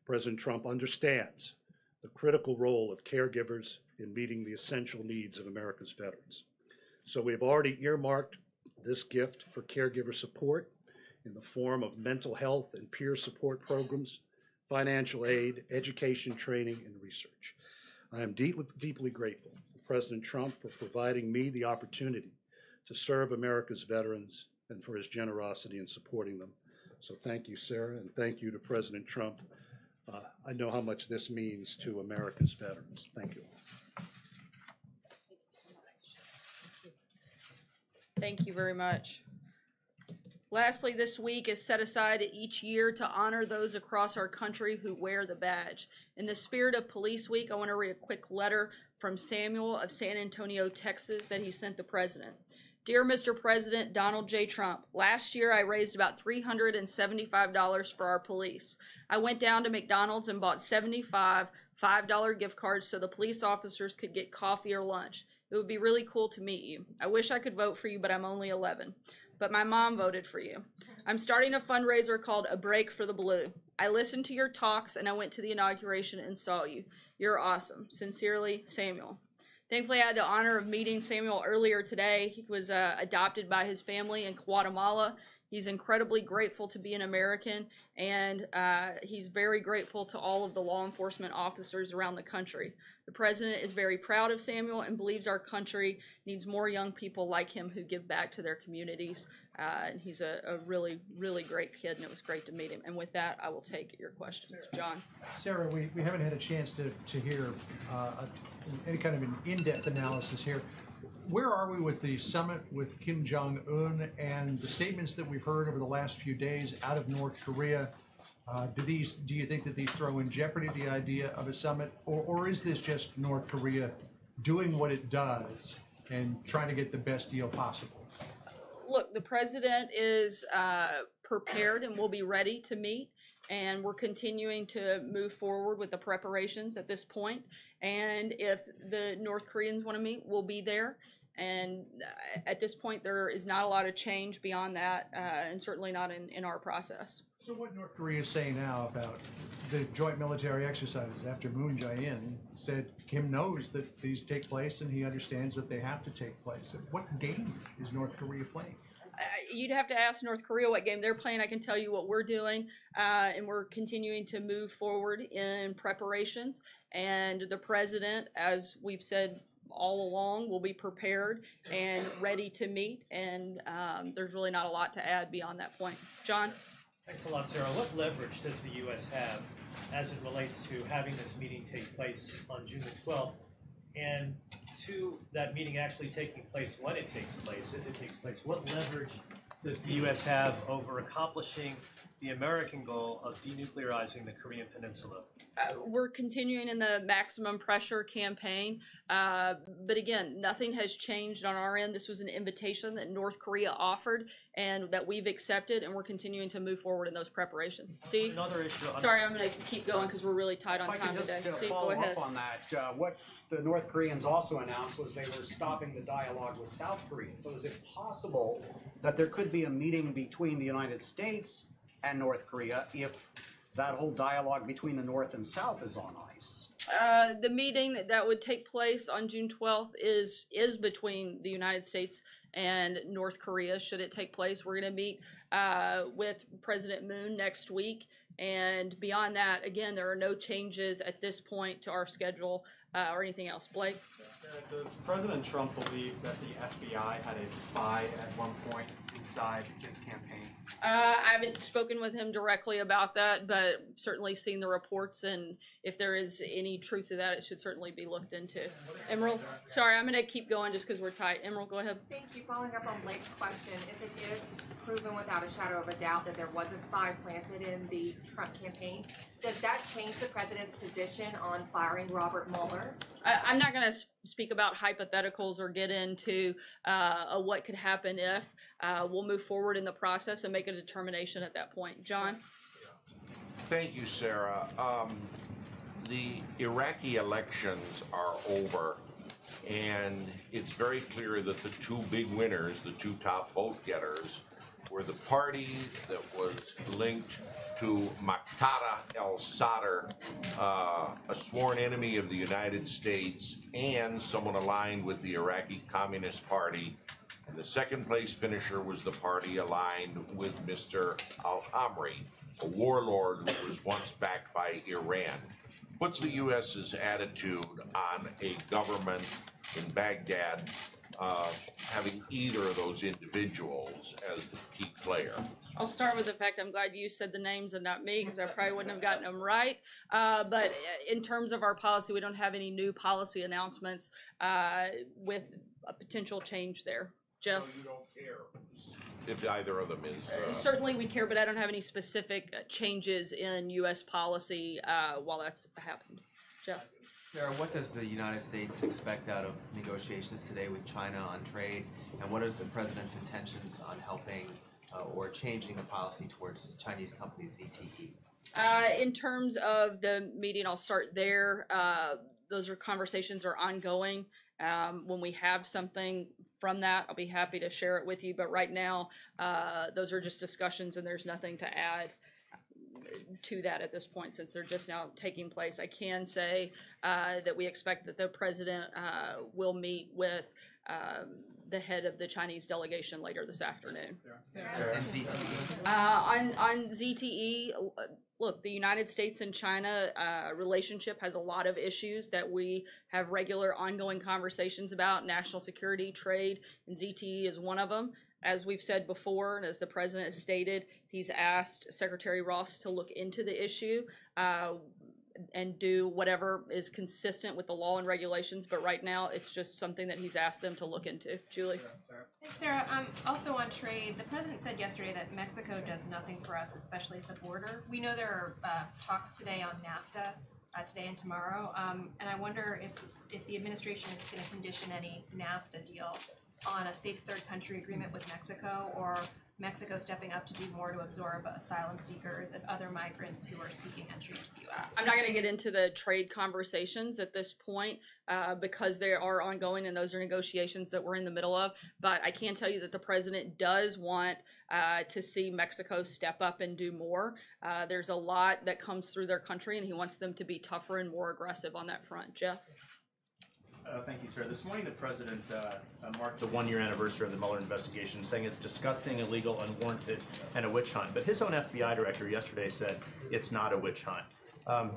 President Trump understands the critical role of caregivers in meeting the essential needs of America's veterans. So we've already earmarked this gift for caregiver support in the form of mental health and peer support programs, financial aid, education, training, and research. I am deeply grateful to President Trump for providing me the opportunity to serve America's veterans and for his generosity in supporting them. So thank you, Sarah, and thank you to President Trump. I know how much this means to America's veterans. Thank you. Thank you very much. Lastly, this week is set aside each year to honor those across our country who wear the badge. In the spirit of Police Week, I want to read a quick letter from Samuel of San Antonio, Texas, that he sent the president. Dear Mr. President Donald J. Trump, last year I raised about $375 for our police. I went down to McDonald's and bought 75 $5 gift cards so the police officers could get coffee or lunch. It would be really cool to meet you. I wish I could vote for you, but I'm only 11. But my mom voted for you. I'm starting a fundraiser called A Break for the Blue. I listened to your talks and I went to the inauguration and saw you. You're awesome. Sincerely, Samuel. Thankfully, I had the honor of meeting Samuel earlier today. He was adopted by his family in Guatemala. He's incredibly grateful to be an American, and he's very grateful to all of the law enforcement officers around the country. The president is very proud of Samuel and believes our country needs more young people like him who give back to their communities. And he's a really, really great kid, and it was great to meet him. And with that, I will take your questions. John. Sarah, we haven't had a chance to hear any kind of an in-depth analysis here. Where are we with the summit with Kim Jong-un and the statements that we've heard over the last few days out of North Korea? Do you think that these throw in jeopardy the idea of a summit, or is this just North Korea doing what it does and trying to get the best deal possible? Look, the president is prepared and will be ready to meet, and we're continuing to move forward with the preparations at this point. And if the North Koreans want to meet, we'll be there. And at this point, there is not a lot of change beyond that, and certainly not in our process. So what North Korea is saying now about the joint military exercises after Moon Jae-in said Kim knows that these take place and he understands that they have to take place. What game is North Korea playing? You'd have to ask North Korea what game they're playing. I can tell you what we're doing, and we're continuing to move forward in preparations. And the president, as we've said all along, will be prepared and ready to meet. And there's really not a lot to add beyond that point. John? Thanks a lot, Sarah. What leverage does the U.S. have as it relates to having this meeting take place on June the 12th, and to that meeting actually taking place when it takes place, if it takes place? What leverage does the U.S. have over accomplishing the American goal of denuclearizing the Korean Peninsula? We're continuing in the maximum pressure campaign, but again, nothing has changed on our end. This was an invitation that North Korea offered and that we've accepted, and we're continuing to move forward in those preparations. Steve? Another issue. Sorry, I'm going to keep going because we're really tight on If I time could today. just Steve, follow go ahead. up on that, what the North Koreans also announced was they were stopping the dialogue with South Korea. So is it possible that there could be a meeting between the United States and North Korea if that whole dialogue between the North and South is on ice? The meeting that would take place on June 12th is between the United States and North Korea. Should it take place, we're going to meet with President Moon next week. And beyond that, again, there are no changes at this point to our schedule or anything else. Blake? Does President Trump believe that the FBI had a spy at one point inside his campaign? I haven't spoken with him directly about that, but certainly seen the reports, and if there is any truth to that, it should certainly be looked into. Emerald? Sorry, I'm going to keep going just because we're tight. Emerald, go ahead. Thank you. Following up on Blake's question, if it is proven without a shadow of a doubt that there was a spy planted in the Trump campaign, does that change the president's position on firing Robert Mueller? I'm not going to speak about hypotheticals or get into what could happen if. We'll move forward in the process and make a determination at that point. John? Thank you, Sarah. The Iraqi elections are over, and it's very clear that the two big winners, the two top vote getters, were the party that was linked to Muqtada al-Sadr, a sworn enemy of the United States, and someone aligned with the Iraqi Communist Party. And the second place finisher was the party aligned with Mr. al-Hamri, a warlord who was once backed by Iran. What's the U.S.'s attitude on a government in Baghdad having either of those individuals as the key player? I'll start with the fact I'm glad you said the names and not me, because I probably wouldn't have gotten them right. But in terms of our policy, we don't have any new policy announcements with a potential change there. Jeff? So you don't care if either of them is? Certainly we care, but I don't have any specific changes in U.S. policy while that's happened. Jeff? Sarah, what does the United States expect out of negotiations today with China on trade, and what are the president's intentions on helping or changing the policy towards Chinese companies ZTE? In terms of the meeting, I'll start there. Those conversations are ongoing. When we have something from that, I'll be happy to share it with you. But right now, those are just discussions, and there's nothing to add to that at this point, since they're just now taking place. I can say that we expect that the president will meet with the head of the Chinese delegation later this afternoon. And ZTE? On ZTE, look, the United States and China relationship has a lot of issues that we have regular ongoing conversations about. National security, trade, and ZTE is one of them. As we've said before, and as the president has stated, he's asked Secretary Ross to look into the issue and do whatever is consistent with the law and regulations. But right now, it's just something that he's asked them to look into. Julie? Thanks, Sarah. Also on trade, the president said yesterday that Mexico does nothing for us, especially at the border. We know there are talks today on NAFTA, today and tomorrow, and I wonder if the administration is going to condition any NAFTA deal on a safe third country agreement with Mexico, or Mexico stepping up to do more to absorb asylum seekers and other migrants who are seeking entry into the U.S.? I'm not going to get into the trade conversations at this point because they are ongoing and those are negotiations that we're in the middle of. But I can tell you that the president does want to see Mexico step up and do more. There's a lot that comes through their country and he wants them to be tougher and more aggressive on that front. Jeff? Thank you, sir. This morning, the president marked the one-year anniversary of the Mueller investigation, saying it's disgusting, illegal, unwarranted, and a witch hunt. But his own FBI director yesterday said it's not a witch hunt.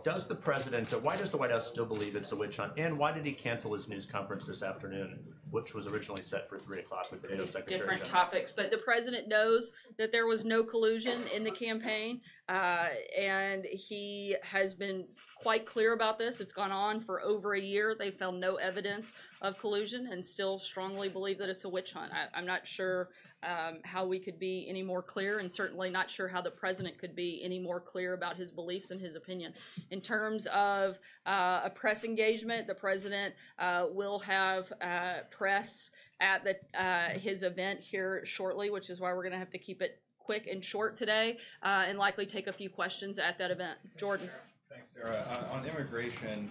Does the president, why does the White House still believe it's a witch hunt? And why did he cancel his news conference this afternoon, which was originally set for 3 o'clock with the NATO Secretary Different General? topics, but the president knows that there was no collusion in the campaign, and he has been quite clear about this. It's gone on for over a year. They found no evidence of collusion and still strongly believe that it's a witch hunt. I'm not sure how we could be any more clear, and certainly not sure how the president could be any more clear about his beliefs and his opinion. In terms of a press engagement, the president will have press at his event here shortly, which is why we're going to have to keep it quick and short today, and likely take a few questions at that event. Jordan. Thanks, Sarah. On immigration,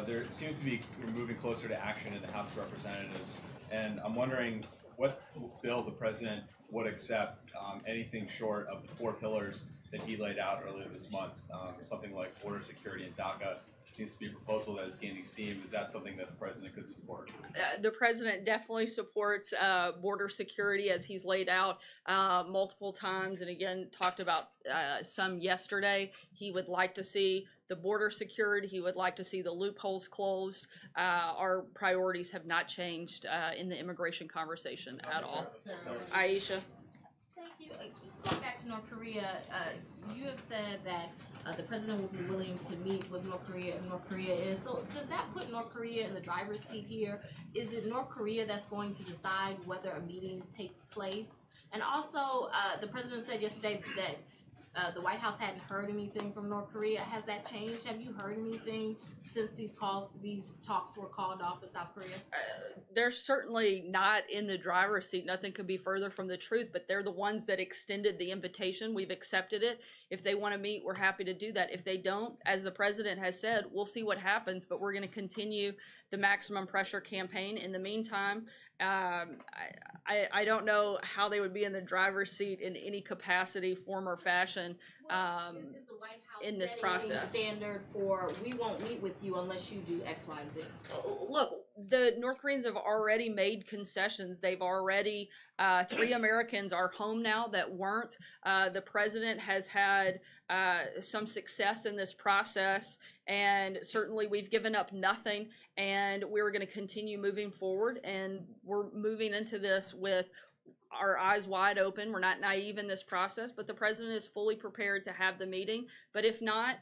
there seems to be moving closer to action in the House of Representatives, and I'm wondering what bill the president would accept, anything short of the 4 pillars that he laid out earlier this month, something like border security and DACA. Seems to be a proposal that is gaining steam. Is that something that the president could support? The president definitely supports border security as he's laid out multiple times, and again talked about some yesterday. He would like to see the border secured. He would like to see the loopholes closed. Our priorities have not changed in the immigration conversation at all. Aisha. Thank you. Just going back to North Korea, you have said that the president will be willing to meet with North Korea if North Korea is. So does that put North Korea in the driver's seat here? Is it North Korea that's going to decide whether a meeting takes place? And also, the president said yesterday that the White House hadn't heard anything from North Korea. Has that changed? Have you heard anything since these talks were called off with South Korea? They're certainly not in the driver's seat. Nothing could be further from the truth, but they're the ones that extended the invitation. We've accepted it. If they want to meet, we're happy to do that. If they don't, as the president has said, we'll see what happens, but we're going to continue the maximum pressure campaign. In the meantime, I don't know how they would be in the driver's seat in any capacity, form, or fashion in this process. Standard for we won't meet with you unless you do X, Y, Z. Look, the North Koreans have already made concessions. They've already 3 Americans are home now that weren't. The president has had some success in this process, and certainly we've given up nothing, and we're going to continue moving forward, and we're moving into this with our eyes wide open. We're not naive in this process, but the president is fully prepared to have the meeting. But if not,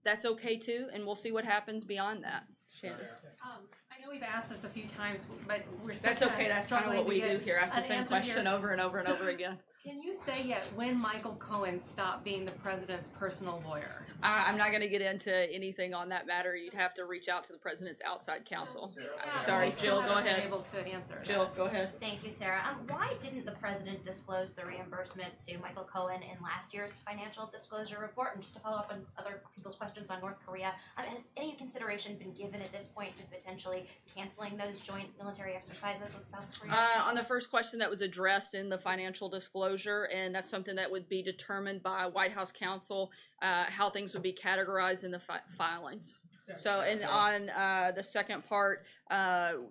that's okay too, and we'll see what happens beyond that. Shannon. I know we've asked this a few times, but we're still That's okay. That's kind of what we do here. Ask the same question here. over and over and over again. Can you say yet when Michael Cohen stopped being the president's personal lawyer? I'm not going to get into anything on that matter. You'd have to reach out to the president's outside counsel. Sorry, Jill, go ahead. Able to answer Jill, go ahead. Thank you, Sarah. Why didn't the president disclose the reimbursement to Michael Cohen in last year's financial disclosure report? And just to follow up on other people's questions on North Korea, has any consideration been given at this point to potentially canceling those joint military exercises with South Korea? On the first question, that was addressed in the financial disclosure, and that's something that would be determined by White House counsel, how things would be categorized in the filings. So, and on the second part,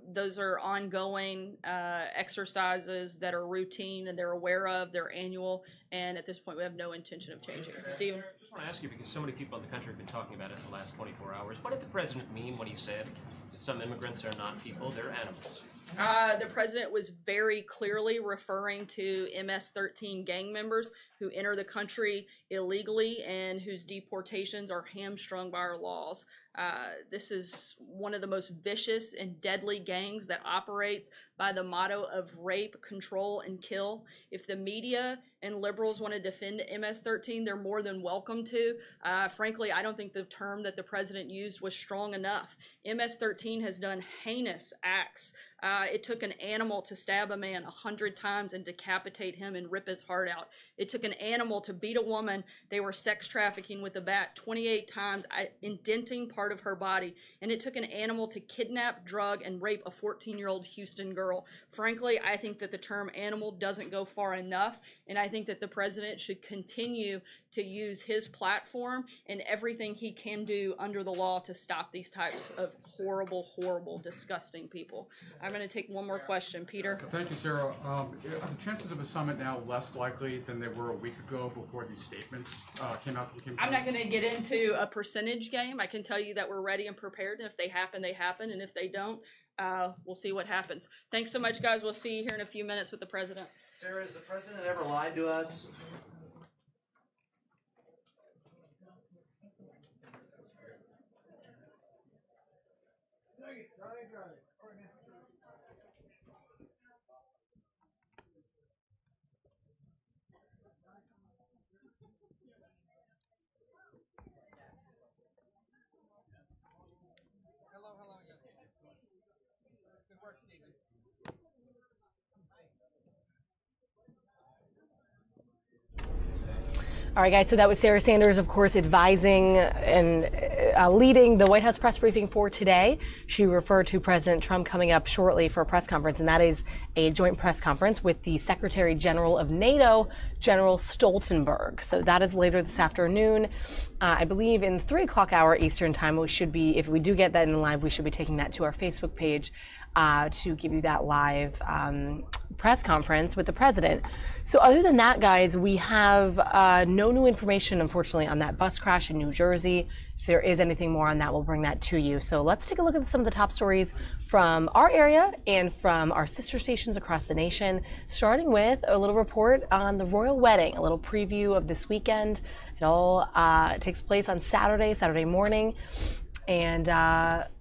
those are ongoing exercises that are routine and they're aware of, they're annual, and at this point we have no intention of changing it. Stephen? I just want to ask you, because so many people in the country have been talking about it in the last 24 hours, what did the president mean when he said that some immigrants are not people, they're animals? The president was very clearly referring to MS-13 gang members who enter the country illegally and whose deportations are hamstrung by our laws. This is one of the most vicious and deadly gangs that operates by the motto of rape, control, and kill. If the media and liberals want to defend MS-13, they're more than welcome to. Frankly, I don't think the term that the president used was strong enough. MS-13 has done heinous acts. It took an animal to stab a man 100 times and decapitate him and rip his heart out. It took an animal to beat a woman they were sex trafficking with a bat 28 times, indenting part of her body. And it took an animal to kidnap, drug, and rape a 14-year-old Houston girl. Frankly, I think that the term animal doesn't go far enough, and I think that the president should continue to use his platform and everything he can do under the law to stop these types of horrible, horrible, disgusting people. I'm going to take one more question. Peter? Thank you, Sarah. Are the chances of a summit now less likely than they were a week ago before these statements came out from Kim Jong? I'm not going to get into a percentage game. I can tell you that we're ready and prepared, and if they happen, they happen, and if they don't, we'll see what happens. Thanks so much, guys. We'll see you here in a few minutes with the president. Sarah, has the president ever lied to us? All right, guys, so that was Sarah Sanders, of course, advising and leading the White House press briefing for today. She referred to President Trump coming up shortly for a press conference, and that is a joint press conference with the Secretary General of NATO, General Stoltenberg. So that is later this afternoon. I believe in the 3 o'clock hour Eastern time, we should be, if we do get that in live, we should be taking that to our Facebook page to give you that live press conference with the president. So other than that, guys, we have no new information, unfortunately, on that bus crash in New Jersey. If there is anything more on that, we'll bring that to you. So let's take a look at some of the top stories from our area and from our sister stations across the nation, starting with a little report on the royal wedding, a little preview of this weekend. It all takes place on Saturday morning. And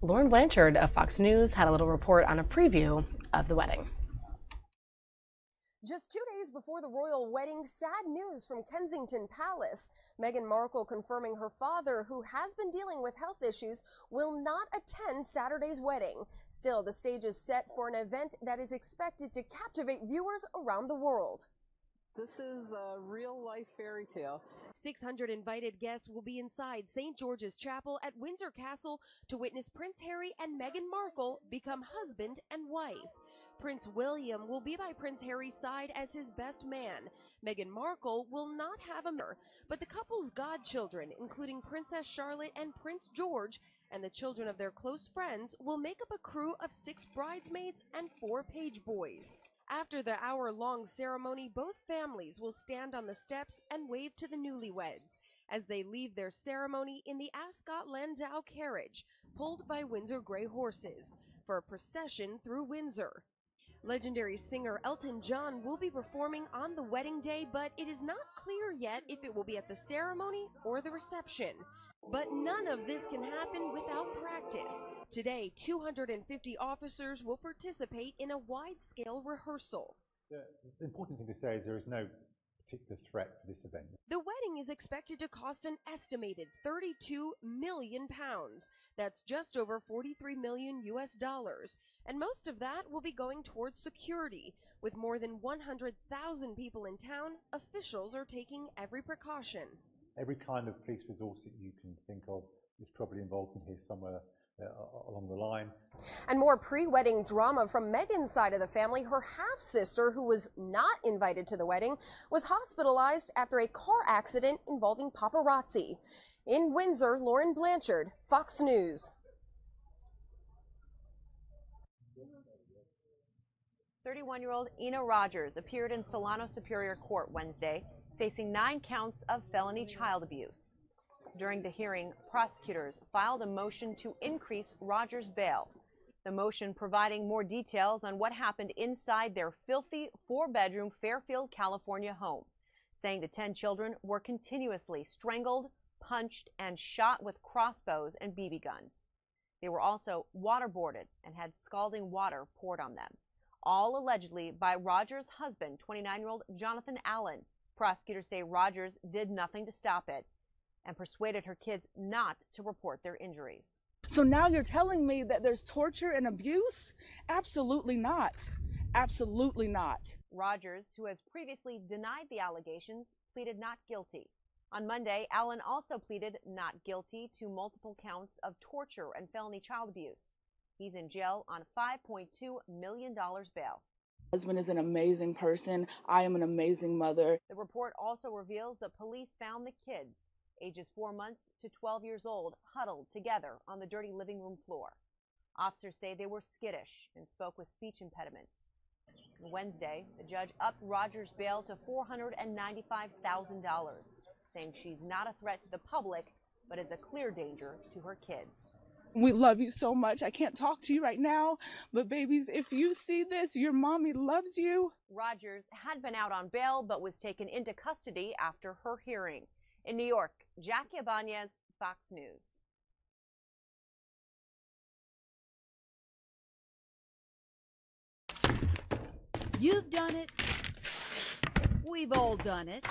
Lauren Blanchard of Fox News had a little report on a preview of the wedding. Just 2 days before the royal wedding, sad news from Kensington Palace. Meghan Markle confirming her father, who has been dealing with health issues, will not attend Saturday's wedding. Still, the stage is set for an event that is expected to captivate viewers around the world. This is a real-life fairy tale. 600 invited guests will be inside St. George's Chapel at Windsor Castle to witness Prince Harry and Meghan Markle become husband and wife. Prince William will be by Prince Harry's side as his best man. Meghan Markle will not have a mirror, but the couple's godchildren, including Princess Charlotte and Prince George, and the children of their close friends, will make up a crew of 6 bridesmaids and 4 page boys. After the hour-long ceremony, both families will stand on the steps and wave to the newlyweds as they leave their ceremony in the Ascot Landau carriage, pulled by Windsor Grey horses, for a procession through Windsor. Legendary singer Elton John will be performing on the wedding day, but it is not clear yet if it will be at the ceremony or the reception. But none of this can happen without practice. Today, 250 officers will participate in a wide-scale rehearsal. The important thing to say is there is no particular threat for this event. The wedding is expected to cost an estimated £32 million. That's just over $43 million US. And most of that will be going towards security. With more than 100,000 people in town, officials are taking every precaution. Every kind of police resource that you can think of is probably involved in here somewhere along the line. And more pre-wedding drama from Meghan's side of the family. Her half-sister, who was not invited to the wedding, was hospitalized after a car accident involving paparazzi. In Windsor, Lauren Blanchard, Fox News. 31-year-old Ina Rogers appeared in Solano Superior Court Wednesday, facing 9 counts of felony child abuse. During the hearing, prosecutors filed a motion to increase Rogers' bail. The motion providing more details on what happened inside their filthy 4-bedroom Fairfield, California home, saying the 10 children were continuously strangled, punched, and shot with crossbows and BB guns. They were also waterboarded and had scalding water poured on them, all allegedly by Rogers' husband, 29-year-old Jonathan Allen. Prosecutors say Rogers did nothing to stop it and persuaded her kids not to report their injuries. So now you're telling me that there's torture and abuse? Absolutely not. Absolutely not. Rogers, who has previously denied the allegations, pleaded not guilty. On Monday, Allen also pleaded not guilty to multiple counts of torture and felony child abuse. He's in jail on $5.2 million bail. Husband is an amazing person. I am an amazing mother. The report also reveals that police found the kids, ages 4 months to 12 years old, huddled together on the dirty living room floor. Officers say they were skittish and spoke with speech impediments. On Wednesday, the judge upped Rogers' bail to $495,000, saying she's not a threat to the public, but is a clear danger to her kids. We love you so much. I can't talk to you right now, but babies, if you see this, your mommy loves you. Rogers had been out on bail, but was taken into custody after her hearing. In New York, Jackie Ibanez, Fox News. You've done it. We've all done it.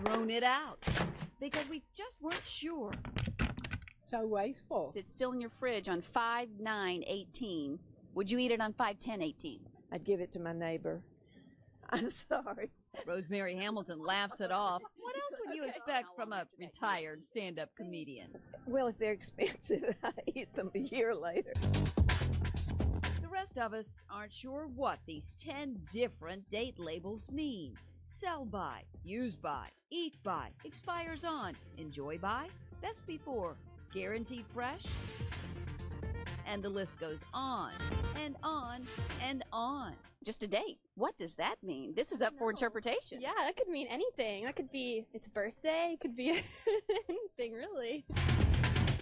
Thrown it out. Because we just weren't sure. So wasteful. It's still in your fridge on 5/9/18. Would you eat it on 5/10/18? I'd give it to my neighbor. I'm sorry. Rosemary Hamilton laughs it off. What else would you expect from a retired stand-up comedian? Well, if they're expensive, I eat them a year later. The rest of us aren't sure what these 10 different date labels mean. Sell by, use by, eat by, expires on, enjoy by, best before, guaranteed fresh. And the list goes on and on and on. Just a date. What does that mean? This is up for interpretation. Yeah, that could mean anything. That could be its birthday. It could be anything, really.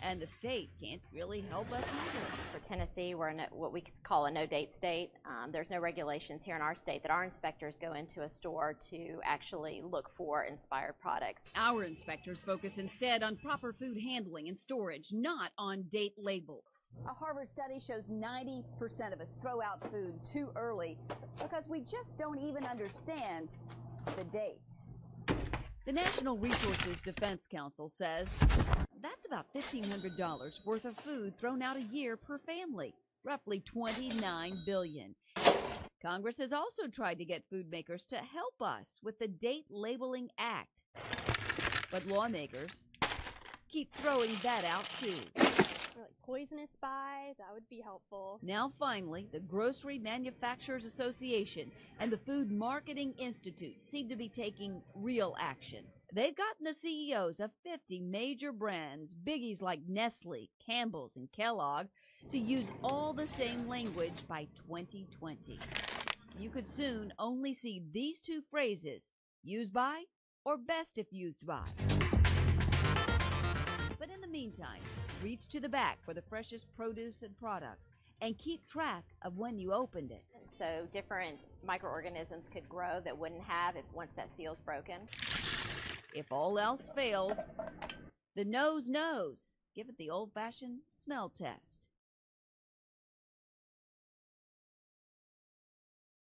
And the state can't really help us either. For Tennessee, we're in what we call a no-date state. There's no regulations here in our state that our inspectors go into a store to actually look for inspired products. Our inspectors focus instead on proper food handling and storage, not on date labels. A Harvard study shows 90% of us throw out food too early because we just don't even understand the date. The National Resources Defense Council says that's about $1,500 worth of food thrown out a year per family, roughly $29 billion. Congress has also tried to get food makers to help us with the Date Labeling Act. But lawmakers keep throwing that out too. Or like poisonous by, that would be helpful. Now finally, the Grocery Manufacturers Association and the Food Marketing Institute seem to be taking real action. They've gotten the CEOs of 50 major brands, biggies like Nestle, Campbell's, and Kellogg, to use all the same language by 2020. You could soon only see these two phrases, used by or best if used by. But in the meantime, reach to the back for the freshest produce and products and keep track of when you opened it. So different microorganisms could grow that wouldn't have if once that seal's broken. If all else fails, the nose knows. Give it the old-fashioned smell test.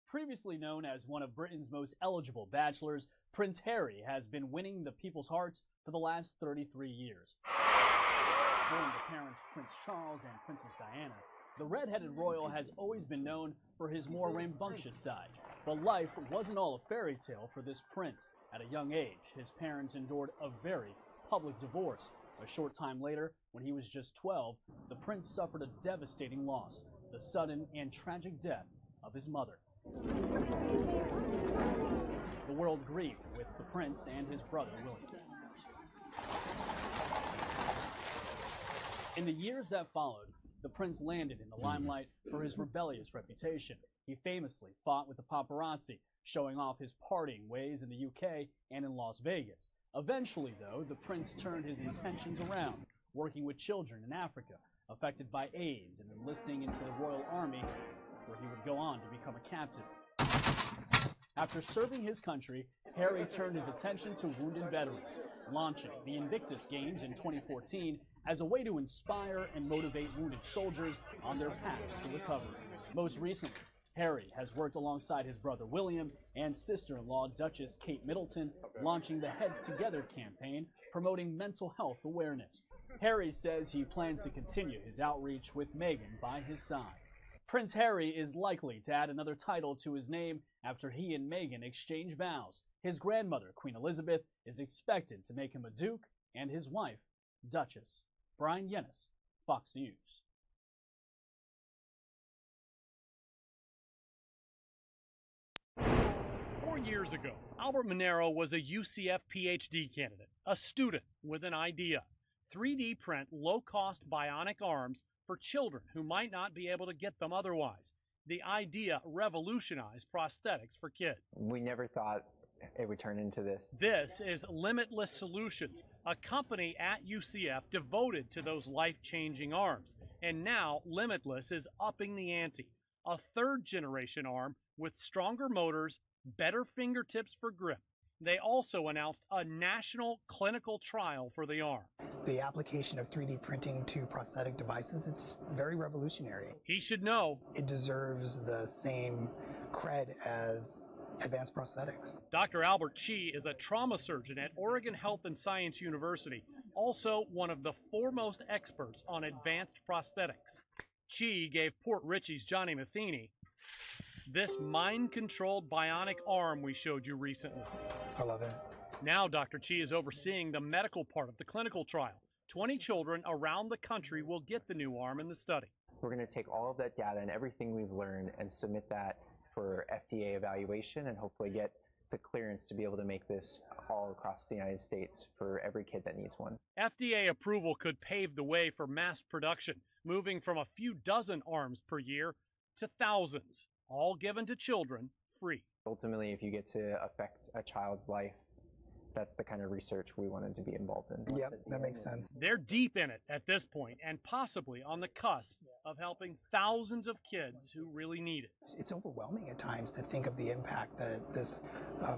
Previously known as one of Britain's most eligible bachelors, Prince Harry has been winning the people's hearts for the last 33 years. Born to parents Prince Charles and Princess Diana, the red-headed royal has always been known for his more rambunctious side. But life wasn't all a fairy tale for this prince. At a young age, his parents endured a very public divorce. A short time later, when he was just 12, the prince suffered a devastating loss, the sudden and tragic death of his mother. The world grieved with the prince and his brother William. In the years that followed, the prince landed in the limelight for his rebellious reputation. He famously fought with the paparazzi, showing off his partying ways in the UK and in Las Vegas. Eventually, though, the prince turned his intentions around, working with children in Africa affected by AIDS and enlisting into the Royal Army, where he would go on to become a captain. After serving his country, Harry turned his attention to wounded veterans, launching the Invictus Games in 2014 as a way to inspire and motivate wounded soldiers on their paths to recovery. Most recently, Harry has worked alongside his brother William and sister-in-law Duchess Kate Middleton, launching the Heads Together campaign, promoting mental health awareness. Harry says he plans to continue his outreach with Meghan by his side. Prince Harry is likely to add another title to his name after he and Meghan exchange vows. His grandmother, Queen Elizabeth, is expected to make him a duke, and his wife, Duchess. Brian Yennis, Fox News. Years ago, Albert Monero was a UCF PhD candidate, a student with an idea: 3D print low-cost bionic arms for children who might not be able to get them otherwise. The idea revolutionized prosthetics for kids. We never thought it would turn into this. This is Limitless Solutions, a company at UCF devoted to those life-changing arms. And now Limitless is upping the ante. A third-generation arm with stronger motors, better fingertips for grip. They also announced a national clinical trial for the arm. The application of 3D printing to prosthetic devices, it's very revolutionary. He should know. It deserves the same cred as advanced prosthetics. Dr. Albert Chi is a trauma surgeon at Oregon Health and Science University, also one of the foremost experts on advanced prosthetics. Chi gave Port Richey's Johnny Matheny this mind-controlled bionic arm we showed you recently. I love it. Now Dr. Chi is overseeing the medical part of the clinical trial. 20 children around the country will get the new arm in the study. We're going to take all of that data and everything we've learned and submit that for FDA evaluation and hopefully get the clearance to be able to make this all across the United States for every kid that needs one. FDA approval could pave the way for mass production, moving from a few dozen arms per year to thousands, all given to children free. Ultimately, if you get to affect a child's life, that's the kind of research we wanted to be involved in. Yep, that makes sense. They're deep in it at this point and possibly on the cusp of helping thousands of kids who really need it. It's overwhelming at times to think of the impact that this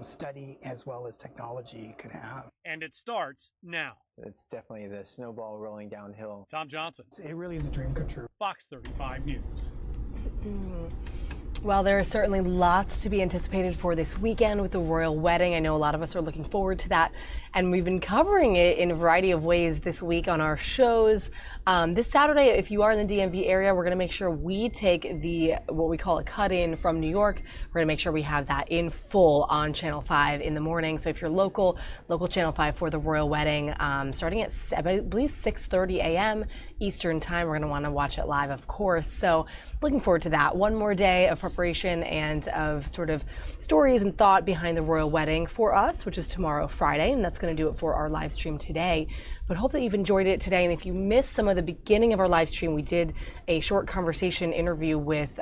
study as well as technology could have. And it starts now. It's definitely the snowball rolling downhill. Tom Johnson. It really is a dream come true. Fox 35 News. Well, there is certainly lots to be anticipated for this weekend with the royal wedding. I know a lot of us are looking forward to that, and we've been covering it in a variety of ways this week on our shows. This Saturday, if you are in the DMV area, we're going to make sure we take what we call a cut-in from New York. We're going to make sure we have that in full on Channel 5 in the morning. So if you're local Channel 5 for the royal wedding, starting at, I believe, 6:30 a.m. Eastern Time. We're going to want to watch it live, of course. So looking forward to that. One more day of preparation and of sort of stories and thought behind the royal wedding for us, which is tomorrow, Friday, and that's going to do it for our live stream today. But hope that you've enjoyed it today. And if you missed some of the beginning of our live stream, we did a short conversation interview with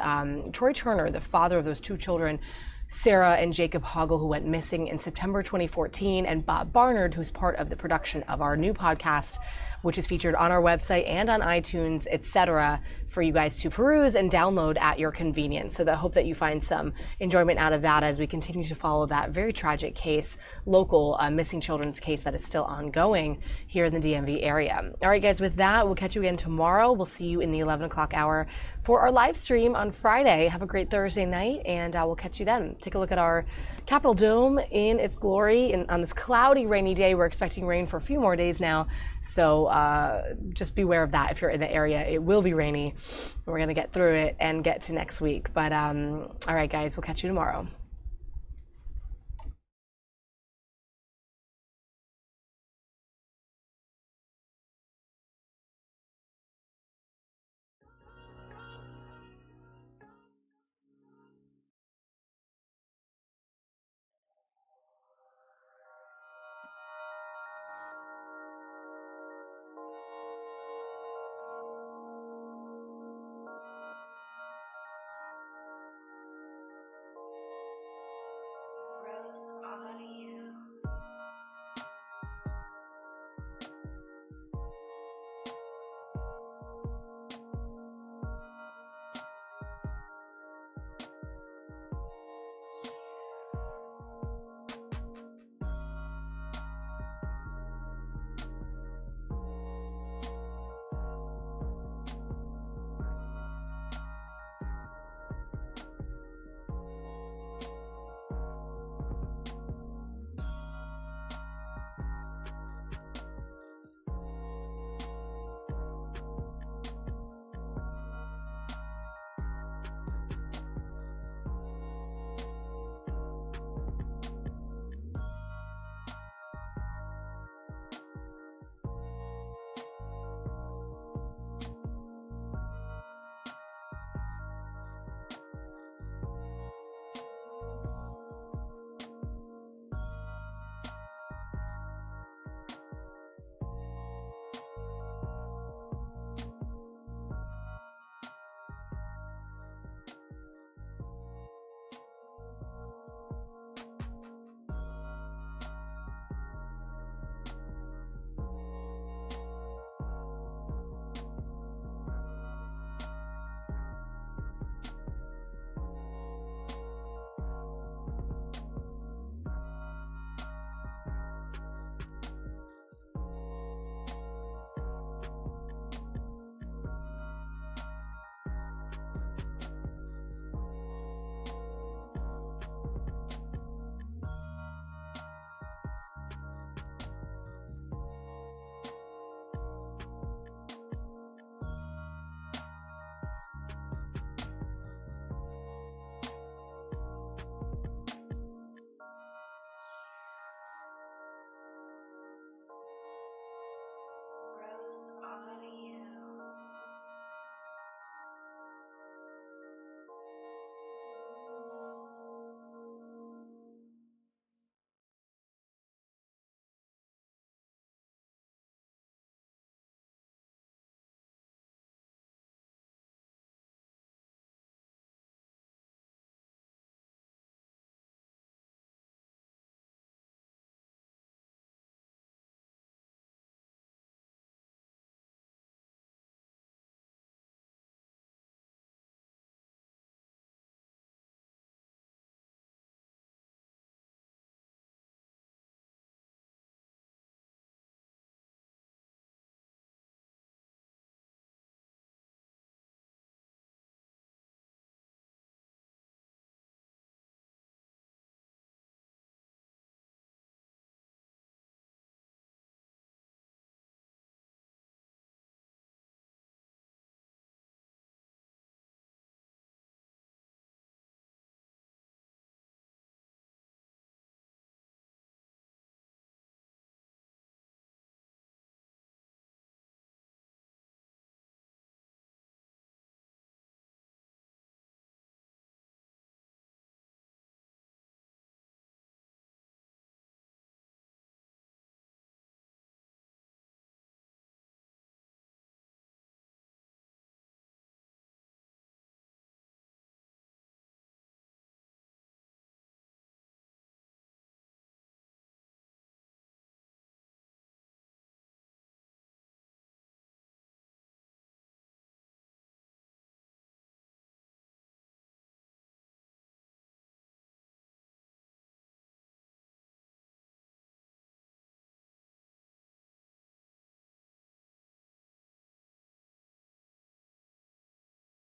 Troy Turner, the father of those two children, Sarah and Jacob Hoggle, who went missing in September 2014, and Bob Barnard, who's part of the production of our new podcast, which is featured on our website and on iTunes, etc., for you guys to peruse and download at your convenience. So I hope that you find some enjoyment out of that as we continue to follow that very tragic case, local missing children's case that is still ongoing here in the DMV area. All right, guys, with that, we'll catch you again tomorrow. We'll see you in the 11 o'clock hour for our live stream on Friday. Have a great Thursday night, and we'll catch you then. Take a look at our Capitol Dome in its glory. And on this cloudy, rainy day, we're expecting rain for a few more days now. So just beware of that if you're in the area. It will be rainy. We're going to get through it and get to next week. But all right, guys, we'll catch you tomorrow. Rose,